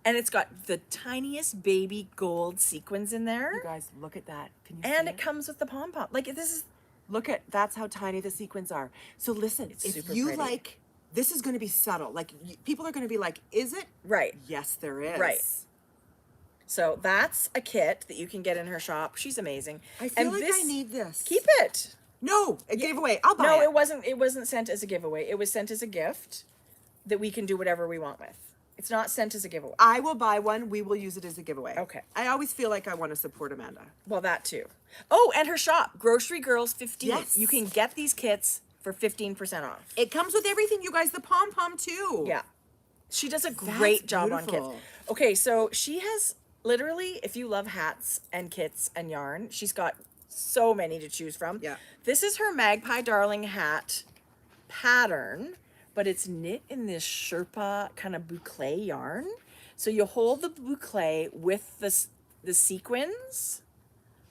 And it's got the tiniest baby gold sequins in there. You guys, look at that. Can you And see it comes with the pom-pom. Like, this is... Look at, that's how tiny the sequins are. So listen, if super you pretty. like, this is going to be subtle. Like, people are going to be like, is it? Right. Yes, there is. Right. So that's a kit that you can get in her shop. She's amazing. I feel and like this, I need this. Keep it. No, a giveaway. I'll buy No, it. it wasn't sent as a giveaway. It was sent as a gift that we can do whatever we want with. It's not sent as a giveaway. I will buy one. We will use it as a giveaway. Okay. I always feel like I want to support Amanda. Well, that too. Oh, and her shop, Grocery Girls 15. Yes. You can get these kits for 15% off. It comes with everything, you guys. The pom-pom too. Yeah. She does a great job on beautiful. kits. Okay, so she has literally, if you love hats and kits and yarn, she's got so many to choose from. Yeah. This is her Magpie Darling hat pattern, but it's knit in this Sherpa kind of boucle yarn. So you hold the boucle with the sequins.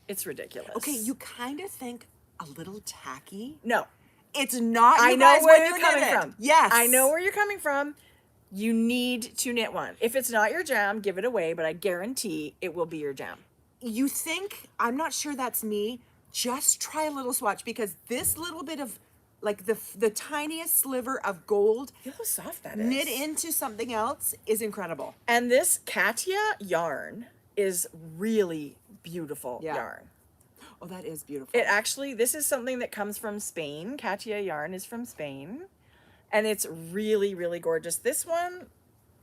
It's ridiculous. Okay, you kind of think a little tacky. No. It's not. You I know guys, where when you're you knit coming it. from. Yes. I know where you're coming from. You need to knit one. If it's not your jam, give it away, but I guarantee it will be your jam. You think, I'm not sure that's me, just try a little swatch, because this little bit of, like, the tiniest sliver of gold Feel how soft that is. knit into something else is incredible. And this Katia yarn is really beautiful Yeah. yarn. Oh, that is beautiful. It actually, this is something that comes from Spain. Katia yarn is from Spain. And it's really, really gorgeous. This one,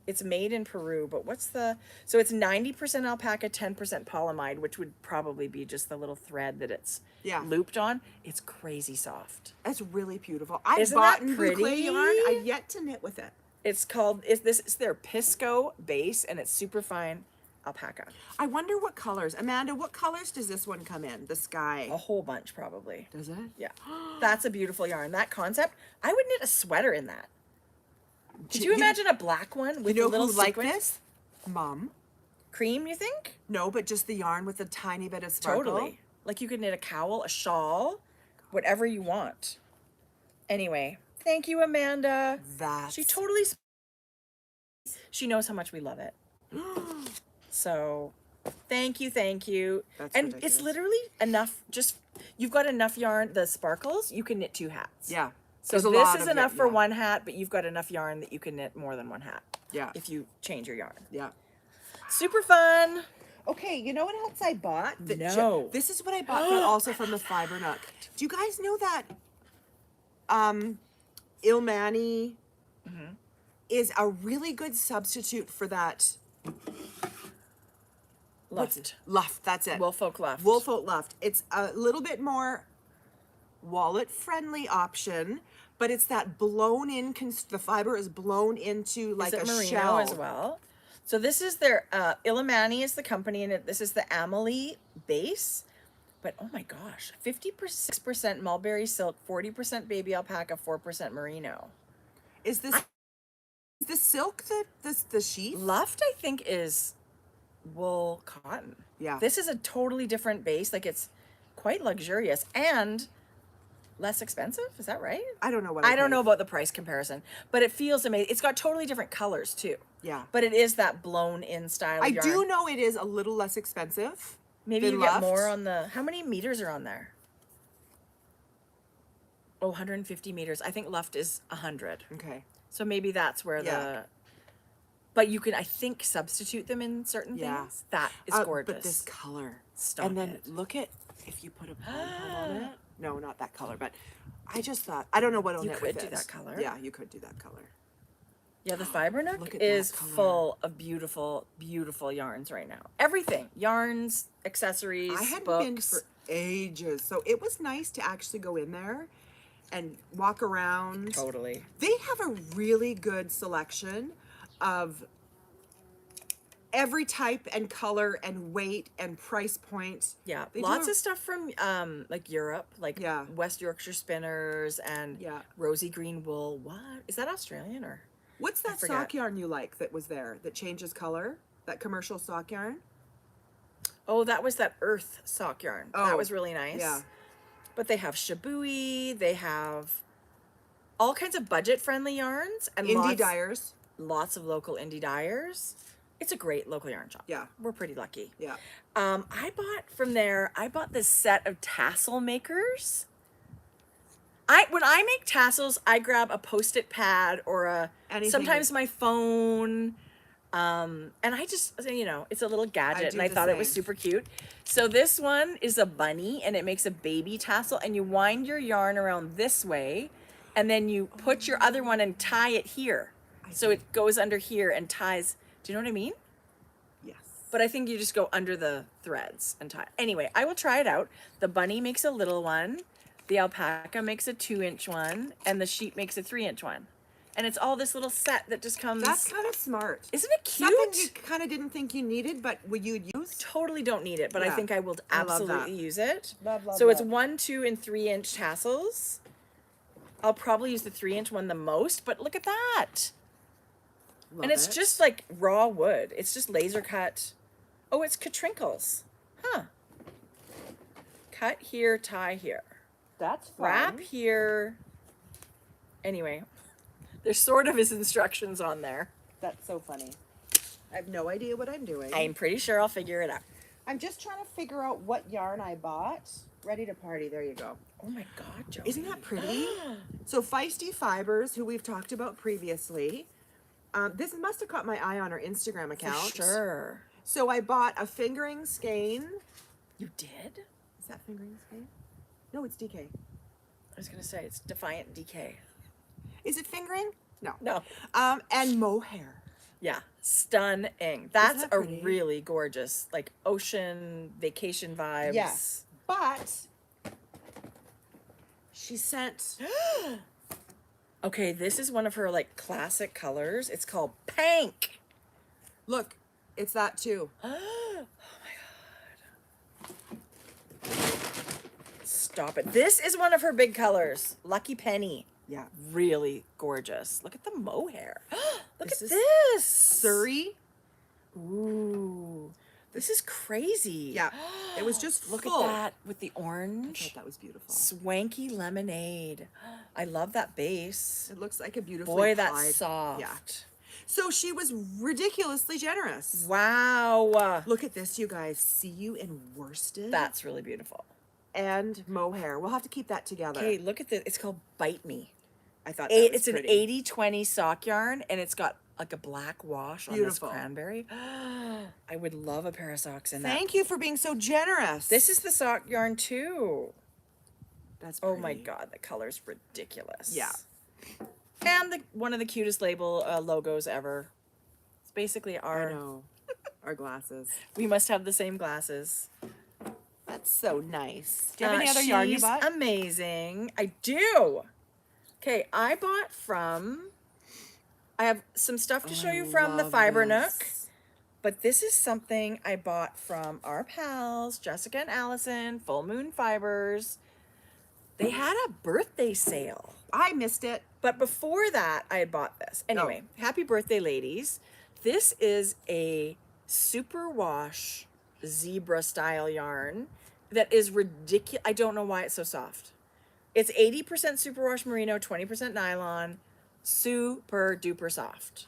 it's made in Peru, but so it's 90% alpaca, 10% polyamide, which would probably be just the little thread that it's looped on. It's crazy soft. That's really beautiful. I've Isn't bought that boucle pretty? yarn. I've yet to knit with it. It's their Pisco base, and it's super fine alpaca. I wonder what colors. Amanda, what colors does this one come in? The sky. A whole bunch, probably. Does it? Yeah. That's a beautiful yarn. That concept, I would knit a sweater in that. Could you imagine a black one with You know a little who like sequin? this? Mom. Cream, you think? No, but just the yarn with a tiny bit of sparkle. Totally. Like you could knit a cowl, a shawl, whatever you want. Anyway, thank you, Amanda. She totally... She knows how much we love it. So, thank you, thank you. That's and ridiculous. it's literally enough, you've got enough yarn, the sparkles, you can knit 2 hats. Yeah. So There's a this lot is of enough yarn, for yeah. 1 hat, but you've got enough yarn that you can knit more than 1 hat. Yeah. If you change your yarn. Yeah. Super fun. Okay, you know what else I bought? No. This is what I bought, but also from the Fiber Nook. Do you guys know that Ilmani is a really good substitute for that Luft. luft? That's it. Woolfolk Luft. Woolfolk Luft. It's a little bit more wallet-friendly option, but it's that blown-in. The fiber is blown into like is it a merino shell as well? So this is their Illimani is the company, and this is the Amelie base. But oh my gosh, 56% mulberry silk, 40% baby alpaca, 4% merino. Is the silk the sheath? Luft, I think, is wool cotton. Yeah. This is a totally different base. Like, it's quite luxurious and less expensive. Is that right? I don't know what I don't paid. know about the price comparison, but it feels amazing. It's got totally different colors too. Yeah. But it is that blown in style. I yarn. do know it is a little less expensive. Maybe than you get Luft. more on the. How many meters are on there? Oh, 150 meters. I think Luft is 100. Okay. So maybe that's where Yeah. But you can, I think, substitute them in certain Yeah. things. That is gorgeous. But this color. Stop and then it. look at, if you put a pom-pom on it. No, not that color, but I just thought, I don't know what it'll You knit could with do this. that color. Yeah, you could do that color. Yeah, the Fiber Nook Look at is that color. full of beautiful, beautiful yarns right now. Everything. Yarns, accessories, I hadn't books. been for ages, so it was nice to actually go in there and walk around. Totally. They have a really good selection of every type and color and weight and price point. Yeah, They do lots a- of stuff from like Europe, like Yeah. West Yorkshire spinners and Yeah. rosy green wool. What is that, Australian or? What's that forget. sock yarn you like that was there that changes color? That commercial sock yarn? Oh, that was that earth sock yarn. Oh, That was really nice. yeah. But they have shabui. They have all kinds of budget-friendly yarns and Indie lots, dyers. lots of local indie dyers. It's a great local yarn shop. Yeah. We're pretty lucky. Yeah. I bought this set of tassel makers. When I make tassels, I grab a Post-it pad or Anything. sometimes my phone. And I just, it's a little gadget, and I the thought it was same. super cute. So this one is a bunny, and it makes a baby tassel, and you wind your yarn around this way, and then you put your other one and tie it here. So it goes under here and ties. Do you know what I mean? Yes. But I think you just go under the threads and tie. Anyway, I will try it out. The bunny makes a little one. The alpaca makes a 2-inch one, and the sheep makes a 3-inch one. And it's all this little set that just comes. That's kind of smart. Isn't it cute? Something you kind of didn't think you needed, but would you use? Totally don't need it, but I Yeah. think I will I love absolutely that. use it. Love, love, so it's love. 1, 2, and 3-inch tassels. I'll probably use the 3-inch one the most, but look at that. Love And it's it. just like raw wood. It's just laser cut. Oh, it's Katrinkles. Huh. Cut here, tie here. That's Wrap here. Anyway, there's sort of his instructions on there. That's so funny. I have no idea what I'm doing. I'm pretty sure I'll figure it out. I'm just trying to figure out what yarn I bought. Ready to party. There you go. Oh my God, Jodi. Isn't that pretty? So Feisty Fibers, who we've talked about previously. This must have caught my eye on our Instagram account. For sure. So I bought a fingering skein. You did? Is that fingering skein? No, it's DK. I was gonna say it's Defiant DK. Is it fingering? No. No. And mohair. Yeah, stunning. That's that a pretty? really gorgeous, like ocean vacation vibes. Yes. But she sent. Okay, this is one of her like classic colors. It's called Pank. Look, it's that too. Oh my God. Stop it. This is one of her big colors. Lucky Penny. Yeah. Really gorgeous. Look at the mohair. Look This at is this. Surrey. Ooh. This is crazy. Yeah. It was just Look full. at that with the I orange. thought that was beautiful. Swanky lemonade. I love that base. It looks like a beautiful. Boy, that's soft. Yeah. So she was ridiculously generous. Wow. Look at this, you guys. See you in worsted. That's really beautiful. And mohair. We'll have to keep that together. Okay, look at this. It's called Bite Me. I thought that was It's an pretty. 80-20 sock yarn, and it's got like a black wash on Beautiful. this cranberry. I would love a pair of socks in that. Thank you for being so generous. This is the sock yarn too. That's Oh my pretty. God, the color's ridiculous. Yeah. And one of the cutest label logos ever. It's basically I our. know. Our glasses. We must have the same glasses. That's so nice. Do you have any other yarn you she's bought? Amazing. I do. Okay, I bought from. I have some stuff to show you from the Fiber Nook, but this is something I bought from our pals, Jessica and Allison, Full Moon Fibers. They had a birthday sale. I missed it. But before that, I had bought this. Anyway, happy birthday, ladies. This is a superwash zebra style yarn that is ridiculous. I don't know why it's so soft. It's 80% superwash merino, 20% nylon, super duper soft.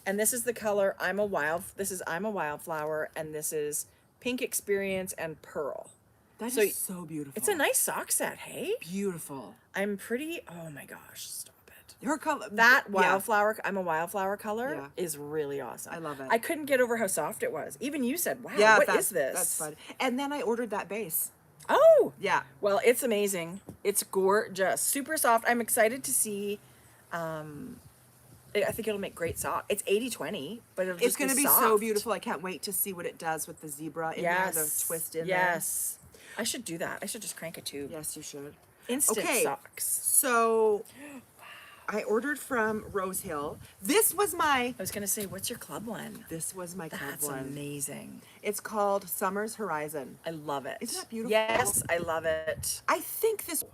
And this is the color I'm a Wildflower, and this is Pink Experience and Pearl. That So is so beautiful. It's a nice sock set, hey? beautiful. I'm pretty, oh my gosh, stop it. Her color. That yeah. Wildflower, I'm a Wildflower color Yeah. is really awesome. I love it. I couldn't get over how soft it was. Even you said, wow, Yeah, what is this? That's fun. And then I ordered that base. Oh, Yeah. well, it's amazing. It's gorgeous, super soft. I'm excited to see. I think it'll make great sock. It's 80-20, but it'll It's just going to be so soft. beautiful. I can't wait to see what it does with the zebra in Yes, there, the twist in yes. I should do that. I should just crank a tube. there. Yes, you should. Instant Okay. socks. So I ordered from Rose Hill. This was my I was gonna say, what's your club one? club That's one. amazing. It's called Summer's Horizon. I love it. Isn't that beautiful? Yes, I love it. I think this.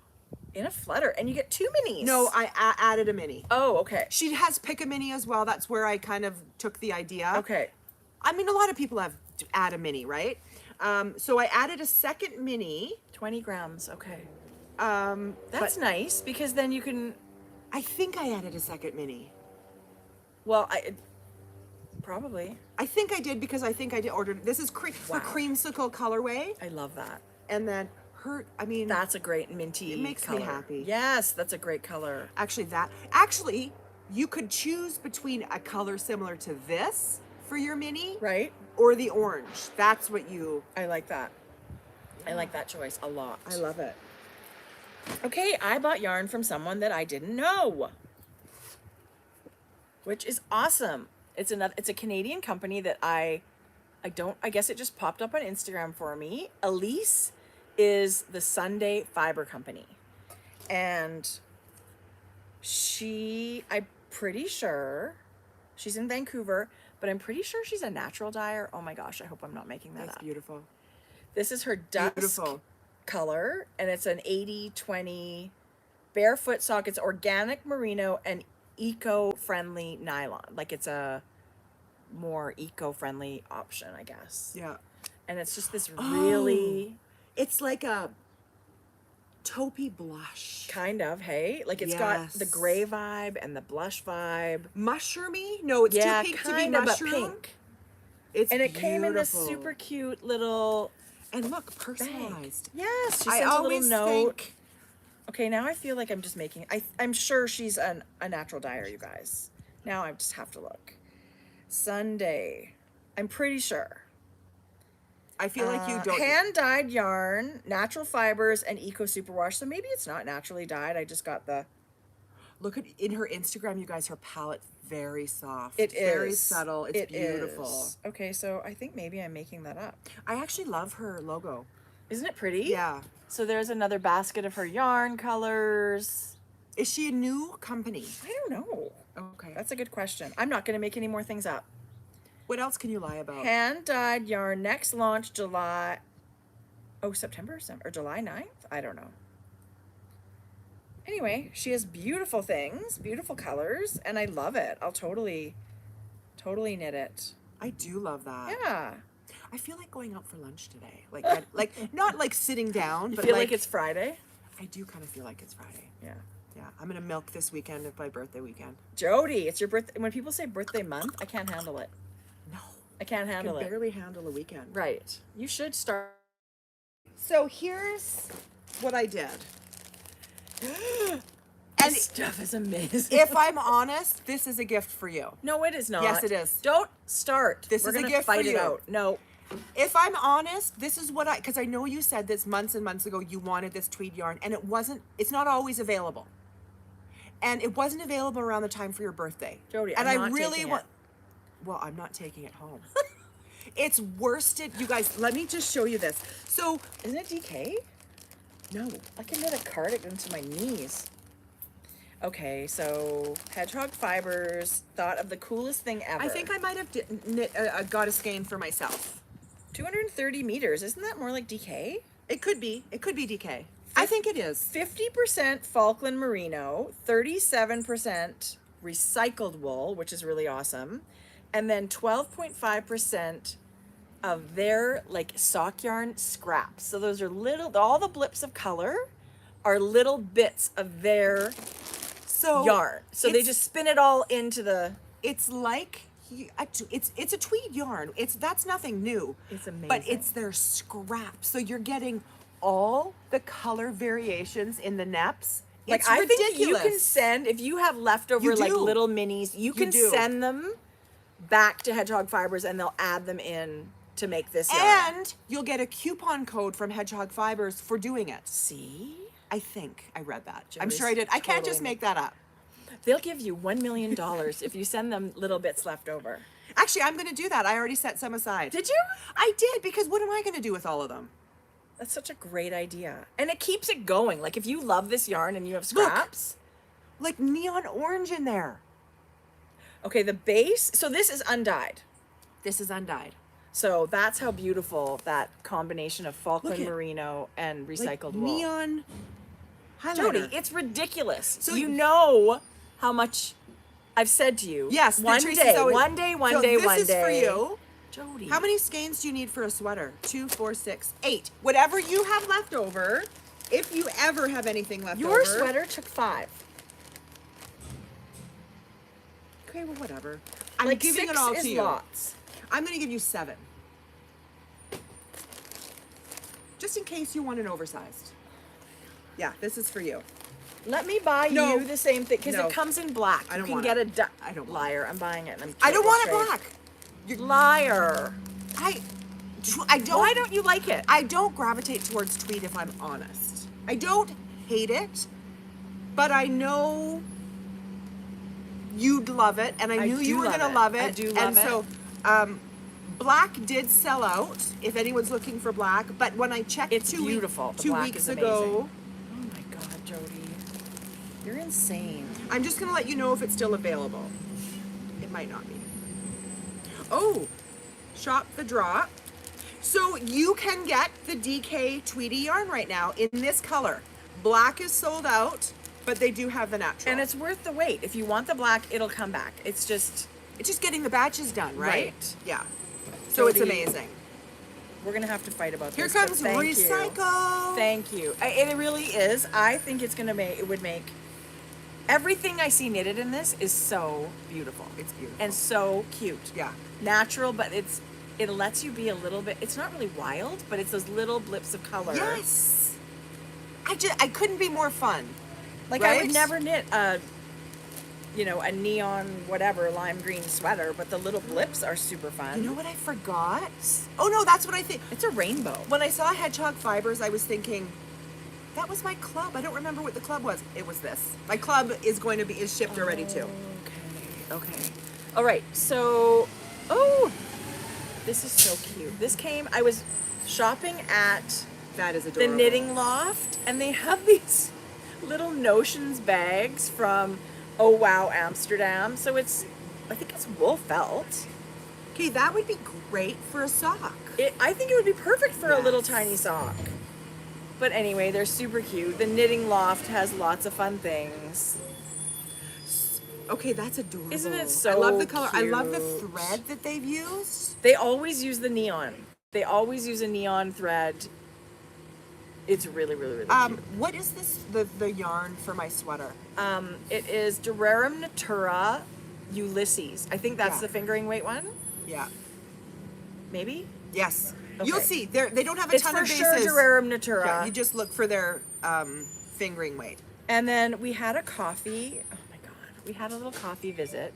In a flutter, and you get 2 minis. No, I added a mini. Oh, okay. She has pick a mini as well. That's where I kind of took the idea. Okay. I mean, a lot of people have to add a mini, right? So I added a second mini. 20 grams. Okay. That's That's nice because then you can. I think I added a second mini. Well, Probably. I think I did because I think I did order. This is her Wow. creamsicle colorway, I love that. and then her. I mean, That's a great minty It makes me color. happy. Yes, that's a great color. actually, you could choose between a color similar to this for your mini, Right? or the orange. That's what you. I like that. I like that choice a lot. I love it. Okay, I bought yarn from someone that I didn't know, which is awesome. It's a Canadian company that I guess it just popped up on Instagram for me. Elise is the Sunday Fiber Company. And I'm pretty sure she's in Vancouver, but I'm pretty sure she's a natural dyer. Oh my gosh, I hope I'm not making that That's up. beautiful. This is her dusk Beautiful. color, and it's an 80-20 barefoot sock. It's organic merino and eco-friendly nylon. Like, it's a more eco-friendly option, I guess. Yeah. And it's just this really It's like a taupey blush. kind of, hey? Like, it's got the Yes. gray vibe and the blush vibe. Mushroomy? No, it's Yeah, too pink to be kind of, but mushroom. pink. It's And it came in this beautiful. super cute little And look, bag. personalized. Yes, she I sent a little always note. think Okay, now I feel like I'm just making. I'm sure she's a natural dyer, you guys. Now I just have to look. Sunday, I'm pretty sure. I feel like you don't. Hand dyed yarn, natural fibers, and eco superwash. So maybe it's not naturally dyed. I just got the. Look at in her Instagram, you guys. Her palette's very soft. It is very subtle. It's It beautiful. is. Okay, so I think maybe I'm making that up. I actually love her logo. Isn't it pretty? Yeah. So there's another basket of her yarn colors. Is she a new company? I don't know. Okay. That's a good question. I'm not going to make any more things up. What else can you lie about? Hand dyed yarn, next launch September or July 9th? I don't know. Anyway, she has beautiful things, beautiful colors, and I love it. I'll totally knit it. I do love that. Yeah. I feel like going out for lunch today. Like, like not like sitting down, You but feel like it's Friday? I do kind of feel like it's Friday. Yeah. Yeah, I'm gonna milk this weekend of my birthday weekend. Jodi, it's your birthday. When people say birthday month, I can't handle it. No, I can't I can handle it. barely handle a weekend. Right. You should start. So here's what I did. And stuff is amazing. If I'm honest, this is a gift for you. No, it is not. Yes, it is. Don't start. This We're is a gonna gift fight for it you. out. No. If I'm honest, this is what because I know you said this months and months ago, you wanted this tweed yarn, and it's not always available. And it wasn't available around the time for your birthday. Jodi, and I'm I not really taking want. it. Well, I'm not taking it home. It's worsted. You guys, let me just show you this. So, Isn't it DK? no. I can knit a cardigan to my knees. Okay, so hedgehog fibers, thought of the coolest thing ever. I think I might have got a skein for myself. 230 meters. Isn't that more like DK? It could be. It could be DK. I think it is. 50% Falkland merino, 37% recycled wool, which is really awesome, and then 12.5% of their like sock yarn scraps. So those are all the blips of color are little bits of their yarn. So they it's- just spin it all into the. It's like it's a tweed yarn. That's nothing new. It's amazing. But it's their scraps. So you're getting all the color variations in the neps. Like, It's I ridiculous. think you can send, if you have leftover You like do. little minis, you can do. send them back to Hedgehog Fibers and they'll add them in to make this yarn. And you'll get a coupon code from Hedgehog Fibers for doing it. See? I think I read that. I'm Jodi's sure I did. I can't totally just make that up. They'll give you $1 million if you send them little bits left over. Actually, I'm going to do that. I already set some aside. Did you? I did, because what am I going to do with all of them? That's such a great idea. And it keeps it going. Like, if you love this yarn and you have scraps. Like neon orange in there. Okay, the base. So this is undyed. This is undyed. So that's how beautiful that combination of Falkland Look at- merino and Like recycled wool. neon highlighter. Jodi, it's ridiculous. So So you you- know how much I've said to you. Yes, one Tracy's day, always- one day, one So day, this one is day. for you. Jodi. How many skeins do you need for a sweater? 2, 4, 6, 8. Whatever you have left over, if you ever have anything left Your over. sweater took 5. Okay, well, whatever. I'm like giving 6 it all is to you. lots. I'm going to give you 7. Just in case you want an oversized. Yeah, this is for you. Let me buy No. you the same thing because No. it comes in black. I You don't can want get it. I don't want liar. I'm buying it. And I'm I don't want it totally black. straight. Liar. I don't. Why don't you like it? I don't gravitate towards tweed if I'm honest. I don't hate it, but I know you'd love it, and I knew you were love gonna it. love it. I do and love so, black did sell out. If anyone's looking for black, but when I checked It's beautiful. The 2 black weeks is ago, Oh my God, Jodi, you're insane. I'm just gonna let you know if it's still available. It might not be. Oh, shop the drop. So you can get the DK Tweedy yarn right now in this color. Black is sold out, but they do have the natural. And it's worth the wait. If you want the black, it'll come back. It's just getting the batches done, right? Right. Yeah. So it's Jodi, amazing. we're gonna have to fight about Here this. but comes thank recycle. You. Thank you. It really is. I think it's gonna make. It would make. Everything I see knitted in this is so beautiful. It's beautiful. And so cute. Yeah. Natural, but it lets you be a little bit. It's not really wild, but it's those little blips of color. Yes. I couldn't be more fun. Like I right? would never knit a neon whatever lime green sweater, but the little blips are super fun. You know what I forgot? Oh no, that's what I think. It's a rainbow. When I saw Hedgehog Fibers, I was thinking, that was my club. I don't remember what the club was. It was this. My club is shipped already too. Okay. All right. So, this is so cute. This came. I was shopping at That is the adorable. Knitting Loft, and they have these little Notions bags from Oh Wow Amsterdam. So I think it's wool felt. Okay, that would be great for a sock. I think it would be perfect for a little Yes. tiny sock. But anyway, they're super cute. The Knitting Loft has lots of fun things. Okay, that's adorable. Isn't it so I love the color. I love the cute? thread that they've used. They always use the neon. They always use a neon thread. It's really, really, really cute. What is this? The yarn for my sweater? It is Durarum Natura Ulysses. I think that's Yeah. the fingering weight one. Yeah. Maybe. Yes. Okay. You'll see. They don't have a It's ton for of bases. sure Durarum Natura. Yeah, you just look for their fingering weight. And then we had a coffee. Oh my God. We had a little coffee visit.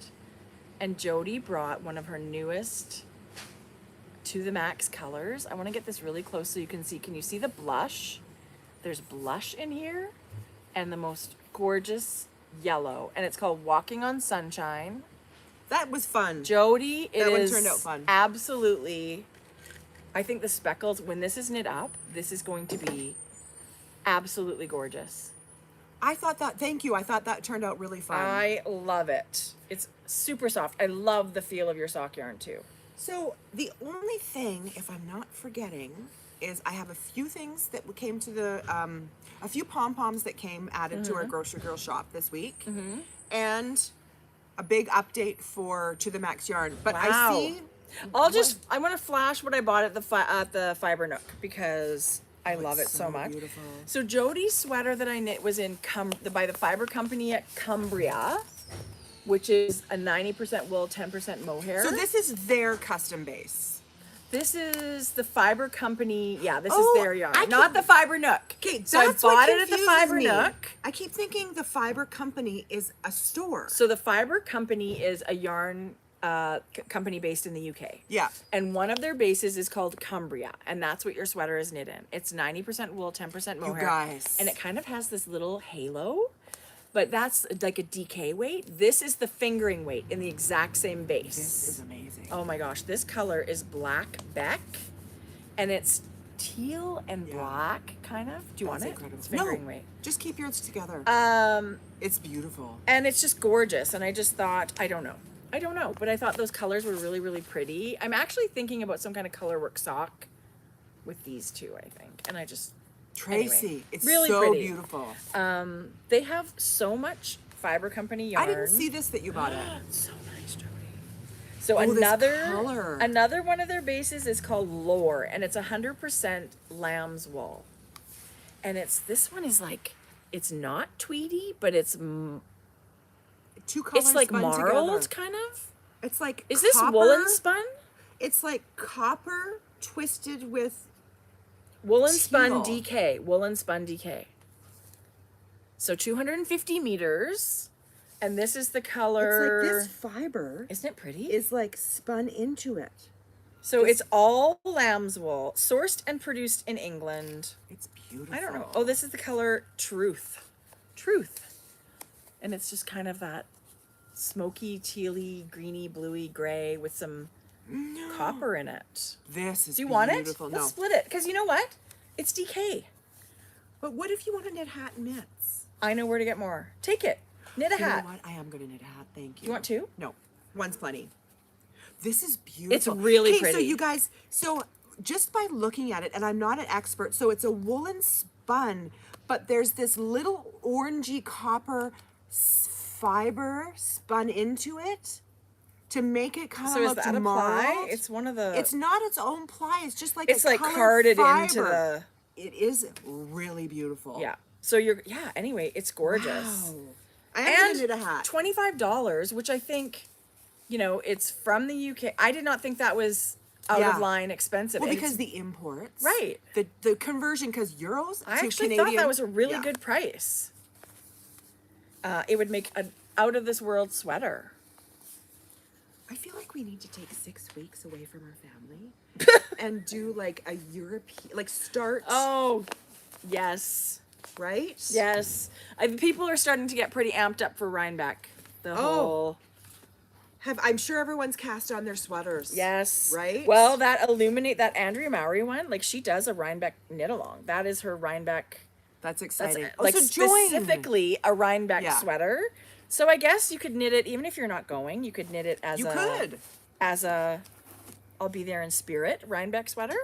And Jodi brought one of her newest To the Max colors. I want to get this really close so you can see. Can you see the blush? There's blush in here. And the most gorgeous yellow. And it's called Walking on Sunshine. That was fun. Jodi That one is turned out fun. absolutely. I think the speckles, when this is knit up, this is going to be absolutely gorgeous. I thought that. Thank you. I thought that turned out really fun. I love it. It's super soft. I love the feel of your sock yarn too. So the only thing, if I'm not forgetting, is I have a few things that came to the, a few pom-poms that came added to our Grocery Girl shop this week, and a big update for To the Max Yarn. But I Wow. see. I want to flash what I bought at the Fiber Nook because I love it so much. Beautiful. So Jodi's sweater that I knit was in by the Fiber Company at Cumbria, which is a 90% wool, 10% mohair. So this is their custom base. This is the Fiber Company. Yeah, this Oh, is their yarn, I not keep- the Fiber Nook. Okay, so I that's what bought it at the confuses Fiber me. Nook. I keep thinking the Fiber Company is a store. So the Fiber Company is a yarn company based in the UK. Yeah. And one of their bases is called Cumbria, and that's what your sweater is knit in. It's 90% wool, 10% mohair. guys. And it kind of has this little halo, but that's like a DK weight. This is the fingering weight in the exact same base. This is amazing. Oh my gosh, this color is Black Beck, and it's teal and black, kind of. Do you want That's it? incredible. It's fingering No, weight. just keep yours together. It's beautiful. And it's just gorgeous, and I just thought, I don't know, but I thought those colors were really, really pretty. I'm actually thinking about some kind of color work sock with these two, I think, and I just Tracie, anyway, it's really so pretty. beautiful. They have so much Fiber Company yarn. I didn't see this that you bought it. So nice, Jodi. So Oh, this another color. one of their bases is called Lore, and it's 100% lamb's wool. And this one is like, it's not tweedy, but it's Two colors like spun marled, together. kind of. It's like Is this copper. woolen spun? It's like copper twisted with Woolen spun teal. DK. Woolen spun DK. So 250 meters. And this is the color. It's like this fiber Isn't it pretty? is like spun into it. So it's all lamb's wool, sourced and produced in England. It's beautiful. I don't know. Oh, this is the color Truth. Truth. And it's just kind of that smoky, tealy, greeny, bluey gray with some copper in it. This is Do you want it? beautiful. Let's No. split it. Because you know what? It's DK. But what if you want to knit hat and mitts? I know where to get more. Take it. Knit a You know hat. what? I am going to knit a hat. Thank you. You want two? No. One's plenty. This is beautiful. It's really Okay, pretty. so you guys, so just by looking at it, and I'm not an expert, so it's a woolen spun, but there's this little orangey copper fiber spun into it to make it kind of So is look that a ply? marled. It's one of the... It's not its own ply. It's just like It's a like colored carded fiber. into the... It is really beautiful. Yeah. So you're... Yeah, anyway, it's gorgeous. Wow. I am gonna knit a hat. $25, which I think, you know, it's from the UK. I did not think that was out Yeah. of line expensive. Well, And because it's- the imports, Right. The conversion, because euros I to actually Canadian, thought that was a really yeah. good price. It would make an out of this world sweater. I feel like we need to take 6 weeks away from our family and do like a European, like start, Oh, yes. right? Yes. People are starting to get pretty amped up for Rhinebeck. The whole... I'm sure everyone's cast on their sweaters. Yes. Right? Well, that Andrea Mowry one, like she does a Rhinebeck knit along. That is her Rhinebeck. That's That's exciting. like so join. specifically a Rhinebeck Yeah. sweater. So I guess you could knit it even if you're not going. You could knit it as You could. as a I'll be there in spirit Rhinebeck sweater,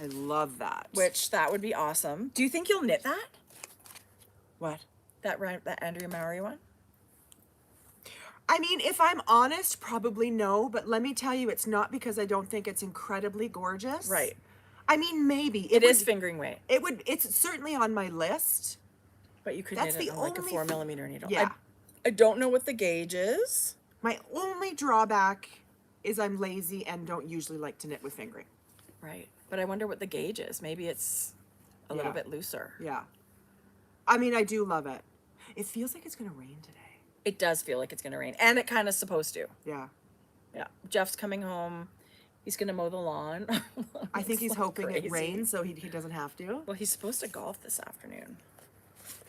I love that. which that would be awesome. Do you think you'll knit that? What? That Andrea Mowry one? I mean, if I'm honest, probably no, but let me tell you, it's not because I don't think it's incredibly gorgeous. Right. I mean, maybe. It is fingering weight, It's certainly on my list. but you could That's knit it the on like a only 4mm needle. Yeah. I don't know what the gauge is. My only drawback is I'm lazy and don't usually like to knit with fingering. Right. But I wonder what the gauge is. Maybe it's a little Yeah. bit looser. Yeah. I mean, I do love it. It feels like it's going to rain today. It does feel like it's going to rain. And it kind of supposed to. Yeah. Yeah. Jeff's coming home. He's going to mow the lawn. I think It's he's like hoping crazy. it rains so he doesn't have to. Well, he's supposed to golf this afternoon.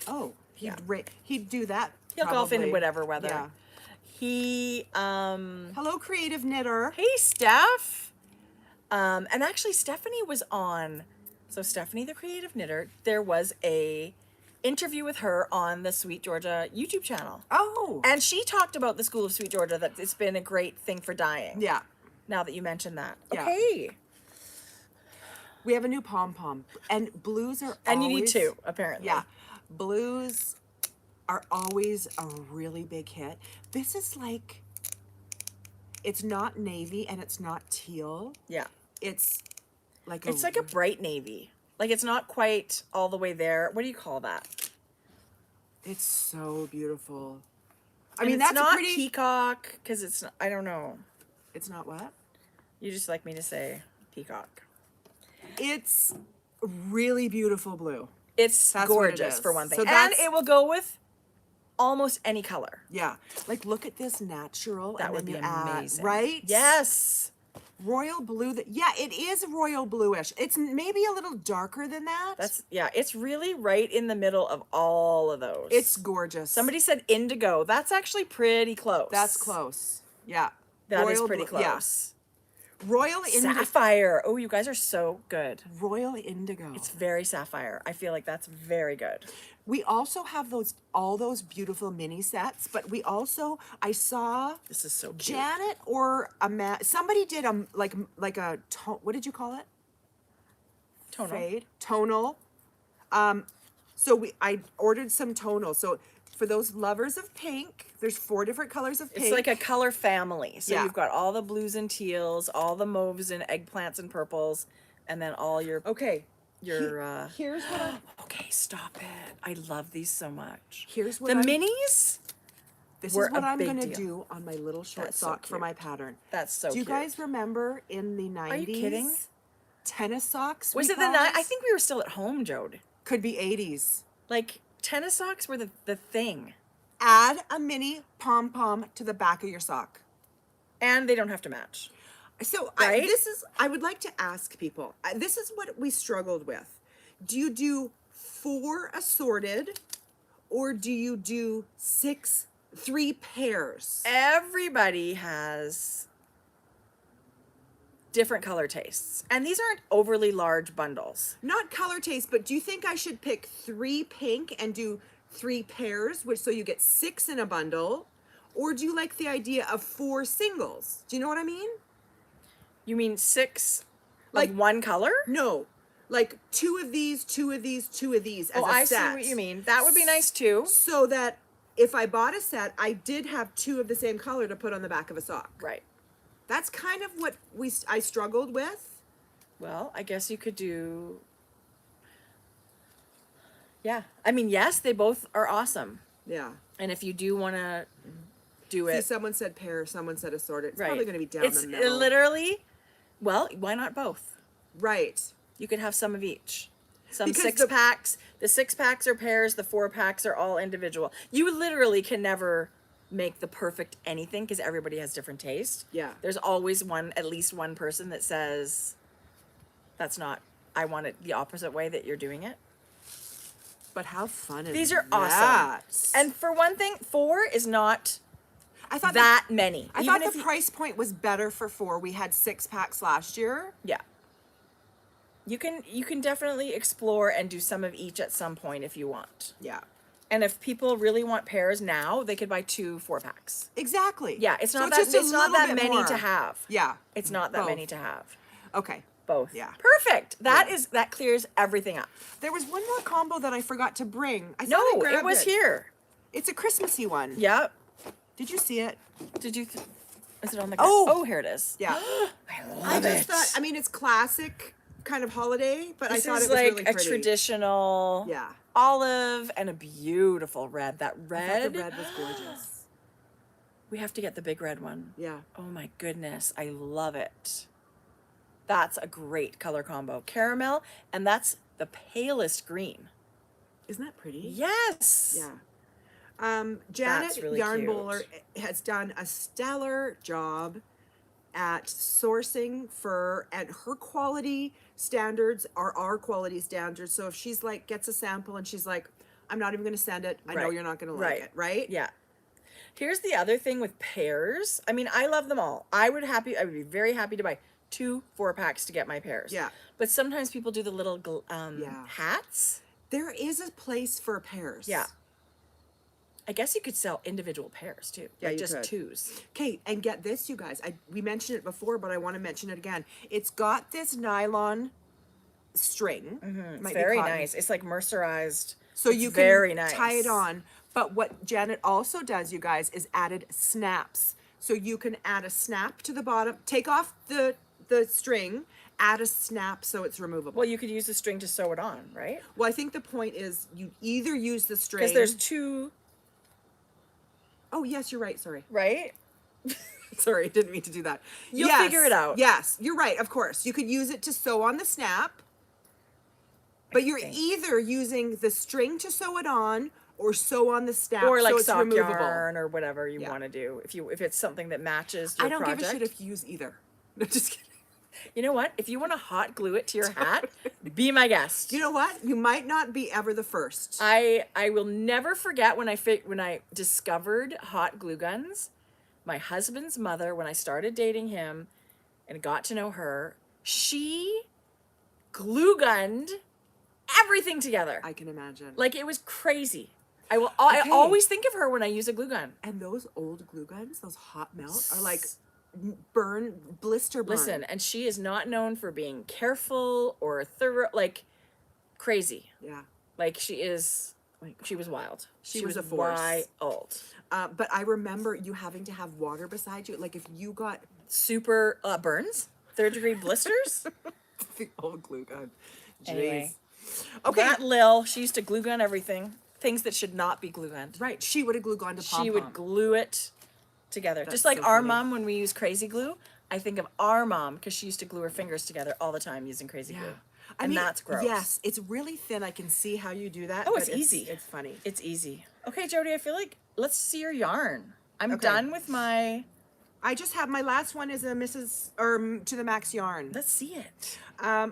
Oh, Yeah. he'd do that. He'll golf in probably. whatever weather. Yeah. He, Hello, creative knitter. hey, Steph. And actually, Stephanie was on. So Stephanie, the creative knitter, there was a interview with her on the Sweet Georgia YouTube channel. Oh. And she talked about the School of Sweet Georgia, that it's been a great thing for dyeing. Yeah. Now that you mentioned that. Yeah. Okay. We have a new pom-pom. And blues are And you always... need two, apparently. Yeah. Blues are always a really big hit. This is like... It's not navy and it's not teal. Yeah. It's like It's like a bright navy. Like it's not quite all the way there. What do you call that? It's so beautiful. I And mean, it's that's not a pretty... peacock because it's not, I don't know. It's not what? You just like me to say peacock. It's really beautiful blue. It's That's what it gorgeous is. for one thing. So And that's- it will go with almost any color. Yeah. Like, look at this natural. That and would then be you add- amazing. right? Yes. Royal blue. Yeah, it is royal bluish. It's maybe a little darker than that. Yeah, it's really right in the middle of all of those. It's gorgeous. Somebody said indigo. That's actually pretty close. That's close. Yeah. That is Royal pretty blue- yeah. close. Royal indigo. Sapphire. Oh, you guys are so good. Royal indigo. It's very sapphire. I feel like that's very good. We also have all those beautiful mini sets, but we also, I saw This is so cute. Janet or somebody did like a what did you call it? Tonal. Fade tonal. So I ordered some tonal. So for those lovers of pink, there's 4 different colors of pink. It's like a color family. So Yeah. you've got all the blues and teals, all the mauves and eggplants and purples, and then all your okay. Here's what I okay, stop it. I love these so much. Here's what The I'm- minis? This were is what a I'm big going to deal. do on my little short That's so sock for cute. my pattern. That's so Do you cute. guys remember in the 90s? Are you kidding? Tennis socks? Was we it the called? night? I think we were still at home, Jode. Could be 80s. Like, tennis socks were the thing. Add a mini pom-pom to the back of your sock. And they don't have to match. So Right? I would like to ask people, this is what we struggled with. Do you do 4 assorted or do you do 3 pairs? Everybody has different color tastes. And these aren't overly large bundles. Not color taste, but do you think I should pick 3 pink and do 3 pairs, which so you get 6 in a bundle? Or do you like the idea of 4 singles? Do you know what I mean? You mean 6 Like- of one color? No, like 2 of these, 2 of these, 2 of these as Oh, a I set. see what you mean. That would be nice too. So that if I bought a set, I did have 2 of the same color to put on the back of a sock. Right. That's kind of what I struggled with. Well, I guess you could do. Yeah. I mean, yes, they both are awesome. Yeah. And if you do want to do See, it. someone said pair, someone said assorted. It's Right. probably going to be down It's the middle. literally, well, why not both? Right. You could have some of each. Some Because 6 the- packs. The 6 packs are pairs. The 4 packs are all individual. You literally can never make the perfect anything because everybody has different taste. Yeah. There's always at least one person that says, that's not, I want it the opposite way that you're doing it. But how fun is These are that? awesome. And for one thing, 4 is not I thought that many. I Even thought if the you- price point was better for 4. We had 6 packs last year. Yeah. You can definitely explore and do some of each at some point if you want. Yeah. And if people really want pairs now, they could buy 2 4-packs. Exactly. Yeah, it's So not that just a it's not little that bit many more. to have. Yeah. It's not that Both. many to have. Okay. Both. Yeah. Perfect. That Yeah. that clears everything up. There was one more combo that I forgot to bring. I thought No, I it grabbed was here. It's a Christmassy one. Yep. Did you see it? Did you? Is it on the? Oh! Oh, here it is. Yeah. I love I just it. thought, I mean, it's classic kind of holiday, but This I thought is it was like really a pretty. traditional Yeah. olive and a beautiful red. That I thought red. the red was gorgeous. We have to get the big red one. Yeah. Oh my goodness, I love it. That's a great color combo. Caramel, and that's the palest green. Isn't that pretty? Yes. Yeah. Janet That's really Yarn cute. Bowler has done a stellar job at sourcing fur, and her quality standards are our quality standards. So if she's like gets a sample and she's like, I'm not even going to send it, I know Right. you're not going to like Right. it, right? Yeah. Here's the other thing with pairs. I mean, I love them all. I would be very happy to buy 2 4-packs to get my pairs. Yeah. But sometimes people do the little Yeah. hats. There is a place for pairs. Yeah. I guess you could sell individual pairs too. Yeah, like you just could. 2s. Okay, and get this, you guys. We mentioned it before, but I want to mention it again. It's got this nylon string. It's Might be very cotton. nice. It's like mercerized. So It's you can very nice. tie it on. But what Janet also does, you guys, is added snaps. So you can add a snap to the bottom, take off the string, add a snap so it's removable. Well, you could use the string to sew it on, right? Well, I think the point is you either use the string. Because there's 2, Oh, yes, you're right. Sorry. right? Sorry, didn't mean to do that. You'll Yes, figure it out. Yes, you're right. Of course. You could use it to sew on the snap, but you're think. either using the string to sew it on or sew on the snap Or like so it's sock removable. yarn or whatever you Yeah. want to do. If it's something that matches your I don't project. give a shit if you use either. No, just kidding. You know what? If you want to hot glue it to your hat, be my guest. You know what? You might not be ever the first. I will never forget when I discovered hot glue guns. My husband's mother, when I started dating him and got to know her, she glue gunned everything together. I can imagine. Like it was crazy. I Okay. always think of her when I use a glue gun. And those old glue guns, those hot melt, are like blister burn. Listen, and she is not known for being careful or thorough, like crazy. Yeah. Like she is, like she was wild. She was a force. Wild. But I remember you having to have water beside you. Like if you got Super burns, 3rd-degree blisters. the old glue gun. Jeez. Anyway. Okay. That Lil, she used to glue gun everything. things that should not be glue gunned. Right. She would have glue gone to pom-pom. She would glue it together. That's Just like so our funny. mom when we use crazy glue. I think of our mom because she used to glue her fingers together all the time using crazy glue. And that's gross. Yes, it's really thin. I can see how you do that. Oh, but it's easy. It's funny. It's easy. Okay, Jodi, I feel like let's see your yarn. I'm Okay. done with my... I just have my last one is a to the Macks Yarn. Let's see it. I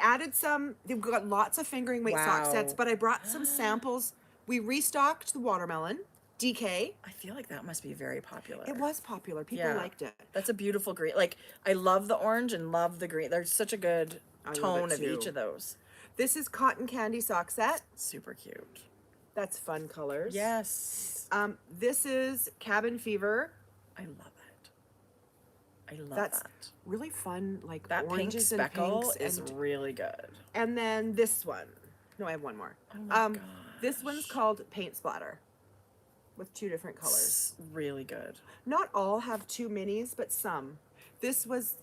added some. They've got lots of fingering weight sock Wow. sets, but I brought some samples. We restocked the watermelon DK. I feel like that must be very popular. It was popular. People Yeah. liked it. That's a beautiful green. Like, I love the orange and love the green. There's such a good I love tone it of each too. of those. This is cotton candy sock set. Super cute. That's fun colors. Yes. This is Cabin Fever. I love it. I love That's that. really fun, like That pink oranges and speckle pinks. is And, really good. and then this one. No, I have one more. Oh my This one's called Paint Splatter with 2 different colors. It's really good. Not all have 2 minis, but some. This was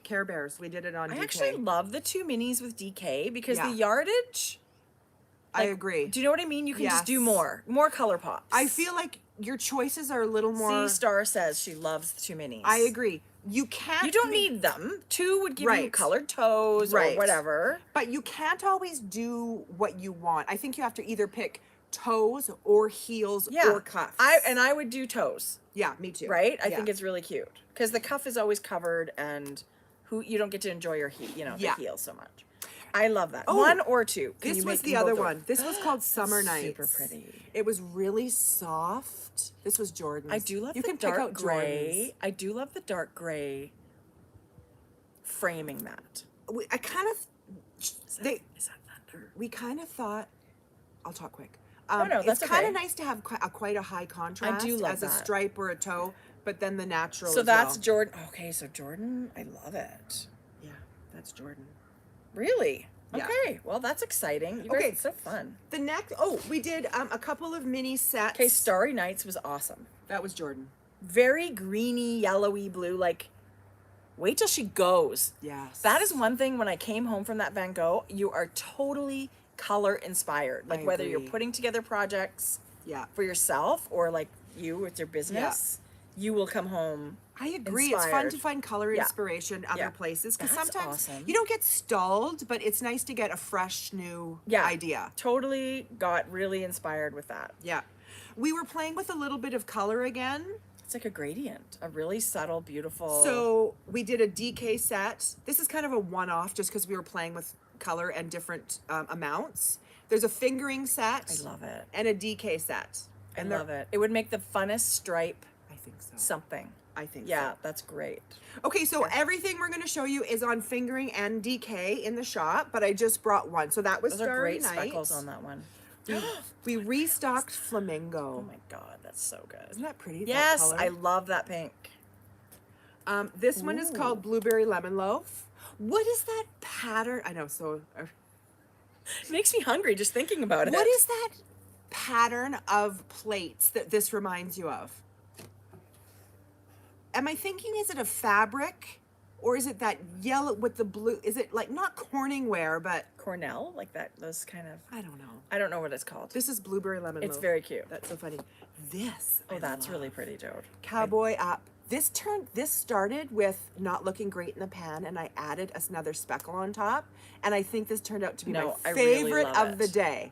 Care Bears. We did it on I DK. actually love the 2 minis with DK because Yeah. the yardage... I agree. Do you know what I mean? You can just do Yes. more color pops. I feel like your choices are a little more... C Star says she loves the 2 minis. I agree. You can't... You don't make- need them. 2 would give you Right. colored toes Right. or whatever. But you can't always do what you want. I think you have to either pick toes or heels Yeah. or cuffs. I would do toes, Yeah, me too. right? I Yeah. think it's really cute because the cuff is always covered and you don't get to enjoy your heel, Yeah. the heel so much. I love that. Oh, 1 or 2. Can This you was make the them other both or- one. This was called Summer Nights. Super pretty. It was really soft. This was Jordan's. I do love you the can dark pick out gray. Jordan's. I do love the dark gray framing that. I kind of... Is that thunder? We kind of thought... I'll talk quick. No, that's it's kind okay. of nice to have quite a high contrast love as a that. stripe or a toe, but then the natural So as that's well. Jordan. Okay, so Jordan, I love it. Yeah, that's Jordan. Really? Yeah. Okay, well that's exciting. You guys, Okay. it's so fun. The next... Oh, we did a couple of mini sets. Okay, Starry Nights was awesome. That was Jordan. Very greeny, yellowy blue. Like, wait till she goes. Yes. That is one thing when I came home from that Van Gogh, you are totally color inspired. Like, I whether you're agree. putting together projects Yeah. for yourself or like you with your business, you will come home. I agree. It's fun to inspired. find color Yeah. inspiration other Yeah. places because That's sometimes awesome. you don't get stalled, but it's nice to get a fresh new idea. Totally got really inspired with that. Yeah. We were playing with a little bit of color again. It's like a gradient, a really subtle, beautiful. So we did a DK set. This is kind of a one-off just because we were playing with color and different amounts. There's a fingering set. I love it. And a DK set. I And love it. It would make the funnest stripe I think so. something. I think Yeah, so. that's great. Okay, so everything we're going to show you is on fingering and DK in the shop, but I just brought one. So that was Those are Starry great Night. speckles on that one. We restocked Flamingo. Oh my god, that's so good. Isn't that pretty? Yes, that color? I love that pink. This one is Ooh. called Blueberry Lemon Loaf. What is that pattern? I know, so... It makes me hungry just thinking about it. What is that pattern of plates that this reminds you of? Am I thinking, is it a fabric? Or is it that yellow with the blue? Is it like, not Corningware, but... Cornell? Like that, those kind of... I don't know. I don't know what it's called. This is Blueberry Lemon Loaf. It's very cute. That's so funny. This. Oh, I that's love. really pretty, Jode. Cowboy Up. This started with not looking great in the pan, and I added another speckle on top, and I think this turned out to be No, my I really favorite love of the it. day.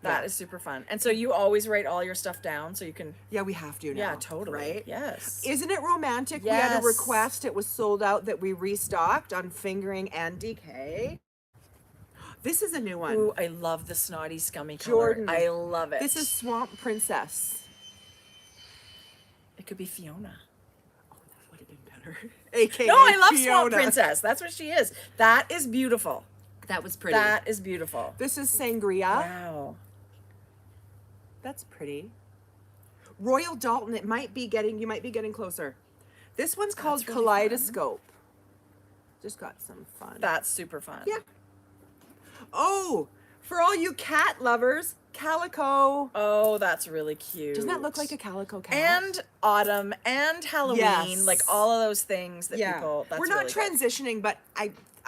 That Yeah. is super fun. And so you always write all your stuff down so you can... Yeah, we have to now. Yeah, totally. Right? Yes. Isn't it romantic? We had Yes. a request. It was sold out that we restocked on fingering and DK. This is a new one. Ooh, I love the snotty, scummy color. Jordan. I love it. This is Swamp Princess. It could be Fiona. Oh, that would have been better. AKA No, I love Swamp Fiona. Princess. That's what she is. That is beautiful. That was pretty. That is beautiful. This is Sangria. Wow. That's pretty. Royal Dalton, you might be getting closer. This one's called That's really Kaleidoscope. Just got some fun. That's super fun. Yeah. Oh, for all you cat lovers, Calico. Oh, that's really cute. Doesn't that look like a calico cat? And autumn and Halloween, Yes. like all of those things that yeah. people. That's We're not really good. transitioning, but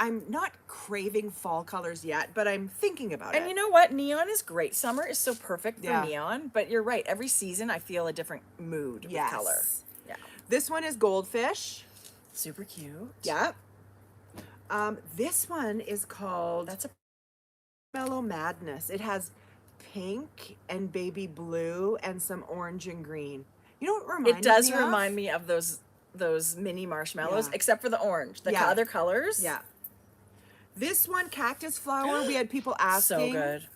I'm not craving fall colors yet, but I'm thinking about it. And you know what? Neon is great. Summer is so perfect for Yeah. neon, but you're right. Every season I feel a different mood with color. Yeah. This one is Goldfish. Super cute. Yep. This one is called That's a Mellow Madness. It has pink and baby blue and some orange and green. You know what it reminds me It does of? remind me of those mini marshmallows, Yeah. except for the orange. The Yeah. other colors. Yeah. This one, Cactus Flower, we had people So asking. good.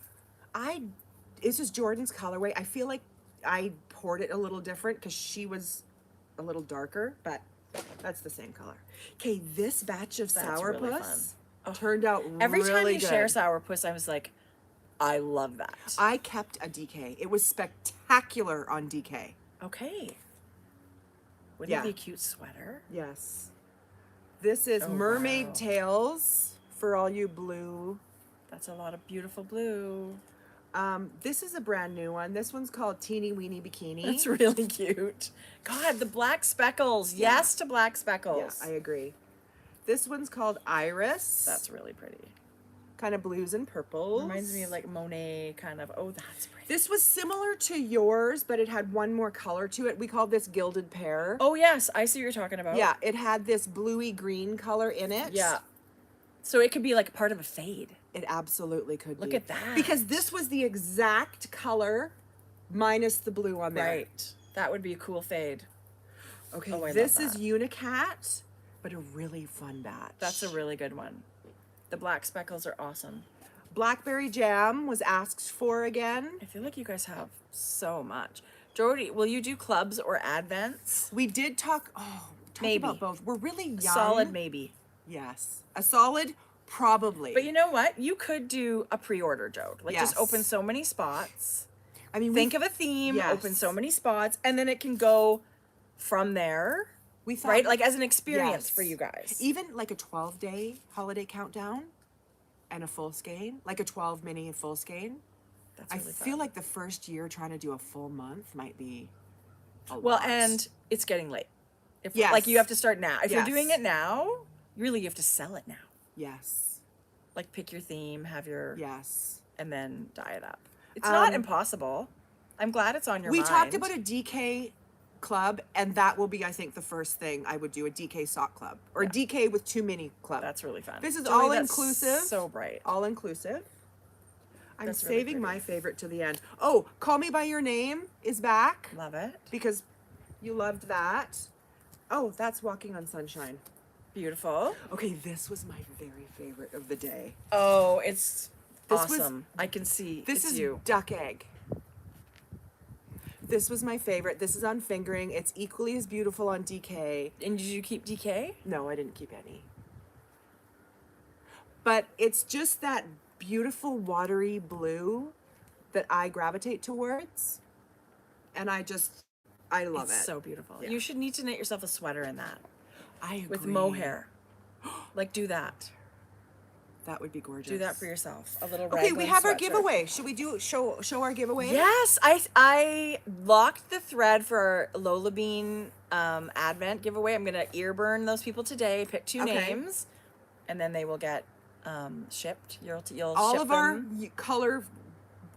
This is Jordan's colorway. I feel like I poured it a little different because she was a little darker, but that's the same color. Okay, this batch of That's Sourpuss really fun. turned out Every really time you good. share Sourpuss, I was like, I love that. I kept a DK. It was spectacular on DK. Okay. Wouldn't Yeah. it be a cute sweater? Yes. This is Oh, Mermaid wow. Tails for all you blue. That's a lot of beautiful blue. This is a brand new one. This one's called Teeny Weeny Bikini. That's really cute. God, the black speckles. Yeah. Yes to black Yeah, speckles. I agree. This one's called Iris. That's really pretty. kind of blues and purples. Reminds me of like Monet kind of. Oh, that's pretty. This was similar to yours, but it had one more color to it. We called this Gilded Pear. Oh, yes. I see what you're talking about. Yeah, it had this bluey green color in it. Yeah. So it could be like part of a fade. It absolutely could be. Look at that. Because this was the exact color minus the blue on there. Right. That would be a cool fade. Okay, Oh, I love this is that. Unicat, but a really fun batch. That's a really good one. The black speckles are awesome. Blackberry Jam was asked for again. I feel like you guys have so much. Jodi, will you do clubs or advents? We did talk Maybe. about both. We're really young. Solid maybe. Yes. A solid probably. But you know what? You could do a pre-order, Jode. Like just Yes. open so many spots. I mean, Think of a theme, Yes. open so many spots, and then it can go from there. we thought, Right? Like as an experience Yes. for you guys. even like a 12-day holiday countdown and a full skein, like a 12 mini and full skein. That's I really feel fun. like the first year trying to do a full month might be a Well, lot. and it's getting late. If Yes. like you have to start now. If you're Yes. doing it now, really you have to sell it now. yes, Like pick your theme, have your yes. and then dye it up. It's not Um, impossible. I'm glad it's on your We mind. talked about a DK club, and that will be, I think, the first thing I would do, a DK sock club or a DK with 2 mini club. That's really fun. This is Jodi, all that's inclusive. So bright. all inclusive. I'm That's really saving pretty. my favorite to the end. Oh, Call Me by Your Name is back Love it. because you loved that. Oh, that's Walking on Sunshine. Beautiful. Okay, this was my very favorite of the day. Oh, it's This was- awesome. I can see This it's is you. Duck Egg. This was my favorite. This is on fingering. It's equally as beautiful on DK. And did you keep DK? No, I didn't keep any. But it's just that beautiful watery blue that I gravitate towards. And I love It's it. so beautiful. Yeah. You should need to knit yourself a sweater in that I agree. with mohair. Like do that. That would be gorgeous. Do that for yourself. A little Okay, we raglan have our sweatshirt. giveaway. Should we do show our giveaway? Yes, I locked the thread for our Lola Bean Advent giveaway. I'm gonna ear burn those people today. Pick 2 Okay. names, and then they will get shipped. You'll All ship of our them. color,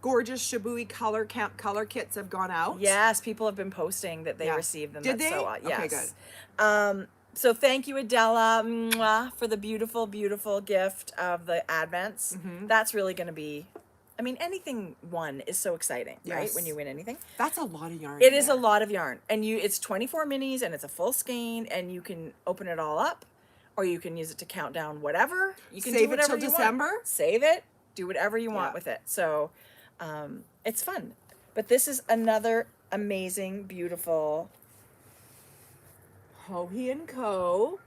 gorgeous Shabui color camp color kits have gone out. Yes, people have been posting that they Yeah. received them. Did That's they? So, Okay, yes. So thank you, Adela, mwah, for the beautiful, beautiful gift of the Advents. Mm-hmm. That's really going to be, I mean, anything won is so exciting, right? Yes. When you win anything. That's a lot of yarn. It in is a there. lot of yarn, and it's 24 minis, and it's a full skein, and you can open it all up, or you can use it to count down whatever. You can Save do it whatever till you December? want. Save it. Do whatever you want Yeah. with it. So, it's fun. But this is another amazing, beautiful. Mohair Yarns Co.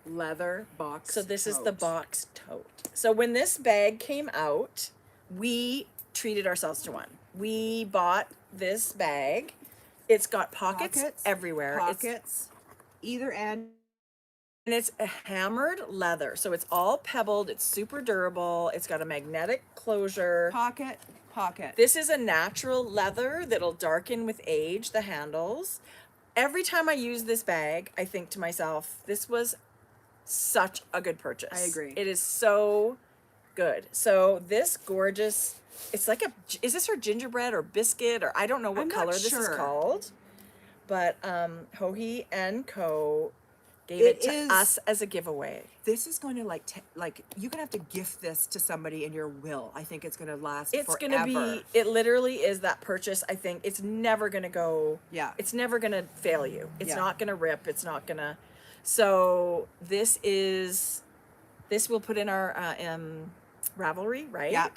Leather box. So this is the tote. box tote. So when this bag came out, we treated ourselves to one. We bought this bag. It's got pockets, everywhere. It's, Pockets, either end. and it's a hammered leather. So it's all pebbled. It's super durable. It's got a magnetic closure. Pocket. This is a natural leather that'll darken with age, the handles. Every time I use this bag, I think to myself, this was such a good purchase. I agree. It is so good. So this gorgeous, it's like is this her gingerbread or biscuit, or I don't know what I'm not color this is sure. called, but Mohair and Co gave it to us as a giveaway. This is going to like you're gonna have to gift this to somebody in your will. I think it's gonna last It's forever. gonna be, it literally is that purchase. I think it's never gonna go, Yeah. it's never gonna fail you. It's Yeah. not gonna rip. It's not gonna, so this we'll put in our Ravelry, right? Yeah.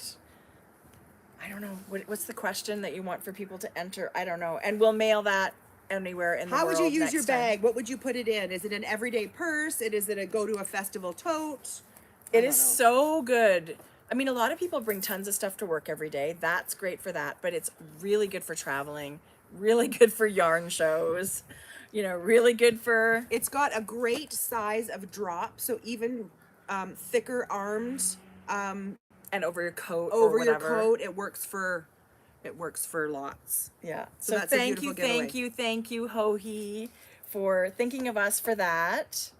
I don't know. What's the question that you want for people to enter? I don't know. And we'll mail that anywhere in the How world. would you use next your time. bag? What would you put it in? Is it an everyday purse? Is it a go to a festival tote? It is so good. I mean, a lot of people bring tons of stuff to work every day. That's great for that, but it's really good for traveling, really good for yarn shows, you know, really good for... It's got a great size of drop, so even thicker arms and over your coat or over your whatever. coat, it works for lots. Yeah. So So that's a thank beautiful you, thank you, Hohi, for thinking of us for that.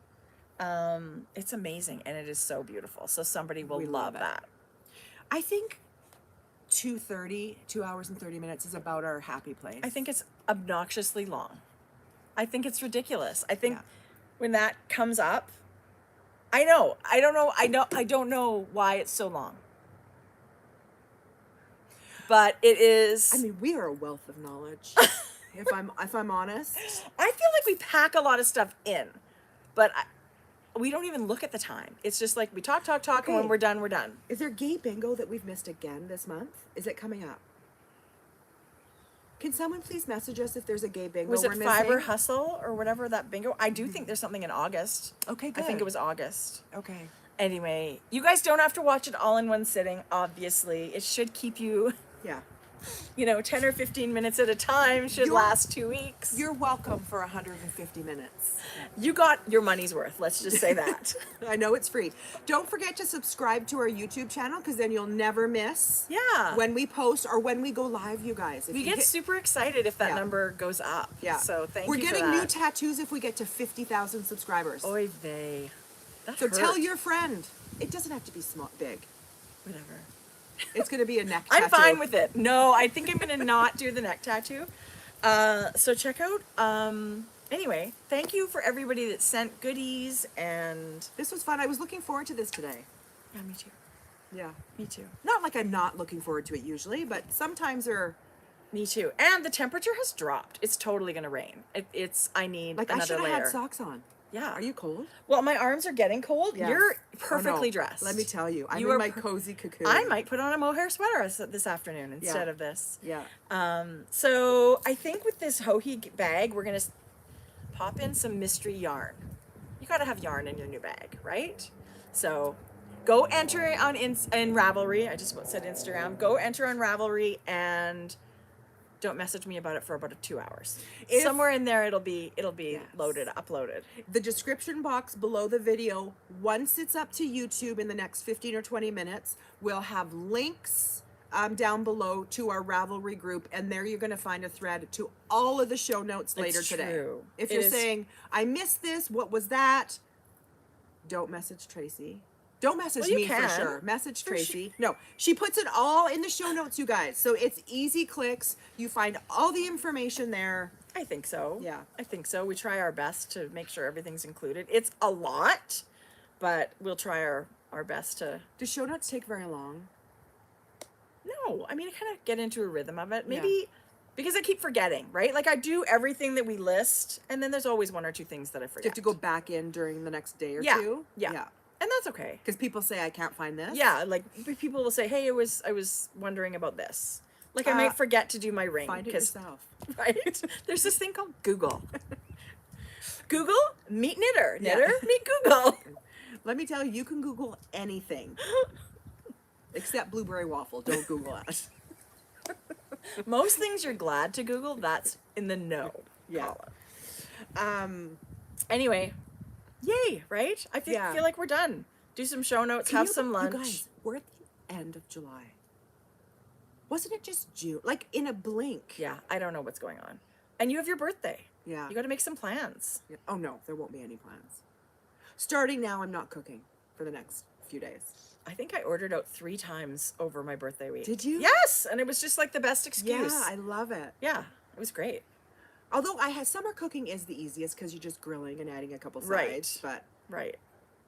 It's amazing, and it is so beautiful. So somebody will We love love it. that. I think 2 hours and 30 minutes is about our happy place. I think it's obnoxiously long. I think it's ridiculous. I think Yeah. when that comes up, I don't know why it's so long. But it is. I mean, we are a wealth of knowledge. if I'm honest. I feel like we pack a lot of stuff in, but we don't even look at the time. It's just like we talk, and when Okay. we're done, we're done. Is there gay bingo that we've missed again this month? Is it coming up? Can someone please message us if there's a gay bingo Was we're it missing? Fiber Hustle or whatever that bingo? I do think there's something in August. Okay, I think good. it was August. Okay. Anyway, you guys don't have to watch it all in one sitting, obviously. It should keep you, Yeah. 10 or 15 minutes at a time, should You're- last 2 weeks. You're welcome for 150 minutes. You got your money's worth, let's just say that. I know it's free. Don't forget to subscribe to our YouTube channel because then you'll never miss Yeah. when we post or when we go live, you guys. If We you get hit- super excited if that Yeah. number goes up. Yeah. So thank We're you getting for new that. tattoos if we get to 50,000 subscribers. Oy vey. That So tell hurt. your friend. It doesn't have to be small, big. Whatever. It's going to be a neck tattoo. I'm fine with it. No, I think I'm gonna not do the neck tattoo. So check out. Anyway, thank you for everybody that sent goodies and This was fun. I was looking forward to this today. yeah, me too. Yeah. Me too. Not like I'm not looking forward to it usually, but sometimes Me too. And the temperature has dropped. It's totally gonna rain. I need like I another should have layer. had socks on. Yeah. Are you cold? Well, my arms are getting cold. Yeah. You're Oh, perfectly no. dressed. Let me tell you, I'm You in are my cozy cocoon. I might put on a mohair sweater this afternoon instead Yeah. of this. Yeah. So I think with this Hohi bag, we're gonna pop in some mystery yarn. You gotta have yarn in your new bag, right? So go enter on in Ravelry. I just said Instagram. Go enter on Ravelry and don't message me about it for about 2 hours. If- Somewhere in there it'll be Yes. uploaded. The description box below the video, once it's up to YouTube in the next 15 or 20 minutes, we'll have links down below to our Ravelry group, and there you're going to find a thread to all of the show notes later It's today. true. If It you're is- saying, I missed this, what was that? Don't message Tracie. Don't message Well, you me for can. sure. Message For Tracie. No, she puts it all in the show notes, you guys. So it's easy clicks. You find all the information there. I think so. Yeah. I think so. We try our best to make sure everything's included. It's a lot, but we'll try our best to. Do show notes take very long? No, I mean, I kind of get into a rhythm of it. Yeah. Maybe because I keep forgetting, right? Like I do everything that we list, and then there's always one or two things that I Do forget. you have to go back in during the next day or Yeah. two? Yeah. And that's okay. Because people say I can't find this. Yeah, like people will say, "Hey, I was wondering about this." Like I might forget to do my ring Find it because yourself. right? There's this thing called Google. Google, meet knitter. Yeah. Knitter, meet Google. Let me tell you, you can Google anything. Except blueberry waffle. Don't Google it. Most things you're glad to Google, that's in the no Yeah. column. Anyway, yay, right? I feel, Yeah. feel like we're done. Do some show notes, have some lunch. You guys, we're at the end of July. Wasn't it just June? Like in a blink. Yeah, I don't know what's going on. And you have your birthday. Yeah. You got to make some plans. Yeah. Oh no, there won't be any plans. Starting now, I'm not cooking for the next few days. I think I ordered out 3 times over my birthday week. Did you? Yes, and it was just like the best excuse. Yeah, I love it. Yeah, it was great. Although summer cooking is the easiest because you're just grilling and adding a couple sides. Right. But Right.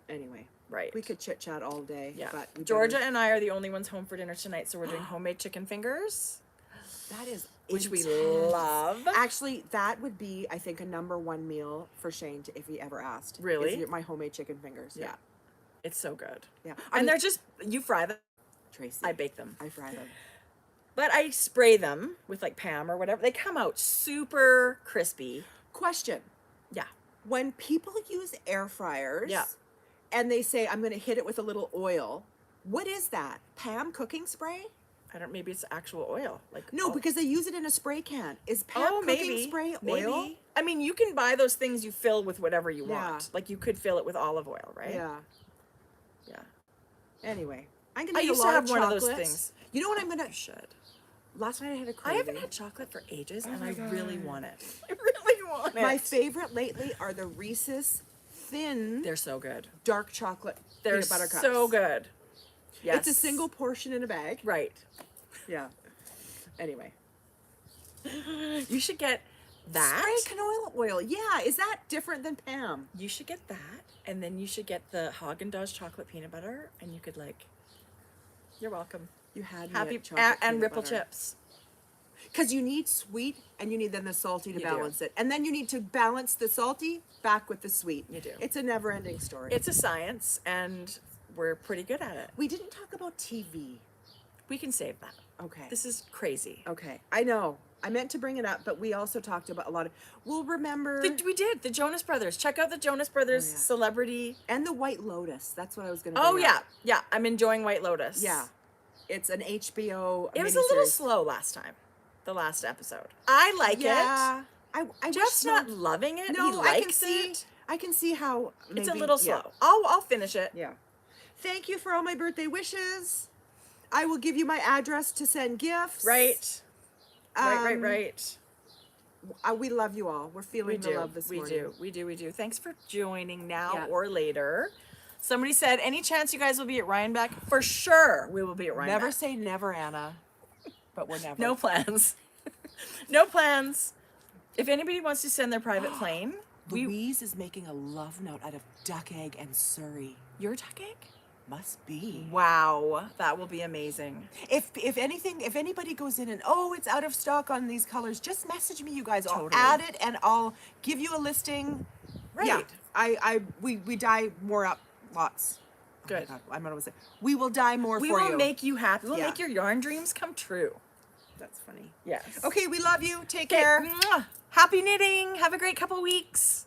anyway, Right. we could chit chat all day. Yeah. But we Georgia better- and I are the only ones home for dinner tonight, so we're doing homemade chicken fingers, that is which we intense. love. Actually, that would be, I think, a #1 meal for Shane if he ever asked. Really? Is my homemade chicken fingers. Yeah. It's so good. Yeah. And they're just, you fry them, Tracie. I bake them. I fry them. But I spray them with like Pam or whatever. They come out super crispy. Question. Yeah. When people use air fryers Yeah. and they say, I'm going to hit it with a little oil, what is that? Pam cooking spray? I don't, maybe it's actual oil. Like No, because they use it in a spray can. Is Pam cooking maybe spray oil? Maybe. I mean, you can buy those things you fill with whatever you Yeah. want. Like you could fill it with olive oil, right? Yeah. Yeah. Anyway, I'm going I to eat used a to lot have of one of those chocolates. things. You know what I'm going You to... should. Last night I had a I craving. haven't had chocolate for ages, and my I really God. want it. I really want it. My favorite lately are the Reese's thin They're so good. dark chocolate They're peanut butter cups. so good. Yes. It's a single portion in a bag. Right. Yeah. Anyway. You should get that. Spray canola oil. Yeah. Is that different than Pam? You should get that, and then you should get the Haagen-Dazs chocolate peanut butter, and you could like. You're welcome. You had me Happy at chocolate and peanut Ripple butter. chips. Because you need sweet and you need then the salty to You do. balance it. And then you need to balance the salty back with the sweet. You do. It's a never ending story. It's a science, and we're pretty good at it. We didn't talk about TV. We can save that. Okay. This is crazy. Okay. I know. I meant to bring it up, but we also talked about a lot of. We'll remember. We did the Jonas Brothers. Check out the Jonas Brothers yeah. celebrity. And the White Lotus. That's what I was going to Oh yeah, yeah. I'm enjoying White Lotus. Yeah. It's an HBO. It was a little miniseries. slow last time. The last episode. I like Yeah. it. I Jeff's wish not loving it. No, he I can likes see. it. I can see how It's a maybe- little yeah. slow. I'll finish it. Yeah. Thank you for all my birthday wishes. I will give you my address to send gifts. Right. Um, Right. We love you all. We're feeling the love this morning. We do. Thanks for joining now Yeah. or later. Somebody said, any chance you guys will be at Rhinebeck? For sure we will be at Rhinebeck. Never say never, Anna. But we're never. No plans. No plans. If anybody wants to send their private plane, Louise is making a love note out of duck egg and Surrey. your duck egg? Must be. Wow, that will be amazing. If anything, if anybody goes in and it's out of stock on these colors, just message me, you guys. I'll Totally. add it and I'll give you a listing. Right. Yeah, we dye more up lots. Good. Oh my God, I'm not gonna say. We will dye more We for will you. make you happy. We'll Yeah. make your yarn dreams come true. That's funny. Yes. Okay, we love you. Take Okay. care. Mwah. Happy knitting. Have a great couple weeks.